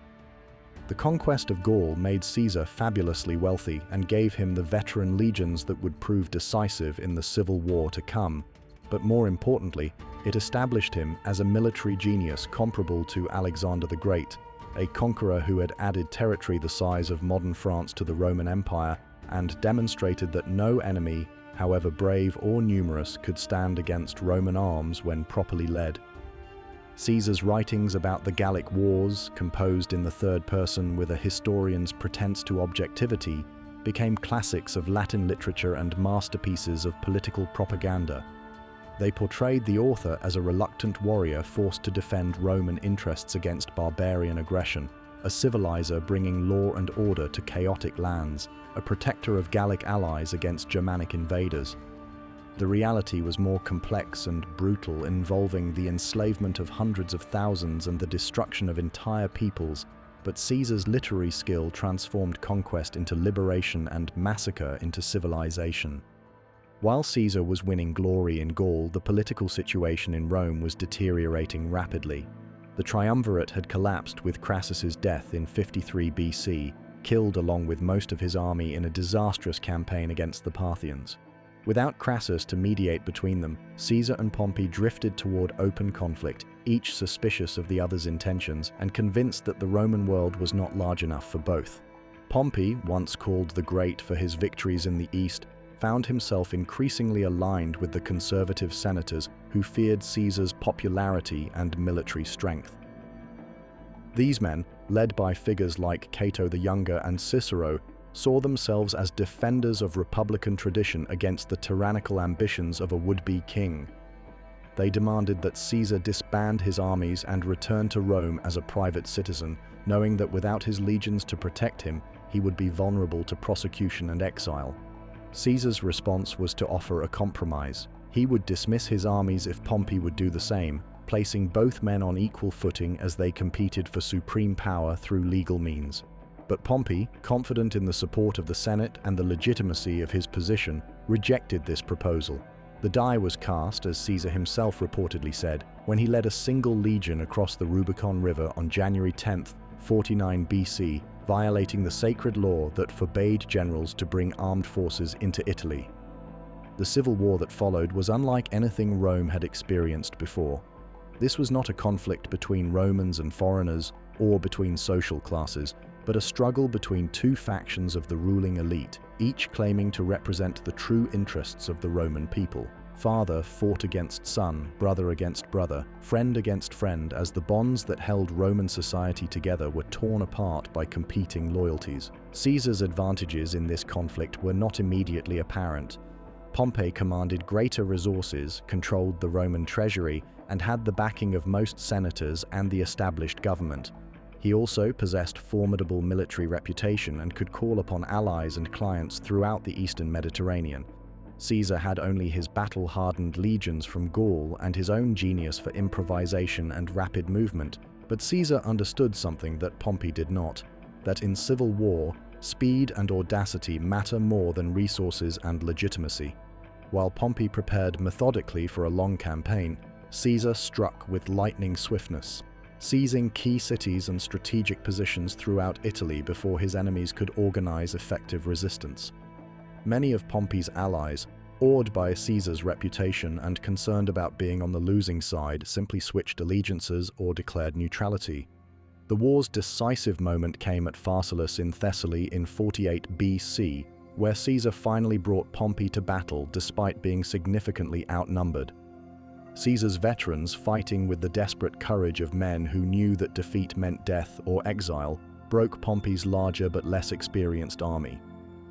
The conquest of Gaul made Caesar fabulously wealthy and gave him the veteran legions that would prove decisive in the civil war to come. But more importantly, it established him as a military genius comparable to Alexander the Great, a conqueror who had added territory the size of modern France to the Roman Empire and demonstrated that no enemy, however brave or numerous, could stand against Roman arms when properly led. Caesar's writings about the Gallic Wars, composed in the third person with a historian's pretense to objectivity, became classics of Latin literature and masterpieces of political propaganda. They portrayed the author as a reluctant warrior forced to defend Roman interests against barbarian aggression, a civilizer bringing law and order to chaotic lands, a protector of Gallic allies against Germanic invaders. The reality was more complex and brutal, involving the enslavement of hundreds of thousands and the destruction of entire peoples, but Caesar's literary skill transformed conquest into liberation and massacre into civilization. While Caesar was winning glory in Gaul, the political situation in Rome was deteriorating rapidly. The triumvirate had collapsed with Crassus's death in 53 BC, killed along with most of his army in a disastrous campaign against the Parthians. Without Crassus to mediate between them, Caesar and Pompey drifted toward open conflict, each suspicious of the other's intentions and convinced that the Roman world was not large enough for both. Pompey, once called the Great for his victories in the East, found himself increasingly aligned with the conservative senators who feared Caesar's popularity and military strength. These men, led by figures like Cato the Younger and Cicero, saw themselves as defenders of republican tradition against the tyrannical ambitions of a would-be king. They demanded that Caesar disband his armies and return to Rome as a private citizen, knowing that without his legions to protect him, he would be vulnerable to prosecution and exile. Caesar's response was to offer a compromise. He would dismiss his armies if Pompey would do the same, placing both men on equal footing as they competed for supreme power through legal means. But Pompey, confident in the support of the Senate and the legitimacy of his position, rejected this proposal. The die was cast, as Caesar himself reportedly said, when he led a single legion across the Rubicon River on January 10, 49 BC, violating the sacred law that forbade generals to bring armed forces into Italy. The civil war that followed was unlike anything Rome had experienced before. This was not a conflict between Romans and foreigners or between social classes, but a struggle between two factions of the ruling elite, each claiming to represent the true interests of the Roman people. Father fought against son, brother against brother, friend against friend, as the bonds that held Roman society together were torn apart by competing loyalties. Caesar's advantages in this conflict were not immediately apparent. Pompey commanded greater resources, controlled the Roman treasury, and had the backing of most senators and the established government. He also possessed formidable military reputation and could call upon allies and clients throughout the eastern Mediterranean. Caesar had only his battle-hardened legions from Gaul and his own genius for improvisation and rapid movement, but Caesar understood something that Pompey did not, that in civil war, speed and audacity matter more than resources and legitimacy. While Pompey prepared methodically for a long campaign, Caesar struck with lightning swiftness, seizing key cities and strategic positions throughout Italy before his enemies could organize effective resistance. Many of Pompey's allies, awed by Caesar's reputation and concerned about being on the losing side, simply switched allegiances or declared neutrality. The war's decisive moment came at Pharsalus in Thessaly in 48 BC, where Caesar finally brought Pompey to battle despite being significantly outnumbered. Caesar's veterans, fighting with the desperate courage of men who knew that defeat meant death or exile, broke Pompey's larger but less experienced army.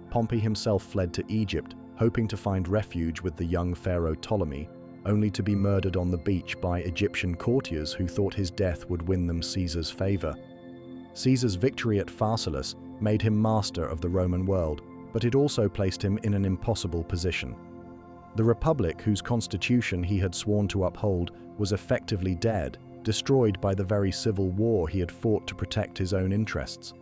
Pompey himself fled to Egypt, hoping to find refuge with the young pharaoh Ptolemy, only to be murdered on the beach by Egyptian courtiers who thought his death would win them Caesar's favor. Caesar's victory at Pharsalus made him master of the Roman world, but it also placed him in an impossible position. The Republic, whose constitution he had sworn to uphold, was effectively dead, destroyed by the very civil war he had fought to protect his own interests.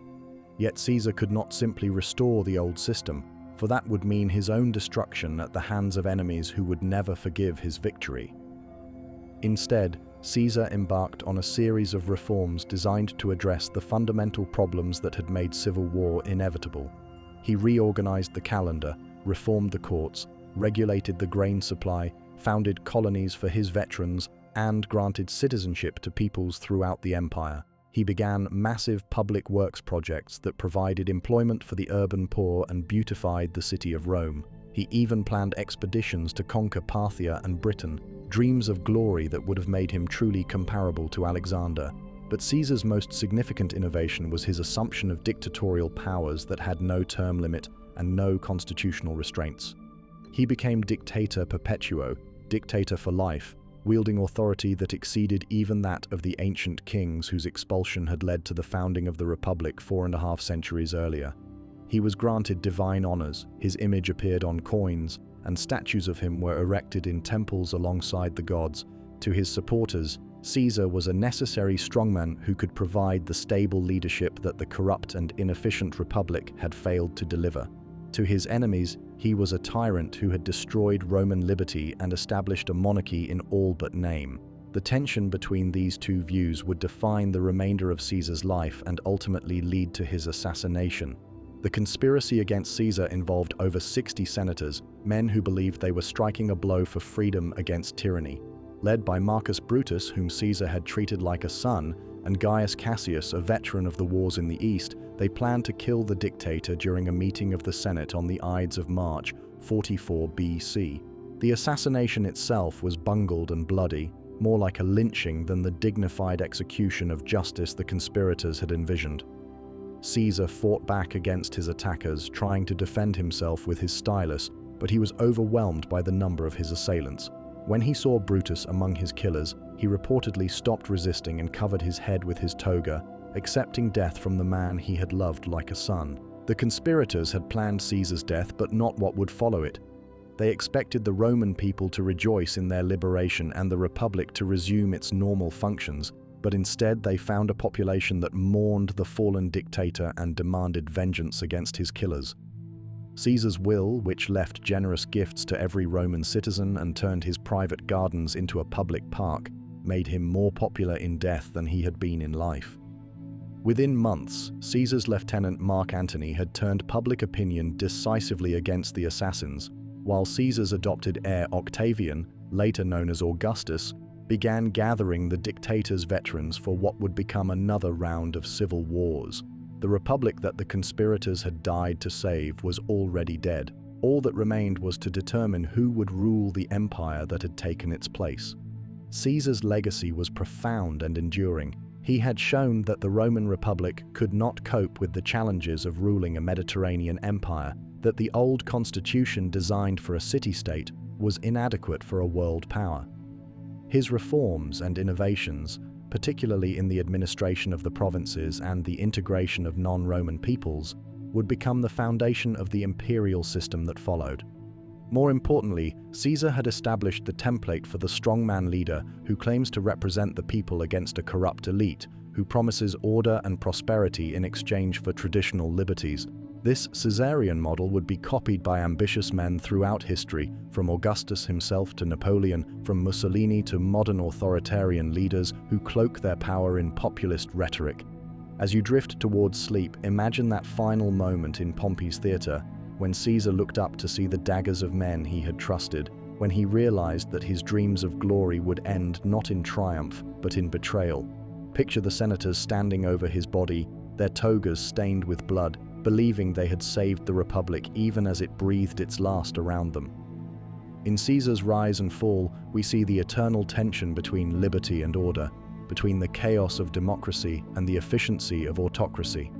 Yet Caesar could not simply restore the old system, for that would mean his own destruction at the hands of enemies who would never forgive his victory. Instead, Caesar embarked on a series of reforms designed to address the fundamental problems that had made civil war inevitable. He reorganized the calendar, reformed the courts, regulated the grain supply, founded colonies for his veterans, and granted citizenship to peoples throughout the empire. He began massive public works projects that provided employment for the urban poor and beautified the city of Rome. He even planned expeditions to conquer Parthia and Britain, dreams of glory that would have made him truly comparable to Alexander. But Caesar's most significant innovation was his assumption of dictatorial powers that had no term limit and no constitutional restraints. He became dictator perpetuo, dictator for life, wielding authority that exceeded even that of the ancient kings whose expulsion had led to the founding of the Republic 4.5 centuries earlier. He was granted divine honors, his image appeared on coins, and statues of him were erected in temples alongside the gods. To his supporters, Caesar was a necessary strongman who could provide the stable leadership that the corrupt and inefficient Republic had failed to deliver. To his enemies, he was a tyrant who had destroyed Roman liberty and established a monarchy in all but name. The tension between these two views would define the remainder of Caesar's life and ultimately lead to his assassination. The conspiracy against Caesar involved over 60 senators, men who believed they were striking a blow for freedom against tyranny. Led by Marcus Brutus, whom Caesar had treated like a son, and Gaius Cassius, a veteran of the wars in the East, they planned to kill the dictator during a meeting of the Senate on the Ides of March, 44 BC. The assassination itself was bungled and bloody, more like a lynching than the dignified execution of justice the conspirators had envisioned. Caesar fought back against his attackers, trying to defend himself with his stylus, but he was overwhelmed by the number of his assailants. When he saw Brutus among his killers, he reportedly stopped resisting and covered his head with his toga, accepting death from the man he had loved like a son. The conspirators had planned Caesar's death, but not what would follow it. They expected the Roman people to rejoice in their liberation and the Republic to resume its normal functions, but instead they found a population that mourned the fallen dictator and demanded vengeance against his killers. Caesar's will, which left generous gifts to every Roman citizen and turned his private gardens into a public park, made him more popular in death than he had been in life. Within months, Caesar's lieutenant Mark Antony had turned public opinion decisively against the assassins, while Caesar's adopted heir Octavian, later known as Augustus, began gathering the dictator's veterans for what would become another round of civil wars. The republic that the conspirators had died to save was already dead. All that remained was to determine who would rule the empire that had taken its place. Caesar's legacy was profound and enduring. He had shown that the Roman Republic could not cope with the challenges of ruling a Mediterranean empire, that the old constitution designed for a city-state was inadequate for a world power. His reforms and innovations, particularly in the administration of the provinces and the integration of non-Roman peoples, would become the foundation of the imperial system that followed. More importantly, Caesar had established the template for the strongman leader who claims to represent the people against a corrupt elite, who promises order and prosperity in exchange for traditional liberties. This Caesarian model would be copied by ambitious men throughout history, from Augustus himself to Napoleon, from Mussolini to modern authoritarian leaders who cloak their power in populist rhetoric. As you drift towards sleep, imagine that final moment in Pompey's theater, when Caesar looked up to see the daggers of men he had trusted, when he realized that his dreams of glory would end not in triumph, but in betrayal. Picture the senators standing over his body, their togas stained with blood, believing they had saved the Republic even as it breathed its last around them. In Caesar's rise and fall, we see the eternal tension between liberty and order, between the chaos of democracy and the efficiency of autocracy.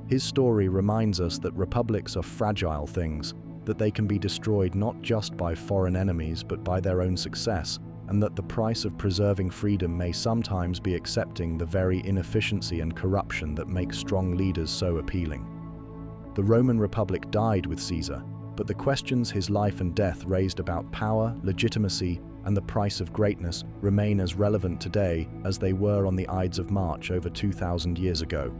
His story reminds us that republics are fragile things, that they can be destroyed not just by foreign enemies but by their own success, and that the price of preserving freedom may sometimes be accepting the very inefficiency and corruption that make strong leaders so appealing. The Roman Republic died with Caesar, but the questions his life and death raised about power, legitimacy, and the price of greatness remain as relevant today as they were on the Ides of March over 2,000 years ago.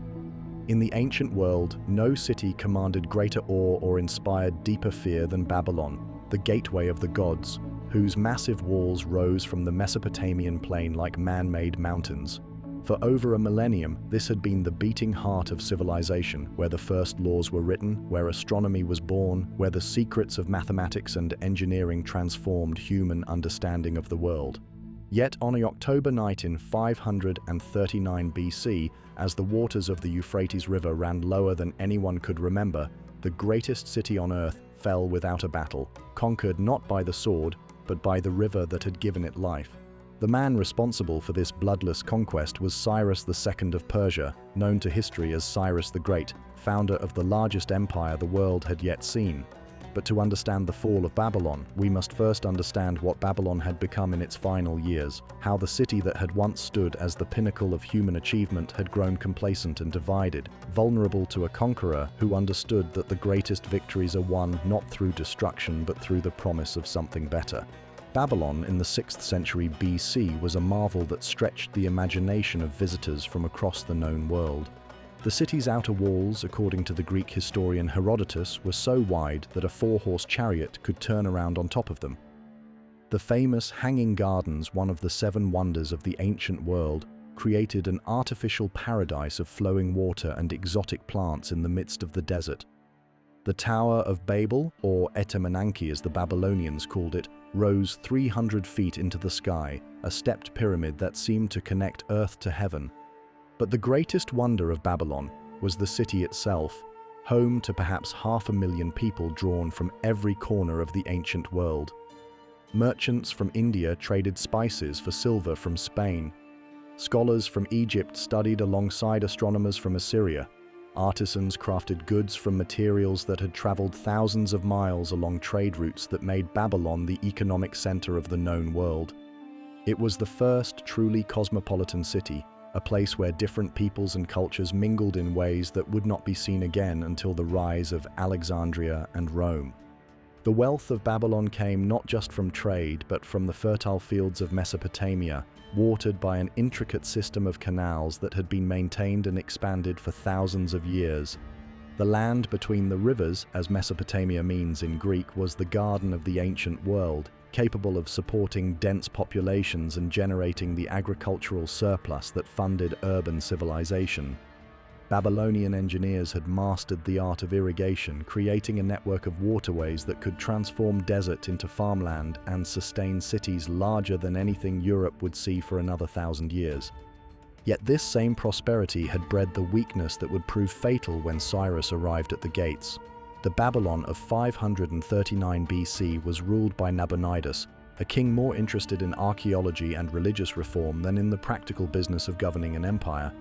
In the ancient world, no city commanded greater awe or inspired deeper fear than Babylon, the gateway of the gods, whose massive walls rose from the Mesopotamian plain like man-made mountains. For over a millennium, this had been the beating heart of civilization, where the first laws were written, where astronomy was born, where the secrets of mathematics and engineering transformed human understanding of the world. Yet on an October night in 539 BC, as the waters of the Euphrates River ran lower than anyone could remember, the greatest city on earth fell without a battle, conquered not by the sword, but by the river that had given it life. The man responsible for this bloodless conquest was Cyrus II of Persia, known to history as Cyrus the Great, founder of the largest empire the world had yet seen. But to understand the fall of Babylon, we must first understand what Babylon had become in its final years, how the city that had once stood as the pinnacle of human achievement had grown complacent and divided, vulnerable to a conqueror who understood that the greatest victories are won not through destruction but through the promise of something better. Babylon in the 6th century BC was a marvel that stretched the imagination of visitors from across the known world. The city's outer walls, according to the Greek historian Herodotus, were so wide that a 4-horse chariot could turn around on top of them. The famous Hanging Gardens, one of the 7 wonders of the ancient world, created an artificial paradise of flowing water and exotic plants in the midst of the desert. The Tower of Babel, or Etemenanki as the Babylonians called it, rose 300 feet into the sky, a stepped pyramid that seemed to connect earth to heaven. But the greatest wonder of Babylon was the city itself, home to perhaps 500,000 people drawn from every corner of the ancient world. Merchants from India traded spices for silver from Spain. Scholars from Egypt studied alongside astronomers from Assyria. Artisans crafted goods from materials that had traveled thousands of miles along trade routes that made Babylon the economic center of the known world. It was the first truly cosmopolitan city, a place where different peoples and cultures mingled in ways that would not be seen again until the rise of Alexandria and Rome. The wealth of Babylon came not just from trade, but from the fertile fields of Mesopotamia, watered by an intricate system of canals that had been maintained and expanded for thousands of years. The land between the rivers, as Mesopotamia means in Greek, was the garden of the ancient world, capable of supporting dense populations and generating the agricultural surplus that funded urban civilization. Babylonian engineers had mastered the art of irrigation, creating a network of waterways that could transform desert into farmland and sustain cities larger than anything Europe would see for another 1,000 years. Yet this same prosperity had bred the weakness that would prove fatal when Cyrus arrived at the gates. The Babylon of 539 BC was ruled by Nabonidus, a king more interested in archaeology and religious reform than in the practical business of governing an empire.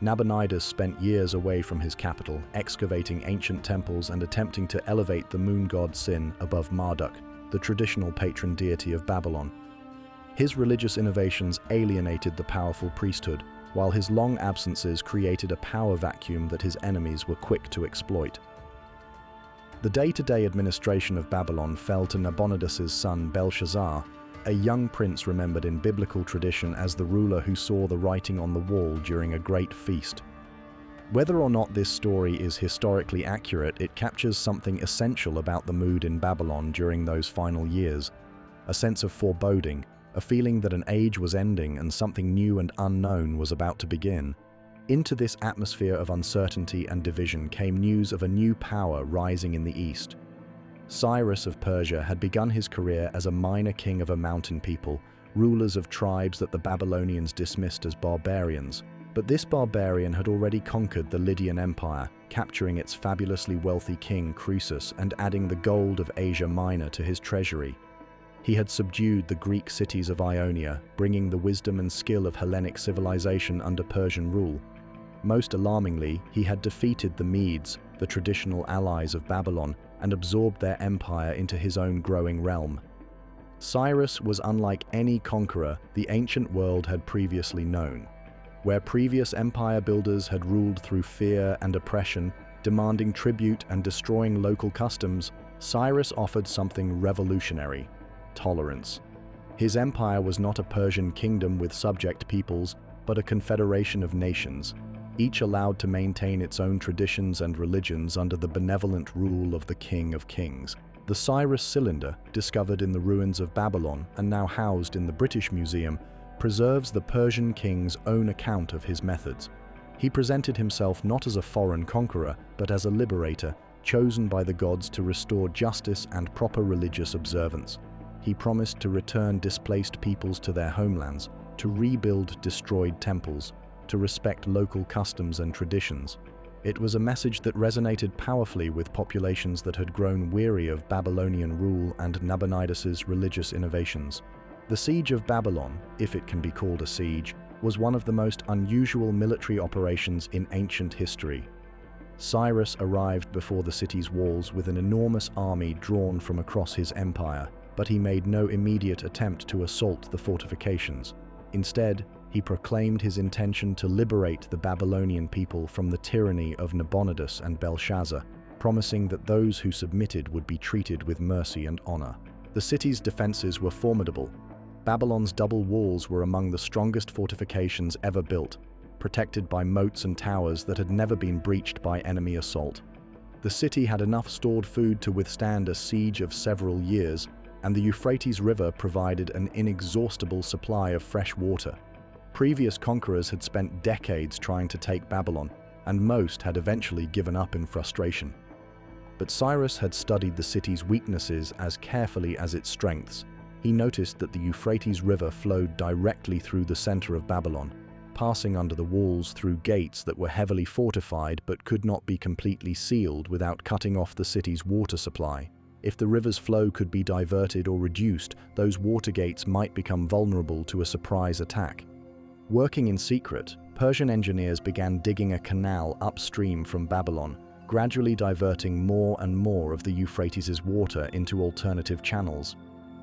Nabonidus spent years away from his capital, excavating ancient temples and attempting to elevate the moon god Sin above Marduk, the traditional patron deity of Babylon. His religious innovations alienated the powerful priesthood, while his long absences created a power vacuum that his enemies were quick to exploit. The day-to-day administration of Babylon fell to Nabonidus's son Belshazzar, a young prince remembered in biblical tradition as the ruler who saw the writing on the wall during a great feast. Whether or not this story is historically accurate, it captures something essential about the mood in Babylon during those final years. A sense of foreboding, a feeling that an age was ending and something new and unknown was about to begin. Into this atmosphere of uncertainty and division came news of a new power rising in the east. Cyrus of Persia had begun his career as a minor king of a mountain people, rulers of tribes that the Babylonians dismissed as barbarians. But this barbarian had already conquered the Lydian Empire, capturing its fabulously wealthy king Croesus and adding the gold of Asia Minor to his treasury. He had subdued the Greek cities of Ionia, bringing the wisdom and skill of Hellenic civilization under Persian rule. Most alarmingly, he had defeated the Medes, the traditional allies of Babylon, and absorbed their empire into his own growing realm. Cyrus was unlike any conqueror the ancient world had previously known. Where previous empire builders had ruled through fear and oppression, demanding tribute and destroying local customs, Cyrus offered something revolutionary: tolerance. His empire was not a Persian kingdom with subject peoples, but a confederation of nations, each allowed to maintain its own traditions and religions under the benevolent rule of the King of Kings. The Cyrus cylinder, discovered in the ruins of Babylon and now housed in the British Museum, preserves the Persian king's own account of his methods. He presented himself not as a foreign conqueror, but as a liberator, chosen by the gods to restore justice and proper religious observance. He promised to return displaced peoples to their homelands, to rebuild destroyed temples, to respect local customs and traditions. It was a message that resonated powerfully with populations that had grown weary of Babylonian rule and Nabonidus's religious innovations. The Siege of Babylon, if it can be called a siege, was one of the most unusual military operations in ancient history. Cyrus arrived before the city's walls with an enormous army drawn from across his empire, but he made no immediate attempt to assault the fortifications. Instead, he proclaimed his intention to liberate the Babylonian people from the tyranny of Nabonidus and Belshazzar, promising that those who submitted would be treated with mercy and honor. The city's defenses were formidable. Babylon's double walls were among the strongest fortifications ever built, protected by moats and towers that had never been breached by enemy assault. The city had enough stored food to withstand a siege of several years, and the Euphrates River provided an inexhaustible supply of fresh water. Previous conquerors had spent decades trying to take Babylon, and most had eventually given up in frustration. But Cyrus had studied the city's weaknesses as carefully as its strengths. He noticed that the Euphrates River flowed directly through the center of Babylon, passing under the walls through gates that were heavily fortified but could not be completely sealed without cutting off the city's water supply. If the river's flow could be diverted or reduced, those water gates might become vulnerable to a surprise attack. Working in secret, Persian engineers began digging a canal upstream from Babylon, gradually diverting more and more of the Euphrates' water into alternative channels.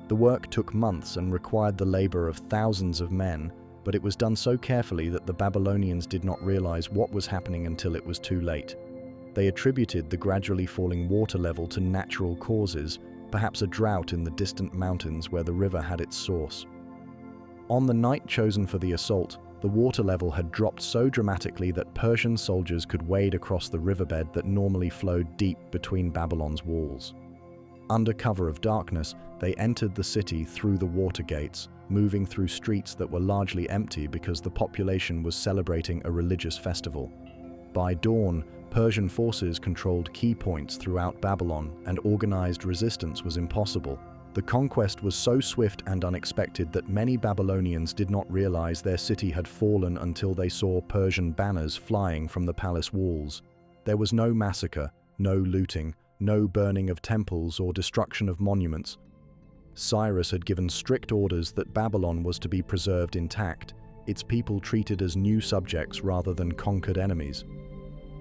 The work took months and required the labor of thousands of men, but it was done so carefully that the Babylonians did not realize what was happening until it was too late. They attributed the gradually falling water level to natural causes, perhaps a drought in the distant mountains where the river had its source. On the night chosen for the assault, the water level had dropped so dramatically that Persian soldiers could wade across the riverbed that normally flowed deep between Babylon's walls. Under cover of darkness, they entered the city through the water gates, moving through streets that were largely empty because the population was celebrating a religious festival. By dawn, Persian forces controlled key points throughout Babylon, and organized resistance was impossible. The conquest was so swift and unexpected that many Babylonians did not realize their city had fallen until they saw Persian banners flying from the palace walls. There was no massacre, no looting, no burning of temples or destruction of monuments. Cyrus had given strict orders that Babylon was to be preserved intact, its people treated as new subjects rather than conquered enemies.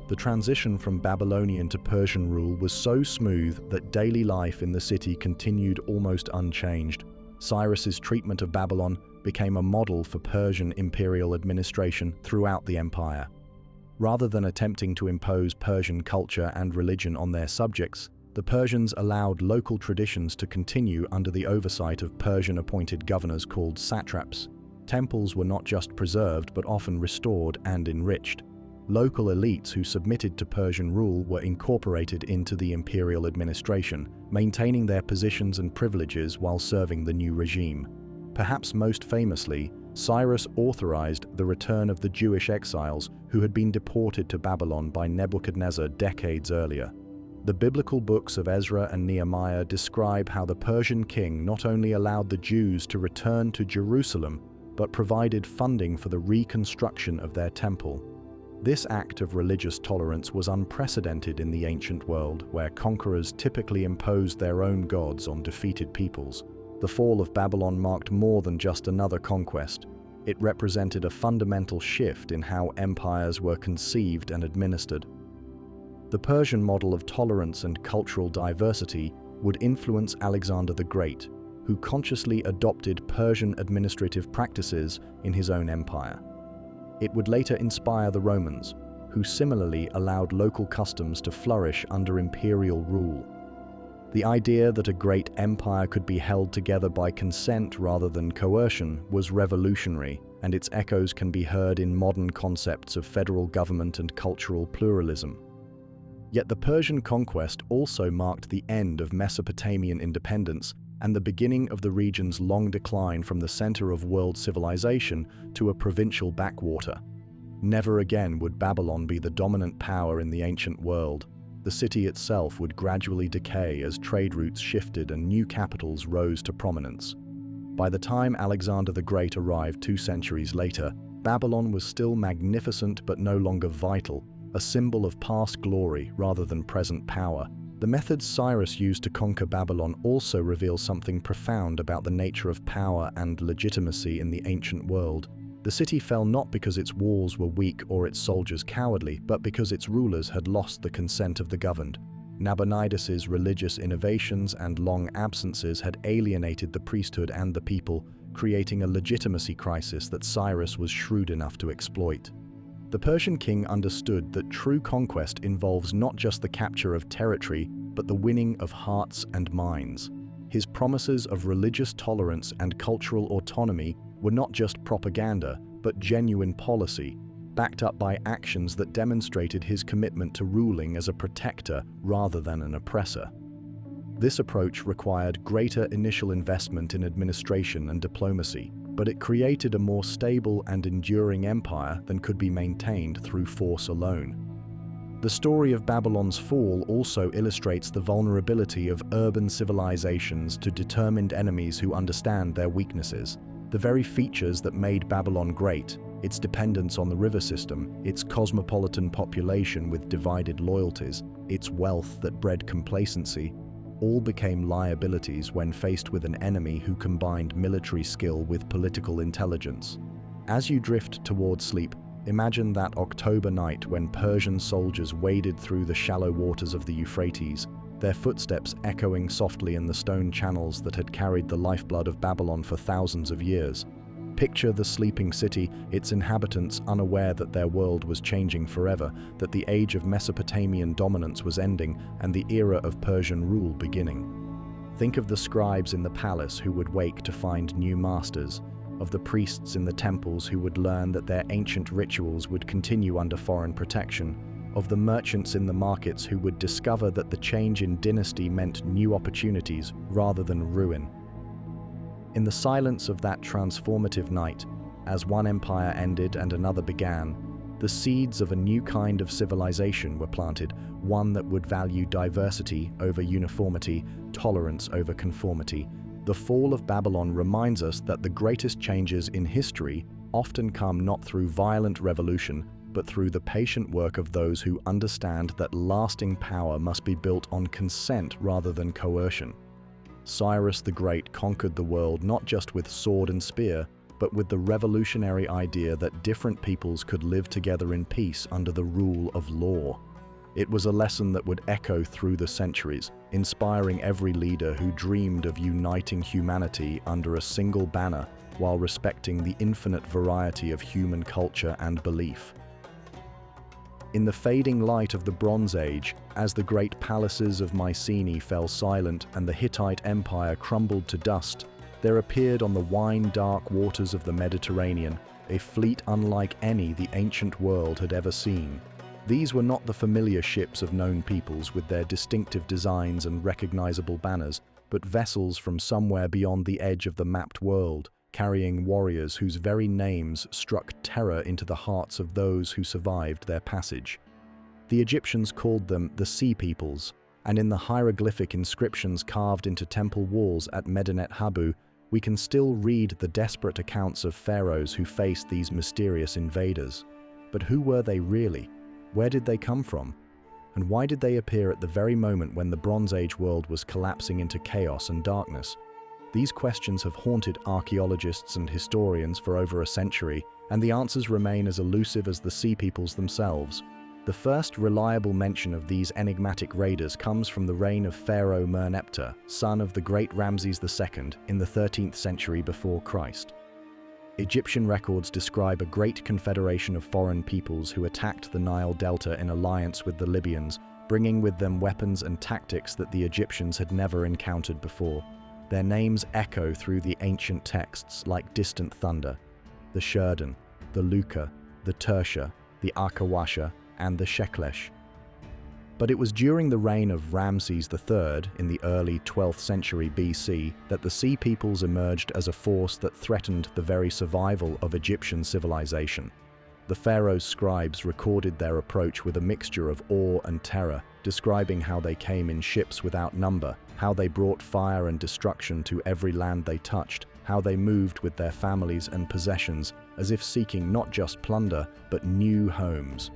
The transition from Babylonian to Persian rule was so smooth that daily life in the city continued almost unchanged. Cyrus's treatment of Babylon became a model for Persian imperial administration throughout the empire. Rather than attempting to impose Persian culture and religion on their subjects, the Persians allowed local traditions to continue under the oversight of Persian-appointed governors called satraps. Temples were not just preserved but often restored and enriched. Local elites who submitted to Persian rule were incorporated into the imperial administration, maintaining their positions and privileges while serving the new regime. Perhaps most famously, Cyrus authorized the return of the Jewish exiles who had been deported to Babylon by Nebuchadnezzar decades earlier. The biblical books of Ezra and Nehemiah describe how the Persian king not only allowed the Jews to return to Jerusalem, but provided funding for the reconstruction of their temple. This act of religious tolerance was unprecedented in the ancient world, where conquerors typically imposed their own gods on defeated peoples. The fall of Babylon marked more than just another conquest. It represented a fundamental shift in how empires were conceived and administered. The Persian model of tolerance and cultural diversity would influence Alexander the Great, who consciously adopted Persian administrative practices in his own empire. It would later inspire the Romans, who similarly allowed local customs to flourish under imperial rule. The idea that a great empire could be held together by consent rather than coercion was revolutionary, and its echoes can be heard in modern concepts of federal government and cultural pluralism. Yet the Persian conquest also marked the end of Mesopotamian independence and the beginning of the region's long decline from the center of world civilization to a provincial backwater. Never again would Babylon be the dominant power in the ancient world. The city itself would gradually decay as trade routes shifted and new capitals rose to prominence. By the time Alexander the Great arrived 2 centuries later, Babylon was still magnificent but no longer vital. a symbol of past glory rather than present power. The methods Cyrus used to conquer Babylon also reveal something profound about the nature of power and legitimacy in the ancient world. The city fell not because its walls were weak or its soldiers cowardly, but because its rulers had lost the consent of the governed. Nabonidus's religious innovations and long absences had alienated the priesthood and the people, creating a legitimacy crisis that Cyrus was shrewd enough to exploit. The Persian king understood that true conquest involves not just the capture of territory, but the winning of hearts and minds. His promises of religious tolerance and cultural autonomy were not just propaganda, but genuine policy, backed up by actions that demonstrated his commitment to ruling as a protector rather than an oppressor. This approach required greater initial investment in administration and diplomacy, but it created a more stable and enduring empire than could be maintained through force alone. The story of Babylon's fall also illustrates the vulnerability of urban civilizations to determined enemies who understand their weaknesses. The very features that made Babylon great, its dependence on the river system, its cosmopolitan population with divided loyalties, its wealth that bred complacency, all became liabilities when faced with an enemy who combined military skill with political intelligence. As you drift toward sleep, imagine that October night when Persian soldiers waded through the shallow waters of the Euphrates, their footsteps echoing softly in the stone channels that had carried the lifeblood of Babylon for thousands of years. Picture the sleeping city, its inhabitants unaware that their world was changing forever, that the age of Mesopotamian dominance was ending and the era of Persian rule beginning. Think of the scribes in the palace who would wake to find new masters, of the priests in the temples who would learn that their ancient rituals would continue under foreign protection, of the merchants in the markets who would discover that the change in dynasty meant new opportunities rather than ruin. In the silence of that transformative night, as one empire ended and another began, the seeds of a new kind of civilization were planted, one that would value diversity over uniformity, tolerance over conformity. The fall of Babylon reminds us that the greatest changes in history often come not through violent revolution, but through the patient work of those who understand that lasting power must be built on consent rather than coercion. Cyrus the Great conquered the world not just with sword and spear, but with the revolutionary idea that different peoples could live together in peace under the rule of law. It was a lesson that would echo through the centuries, inspiring every leader who dreamed of uniting humanity under a single banner while respecting the infinite variety of human culture and belief. In the fading light of the Bronze Age, as the great palaces of Mycenae fell silent and the Hittite Empire crumbled to dust, there appeared on the wine-dark waters of the Mediterranean a fleet unlike any the ancient world had ever seen. These were not the familiar ships of known peoples with their distinctive designs and recognizable banners, but vessels from somewhere beyond the edge of the mapped world, carrying warriors whose very names struck terror into the hearts of those who survived their passage. The Egyptians called them the Sea Peoples, and in the hieroglyphic inscriptions carved into temple walls at Medinet Habu, we can still read the desperate accounts of pharaohs who faced these mysterious invaders. But who were they really? Where did they come from? And why did they appear at the very moment when the Bronze Age world was collapsing into chaos and darkness? These questions have haunted archaeologists and historians for over a century, and the answers remain as elusive as the Sea Peoples themselves. The first reliable mention of these enigmatic raiders comes from the reign of Pharaoh Merneptah, son of the great Ramses II, in the 13th century before Christ. Egyptian records describe a great confederation of foreign peoples who attacked the Nile Delta in alliance with the Libyans, bringing with them weapons and tactics that the Egyptians had never encountered before. Their names echo through the ancient texts like distant thunder: the Shurdan, the Luka, the Tersha, the Akawasha, and the Sheklesh. But it was during the reign of Ramses III in the early 12th century BC that the Sea Peoples emerged as a force that threatened the very survival of Egyptian civilization. The pharaoh's scribes recorded their approach with a mixture of awe and terror, describing how they came in ships without number, how they brought fire and destruction to every land they touched, how they moved with their families and possessions, as if seeking not just plunder, but new homes.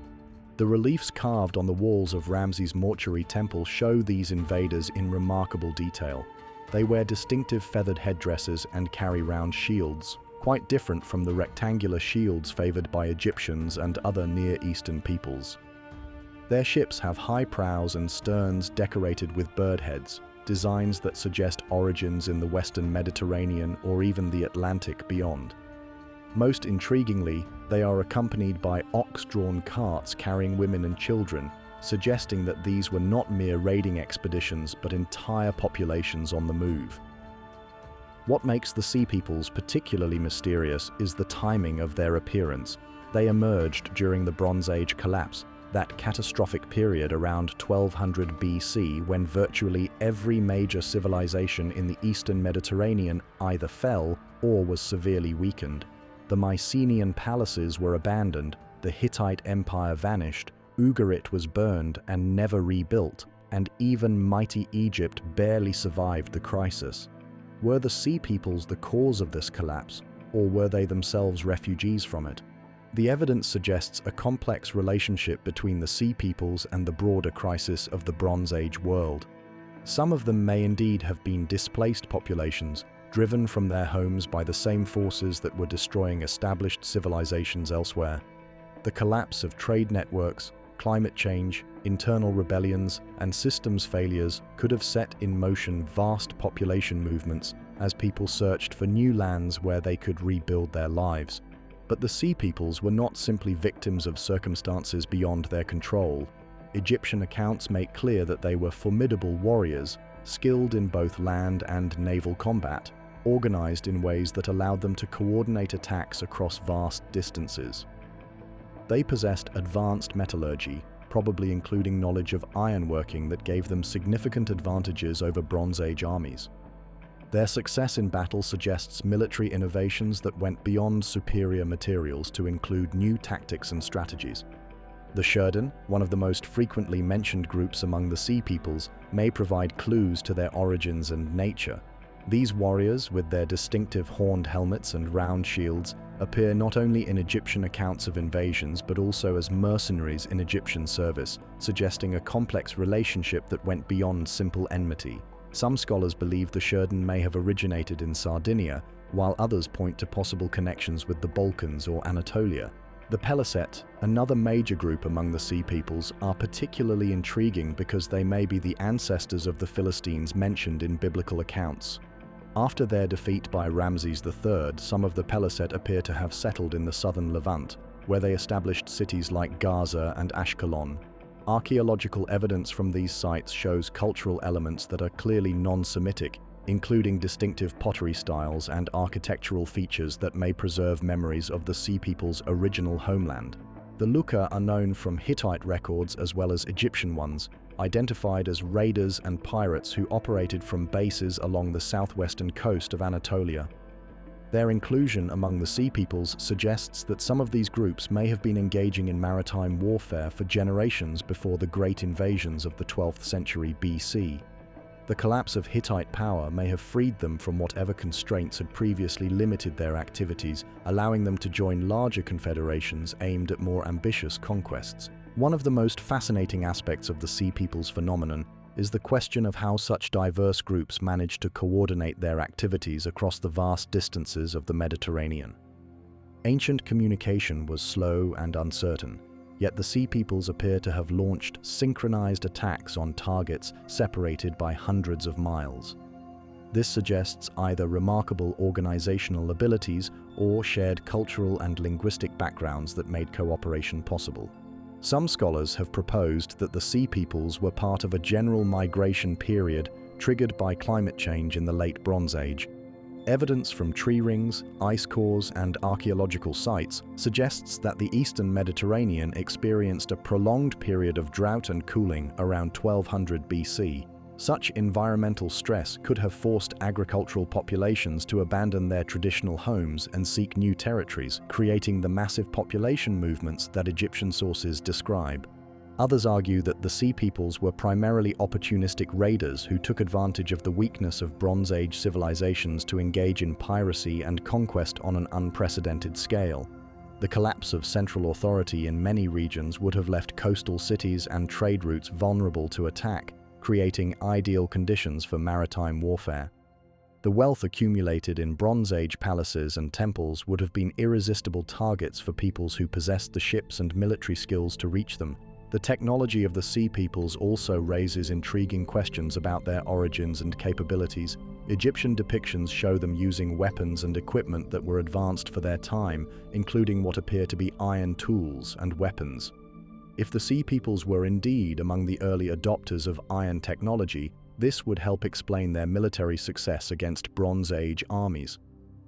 The reliefs carved on the walls of Ramses' mortuary temple show these invaders in remarkable detail. They wear distinctive feathered headdresses and carry round shields, quite different from the rectangular shields favored by Egyptians and other Near Eastern peoples. Their ships have high prows and sterns decorated with bird heads, designs that suggest origins in the Western Mediterranean or even the Atlantic beyond. Most intriguingly, they are accompanied by ox-drawn carts carrying women and children, suggesting that these were not mere raiding expeditions but entire populations on the move. What makes the Sea Peoples particularly mysterious is the timing of their appearance. They emerged during the Bronze Age collapse, that catastrophic period around 1200 BC when virtually every major civilization in the Eastern Mediterranean either fell or was severely weakened. The Mycenaean palaces were abandoned, the Hittite Empire vanished, Ugarit was burned and never rebuilt, and even mighty Egypt barely survived the crisis. Were the Sea Peoples the cause of this collapse, or were they themselves refugees from it? The evidence suggests a complex relationship between the Sea Peoples and the broader crisis of the Bronze Age world. Some of them may indeed have been displaced populations, driven from their homes by the same forces that were destroying established civilizations elsewhere. The collapse of trade networks, climate change, internal rebellions, and systems failures could have set in motion vast population movements as people searched for new lands where they could rebuild their lives. But the Sea Peoples were not simply victims of circumstances beyond their control. Egyptian accounts make clear that they were formidable warriors, skilled in both land and naval combat, organized in ways that allowed them to coordinate attacks across vast distances. They possessed advanced metallurgy, probably including knowledge of ironworking that gave them significant advantages over Bronze Age armies. Their success in battle suggests military innovations that went beyond superior materials to include new tactics and strategies. The Sherden, one of the most frequently mentioned groups among the Sea Peoples, may provide clues to their origins and nature. These warriors, with their distinctive horned helmets and round shields, appear not only in Egyptian accounts of invasions but also as mercenaries in Egyptian service, suggesting a complex relationship that went beyond simple enmity. Some scholars believe the Sherden may have originated in Sardinia, while others point to possible connections with the Balkans or Anatolia. The Peliset, another major group among the Sea Peoples, are particularly intriguing because they may be the ancestors of the Philistines mentioned in biblical accounts. After their defeat by Ramses III, some of the Peliset appear to have settled in the southern Levant, where they established cities like Gaza and Ashkelon. Archaeological evidence from these sites shows cultural elements that are clearly non-Semitic, including distinctive pottery styles and architectural features that may preserve memories of the Sea Peoples' original homeland. The Luka are known from Hittite records as well as Egyptian ones, identified as raiders and pirates who operated from bases along the southwestern coast of Anatolia. Their inclusion among the Sea Peoples suggests that some of these groups may have been engaging in maritime warfare for generations before the great invasions of the 12th century BC. The collapse of Hittite power may have freed them from whatever constraints had previously limited their activities, allowing them to join larger confederations aimed at more ambitious conquests. One of the most fascinating aspects of the Sea Peoples phenomenon is the question of how such diverse groups managed to coordinate their activities across the vast distances of the Mediterranean. Ancient communication was slow and uncertain, yet the Sea Peoples appear to have launched synchronized attacks on targets separated by hundreds of miles. This suggests either remarkable organizational abilities or shared cultural and linguistic backgrounds that made cooperation possible. Some scholars have proposed that the Sea Peoples were part of a general migration period triggered by climate change in the late Bronze Age. Evidence from tree rings, ice cores, and archaeological sites suggests that the eastern Mediterranean experienced a prolonged period of drought and cooling around 1200 BC. Such environmental stress could have forced agricultural populations to abandon their traditional homes and seek new territories, creating the massive population movements that Egyptian sources describe. Others argue that the Sea Peoples were primarily opportunistic raiders who took advantage of the weakness of Bronze Age civilizations to engage in piracy and conquest on an unprecedented scale. The collapse of central authority in many regions would have left coastal cities and trade routes vulnerable to attack, creating ideal conditions for maritime warfare. The wealth accumulated in Bronze Age palaces and temples would have been irresistible targets for peoples who possessed the ships and military skills to reach them. The technology of the Sea Peoples also raises intriguing questions about their origins and capabilities. Egyptian depictions show them using weapons and equipment that were advanced for their time, including what appear to be iron tools and weapons. If the Sea Peoples were indeed among the early adopters of iron technology, this would help explain their military success against Bronze Age armies.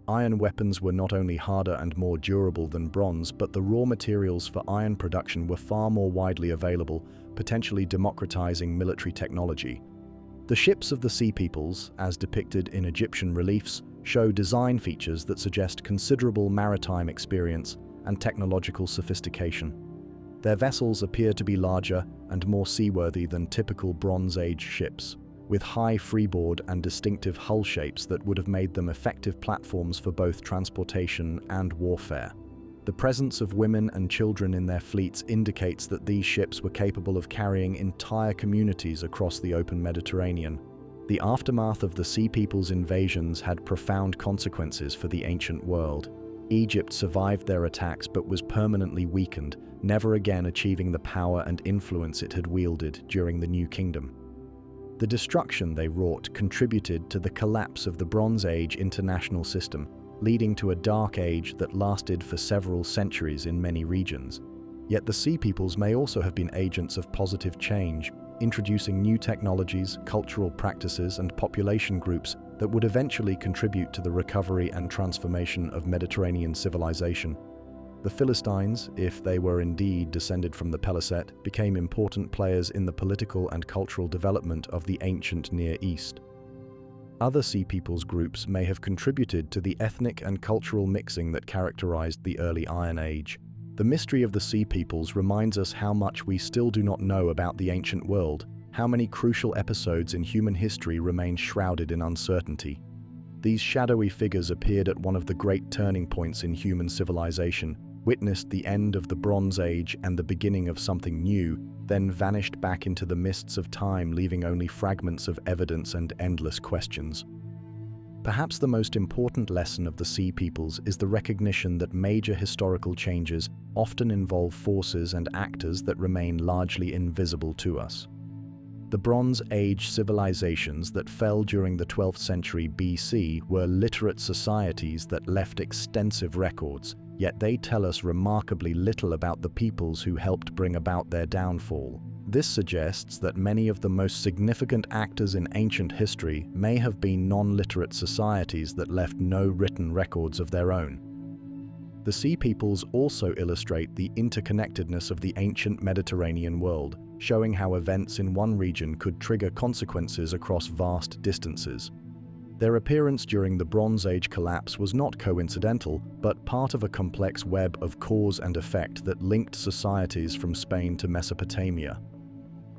Iron weapons were not only harder and more durable than bronze, but the raw materials for iron production were far more widely available, potentially democratizing military technology. The ships of the Sea Peoples, as depicted in Egyptian reliefs, show design features that suggest considerable maritime experience and technological sophistication. Their vessels appear to be larger and more seaworthy than typical Bronze Age ships, with high freeboard and distinctive hull shapes that would have made them effective platforms for both transportation and warfare. The presence of women and children in their fleets indicates that these ships were capable of carrying entire communities across the open Mediterranean. The aftermath of the Sea Peoples' invasions had profound consequences for the ancient world. Egypt survived their attacks but was permanently weakened, never again achieving the power and influence it had wielded during the New Kingdom. The destruction they wrought contributed to the collapse of the Bronze Age international system, leading to a dark age that lasted for several centuries in many regions. Yet the Sea Peoples may also have been agents of positive change, introducing new technologies, cultural practices, and population groups that would eventually contribute to the recovery and transformation of Mediterranean civilization. The Philistines, if they were indeed descended from the Peliset, became important players in the political and cultural development of the ancient Near East. Other Sea Peoples groups may have contributed to the ethnic and cultural mixing that characterized the early Iron Age. The mystery of the Sea Peoples reminds us how much we still do not know about the ancient world, how many crucial episodes in human history remain shrouded in uncertainty. These shadowy figures appeared at one of the great turning points in human civilization, witnessed the end of the Bronze Age and the beginning of something new, then vanished back into the mists of time, leaving only fragments of evidence and endless questions. Perhaps the most important lesson of the Sea Peoples is the recognition that major historical changes often involve forces and actors that remain largely invisible to us. The Bronze Age civilizations that fell during the 12th century BC were literate societies that left extensive records, yet they tell us remarkably little about the peoples who helped bring about their downfall. This suggests that many of the most significant actors in ancient history may have been non-literate societies that left no written records of their own. The Sea Peoples also illustrate the interconnectedness of the ancient Mediterranean world, showing how events in one region could trigger consequences across vast distances. Their appearance during the Bronze Age collapse was not coincidental, but part of a complex web of cause and effect that linked societies from Spain to Mesopotamia.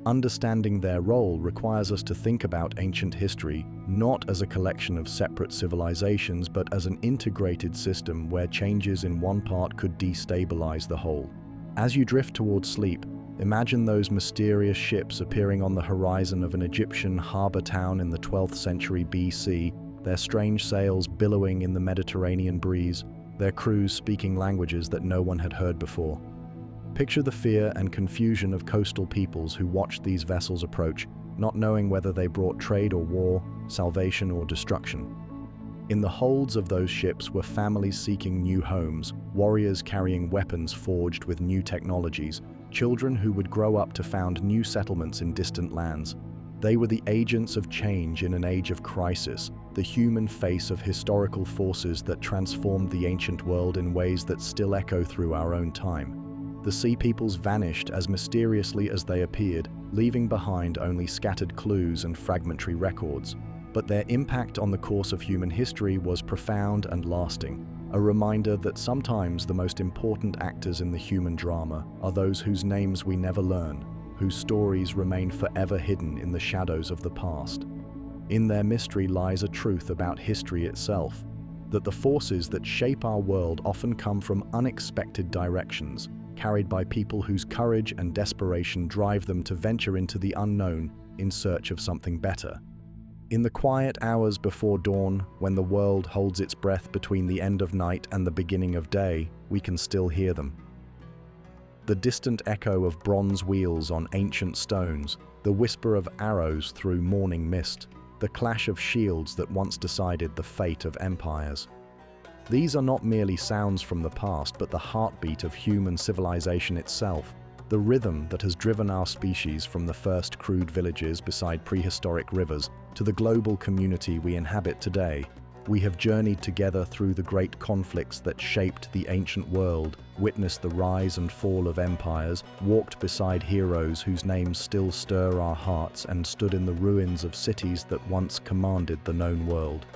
Understanding their role requires us to think about ancient history not as a collection of separate civilizations, but as an integrated system where changes in one part could destabilize the whole. As you drift towards sleep, imagine those mysterious ships appearing on the horizon of an Egyptian harbor town in the 12th century BC, their strange sails billowing in the Mediterranean breeze, their crews speaking languages that no one had heard before. Picture the fear and confusion of coastal peoples who watched these vessels approach, not knowing whether they brought trade or war, salvation or destruction. In the holds of those ships were families seeking new homes, warriors carrying weapons forged with new technologies, children who would grow up to found new settlements in distant lands. They were the agents of change in an age of crisis, the human face of historical forces that transformed the ancient world in ways that still echo through our own time. The Sea Peoples vanished as mysteriously as they appeared, leaving behind only scattered clues and fragmentary records. But their impact on the course of human history was profound and lasting, a reminder that sometimes the most important actors in the human drama are those whose names we never learn, whose stories remain forever hidden in the shadows of the past. In their mystery lies a truth about history itself. that the forces that shape our world often come from unexpected directions, carried by people whose courage and desperation drive them to venture into the unknown in search of something better. In the quiet hours before dawn, when the world holds its breath between the end of night and the beginning of day, we can still hear them. The distant echo of bronze wheels on ancient stones, the whisper of arrows through morning mist, the clash of shields that once decided the fate of empires. These are not merely sounds from the past, but the heartbeat of human civilization itself, the rhythm that has driven our species from the first crude villages beside prehistoric rivers to the global community we inhabit today. We have journeyed together through the great conflicts that shaped the ancient world, witnessed the rise and fall of empires, walked beside heroes whose names still stir our hearts, and stood in the ruins of cities that once commanded the known world.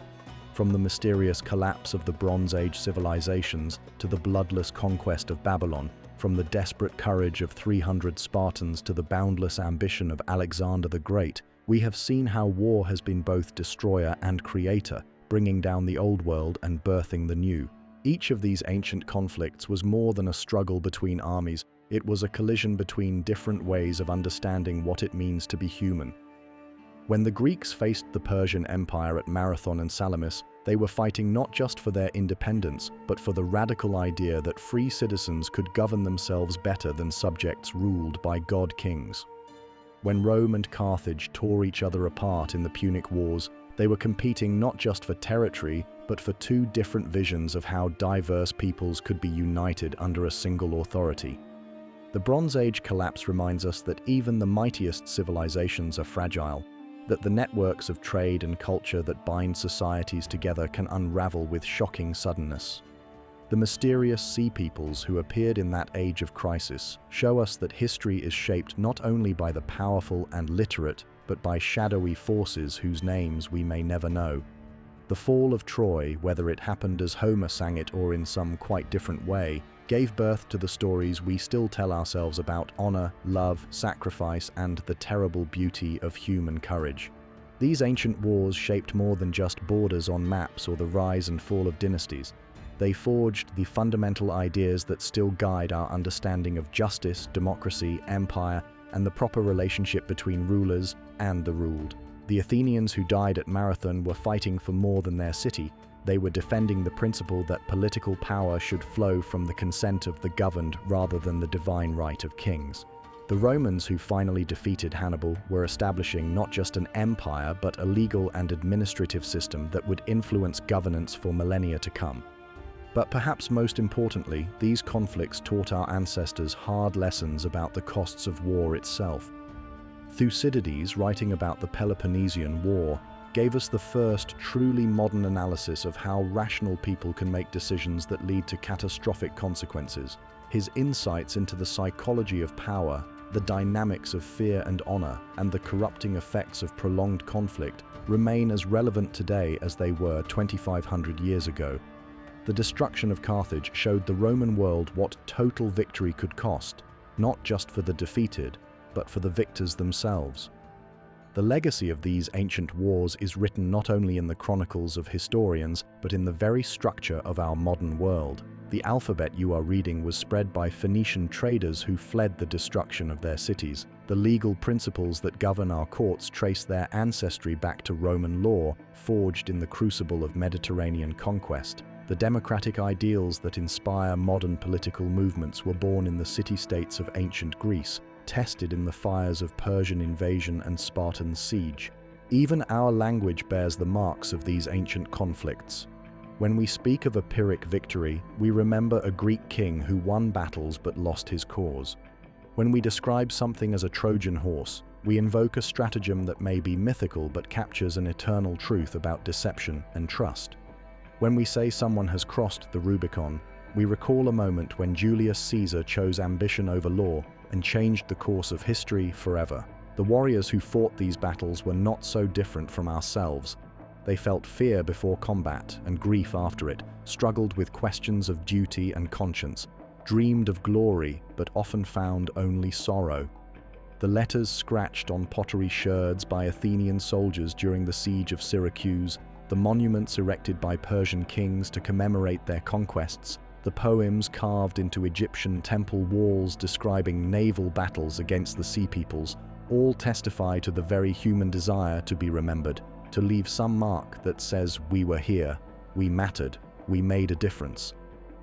From the mysterious collapse of the Bronze Age civilizations to the bloodless conquest of Babylon, from the desperate courage of 300 Spartans to the boundless ambition of Alexander the Great, we have seen how war has been both destroyer and creator, bringing down the old world and birthing the new. Each of these ancient conflicts was more than a struggle between armies, it was a collision between different ways of understanding what it means to be human. When the Greeks faced the Persian Empire at Marathon and Salamis, they were fighting not just for their independence, but for the radical idea that free citizens could govern themselves better than subjects ruled by god-kings. When Rome and Carthage tore each other apart in the Punic Wars, they were competing not just for territory, but for two different visions of how diverse peoples could be united under a single authority. The Bronze Age collapse reminds us that even the mightiest civilizations are fragile, that the networks of trade and culture that bind societies together can unravel with shocking suddenness. The mysterious sea peoples who appeared in that age of crisis show us that history is shaped not only by the powerful and literate, but by shadowy forces whose names we may never know. The fall of Troy, whether it happened as Homer sang it or in some quite different way, gave birth to the stories we still tell ourselves about honor, love, sacrifice, and the terrible beauty of human courage. These ancient wars shaped more than just borders on maps or the rise and fall of dynasties. They forged the fundamental ideas that still guide our understanding of justice, democracy, empire, and the proper relationship between rulers and the ruled. The Athenians who died at Marathon were fighting for more than their city. They were defending the principle that political power should flow from the consent of the governed rather than the divine right of kings. The Romans who finally defeated Hannibal were establishing not just an empire but a legal and administrative system that would influence governance for millennia to come. But perhaps most importantly, these conflicts taught our ancestors hard lessons about the costs of war itself. Thucydides, writing about the Peloponnesian War, gave us the first truly modern analysis of how rational people can make decisions that lead to catastrophic consequences. His insights into the psychology of power, the dynamics of fear and honor, and the corrupting effects of prolonged conflict remain as relevant today as they were 2,500 years ago. The destruction of Carthage showed the Roman world what total victory could cost, not just for the defeated, but for the victors themselves. The legacy of these ancient wars is written not only in the chronicles of historians, but in the very structure of our modern world. The alphabet you are reading was spread by Phoenician traders who fled the destruction of their cities. The legal principles that govern our courts trace their ancestry back to Roman law, forged in the crucible of Mediterranean conquest. The democratic ideals that inspire modern political movements were born in the city-states of ancient Greece, tested in the fires of Persian invasion and Spartan siege. Even our language bears the marks of these ancient conflicts. When we speak of a Pyrrhic victory, we remember a Greek king who won battles but lost his cause. When we describe something as a Trojan horse, we invoke a stratagem that may be mythical but captures an eternal truth about deception and trust. When we say someone has crossed the Rubicon, we recall a moment when Julius Caesar chose ambition over law and changed the course of history forever. The warriors who fought these battles were not so different from ourselves. They felt fear before combat and grief after it, struggled with questions of duty and conscience, dreamed of glory but often found only sorrow. The letters scratched on pottery sherds by Athenian soldiers during the siege of Syracuse, the monuments erected by Persian kings to commemorate their conquests, the poems carved into Egyptian temple walls describing naval battles against the sea peoples, all testify to the very human desire to be remembered, to leave some mark that says we were here, we mattered, we made a difference.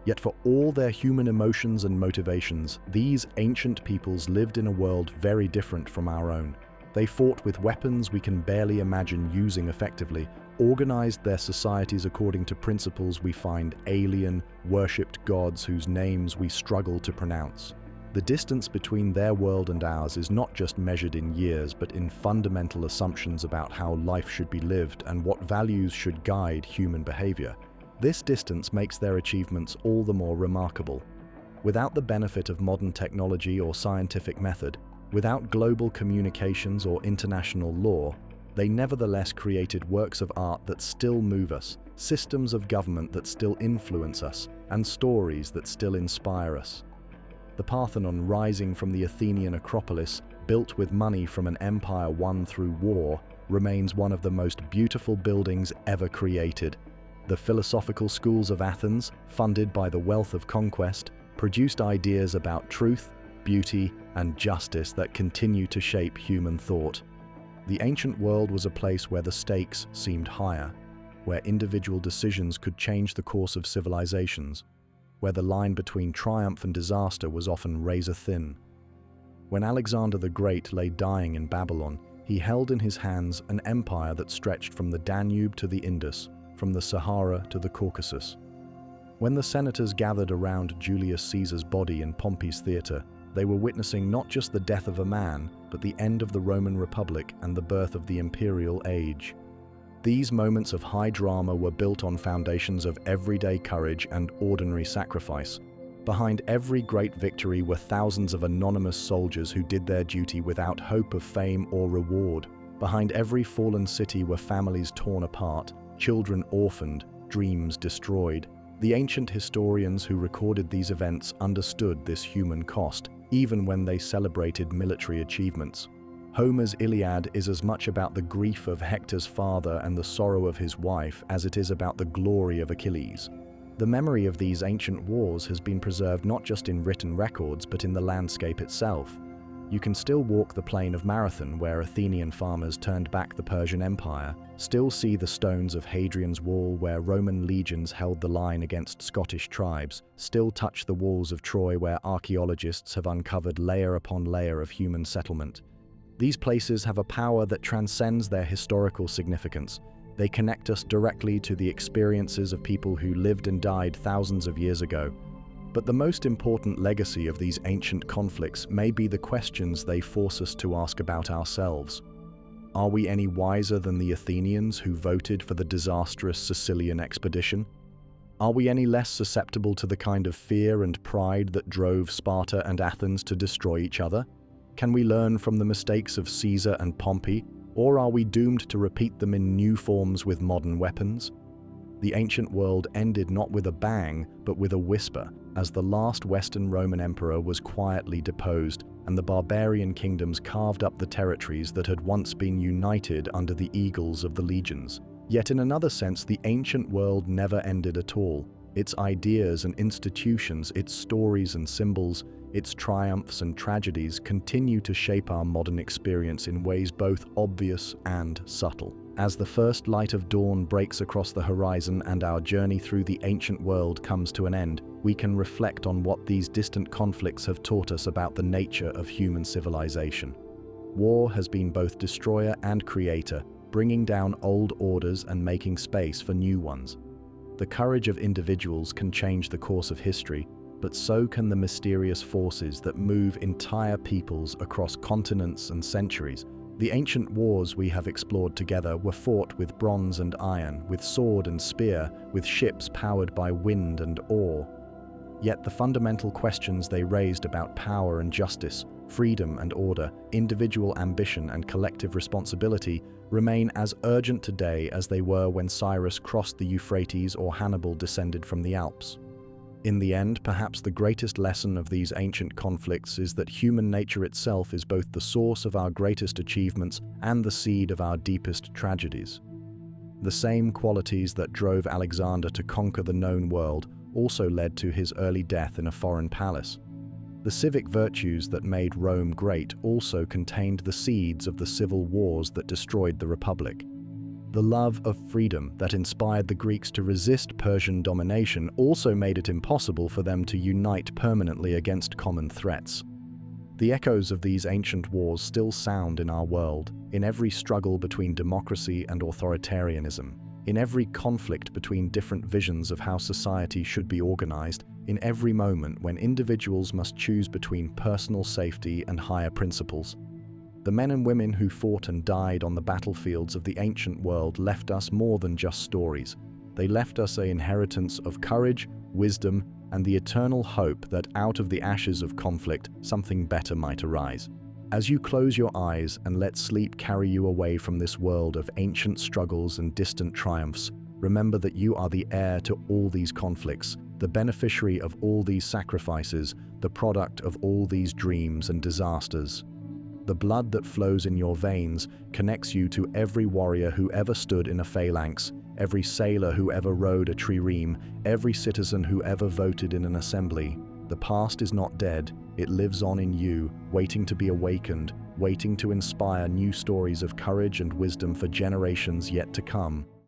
Yet for all their human emotions and motivations, these ancient peoples lived in a world very different from our own. They fought with weapons we can barely imagine using effectively, organized their societies according to principles we find alien, worshipped gods whose names we struggle to pronounce. The distance between their world and ours is not just measured in years, but in fundamental assumptions about how life should be lived and what values should guide human behavior. This distance makes their achievements all the more remarkable. Without the benefit of modern technology or scientific method, without global communications or international law, they nevertheless created works of art that still move us, systems of government that still influence us, and stories that still inspire us. The Parthenon, rising from the Athenian Acropolis, built with money from an empire won through war, remains one of the most beautiful buildings ever created. The philosophical schools of Athens, funded by the wealth of conquest, produced ideas about truth, beauty, and justice that continue to shape human thought. The ancient world was a place where the stakes seemed higher, where individual decisions could change the course of civilizations, where the line between triumph and disaster was often razor-thin. When Alexander the Great lay dying in Babylon, he held in his hands an empire that stretched from the Danube to the Indus, from the Sahara to the Caucasus. When the senators gathered around Julius Caesar's body in Pompey's theater, they were witnessing not just the death of a man, but the end of the Roman Republic and the birth of the imperial age. These moments of high drama were built on foundations of everyday courage and ordinary sacrifice. Behind every great victory were thousands of anonymous soldiers who did their duty without hope of fame or reward. Behind every fallen city were families torn apart, children orphaned, dreams destroyed. The ancient historians who recorded these events understood this human cost, even when they celebrated military achievements. Homer's Iliad is as much about the grief of Hector's father and the sorrow of his wife as it is about the glory of Achilles. The memory of these ancient wars has been preserved not just in written records, but in the landscape itself. You can still walk the plain of Marathon, where Athenian farmers turned back the Persian Empire, still see the stones of Hadrian's Wall, where Roman legions held the line against Scottish tribes, still touch the walls of Troy, where archaeologists have uncovered layer upon layer of human settlement. These places have a power that transcends their historical significance. They connect us directly to the experiences of people who lived and died thousands of years ago. But the most important legacy of these ancient conflicts may be the questions they force us to ask about ourselves. Are we any wiser than the Athenians who voted for the disastrous Sicilian expedition? Are we any less susceptible to the kind of fear and pride that drove Sparta and Athens to destroy each other? Can we learn from the mistakes of Caesar and Pompey, or are we doomed to repeat them in new forms with modern weapons? The ancient world ended not with a bang, but with a whisper, as the last Western Roman emperor was quietly deposed, and the barbarian kingdoms carved up the territories that had once been united under the eagles of the legions. Yet in another sense, the ancient world never ended at all. Its ideas and institutions, its stories and symbols, its triumphs and tragedies continue to shape our modern experience in ways both obvious and subtle. As the first light of dawn breaks across the horizon and our journey through the ancient world comes to an end, we can reflect on what these distant conflicts have taught us about the nature of human civilization. War has been both destroyer and creator, bringing down old orders and making space for new ones. The courage of individuals can change the course of history, but so can the mysterious forces that move entire peoples across continents and centuries. The ancient wars we have explored together were fought with bronze and iron, with sword and spear, with ships powered by wind and oar. Yet the fundamental questions they raised about power and justice, freedom and order, individual ambition and collective responsibility remain as urgent today as they were when Cyrus crossed the Euphrates or Hannibal descended from the Alps. In the end, perhaps the greatest lesson of these ancient conflicts is that human nature itself is both the source of our greatest achievements and the seed of our deepest tragedies. The same qualities that drove Alexander to conquer the known world also led to his early death in a foreign palace. The civic virtues that made Rome great also contained the seeds of the civil wars that destroyed the Republic. The love of freedom that inspired the Greeks to resist Persian domination also made it impossible for them to unite permanently against common threats. The echoes of these ancient wars still sound in our world, in every struggle between democracy and authoritarianism, in every conflict between different visions of how society should be organized, in every moment when individuals must choose between personal safety and higher principles. The men and women who fought and died on the battlefields of the ancient world left us more than just stories. They left us an inheritance of courage, wisdom, and the eternal hope that out of the ashes of conflict, something better might arise. As you close your eyes and let sleep carry you away from this world of ancient struggles and distant triumphs, remember that you are the heir to all these conflicts, the beneficiary of all these sacrifices, the product of all these dreams and disasters. The blood that flows in your veins connects you to every warrior who ever stood in a phalanx, every sailor who ever rode a trireme, every citizen who ever voted in an assembly. The past is not dead, it lives on in you, waiting to be awakened, waiting to inspire new stories of courage and wisdom for generations yet to come.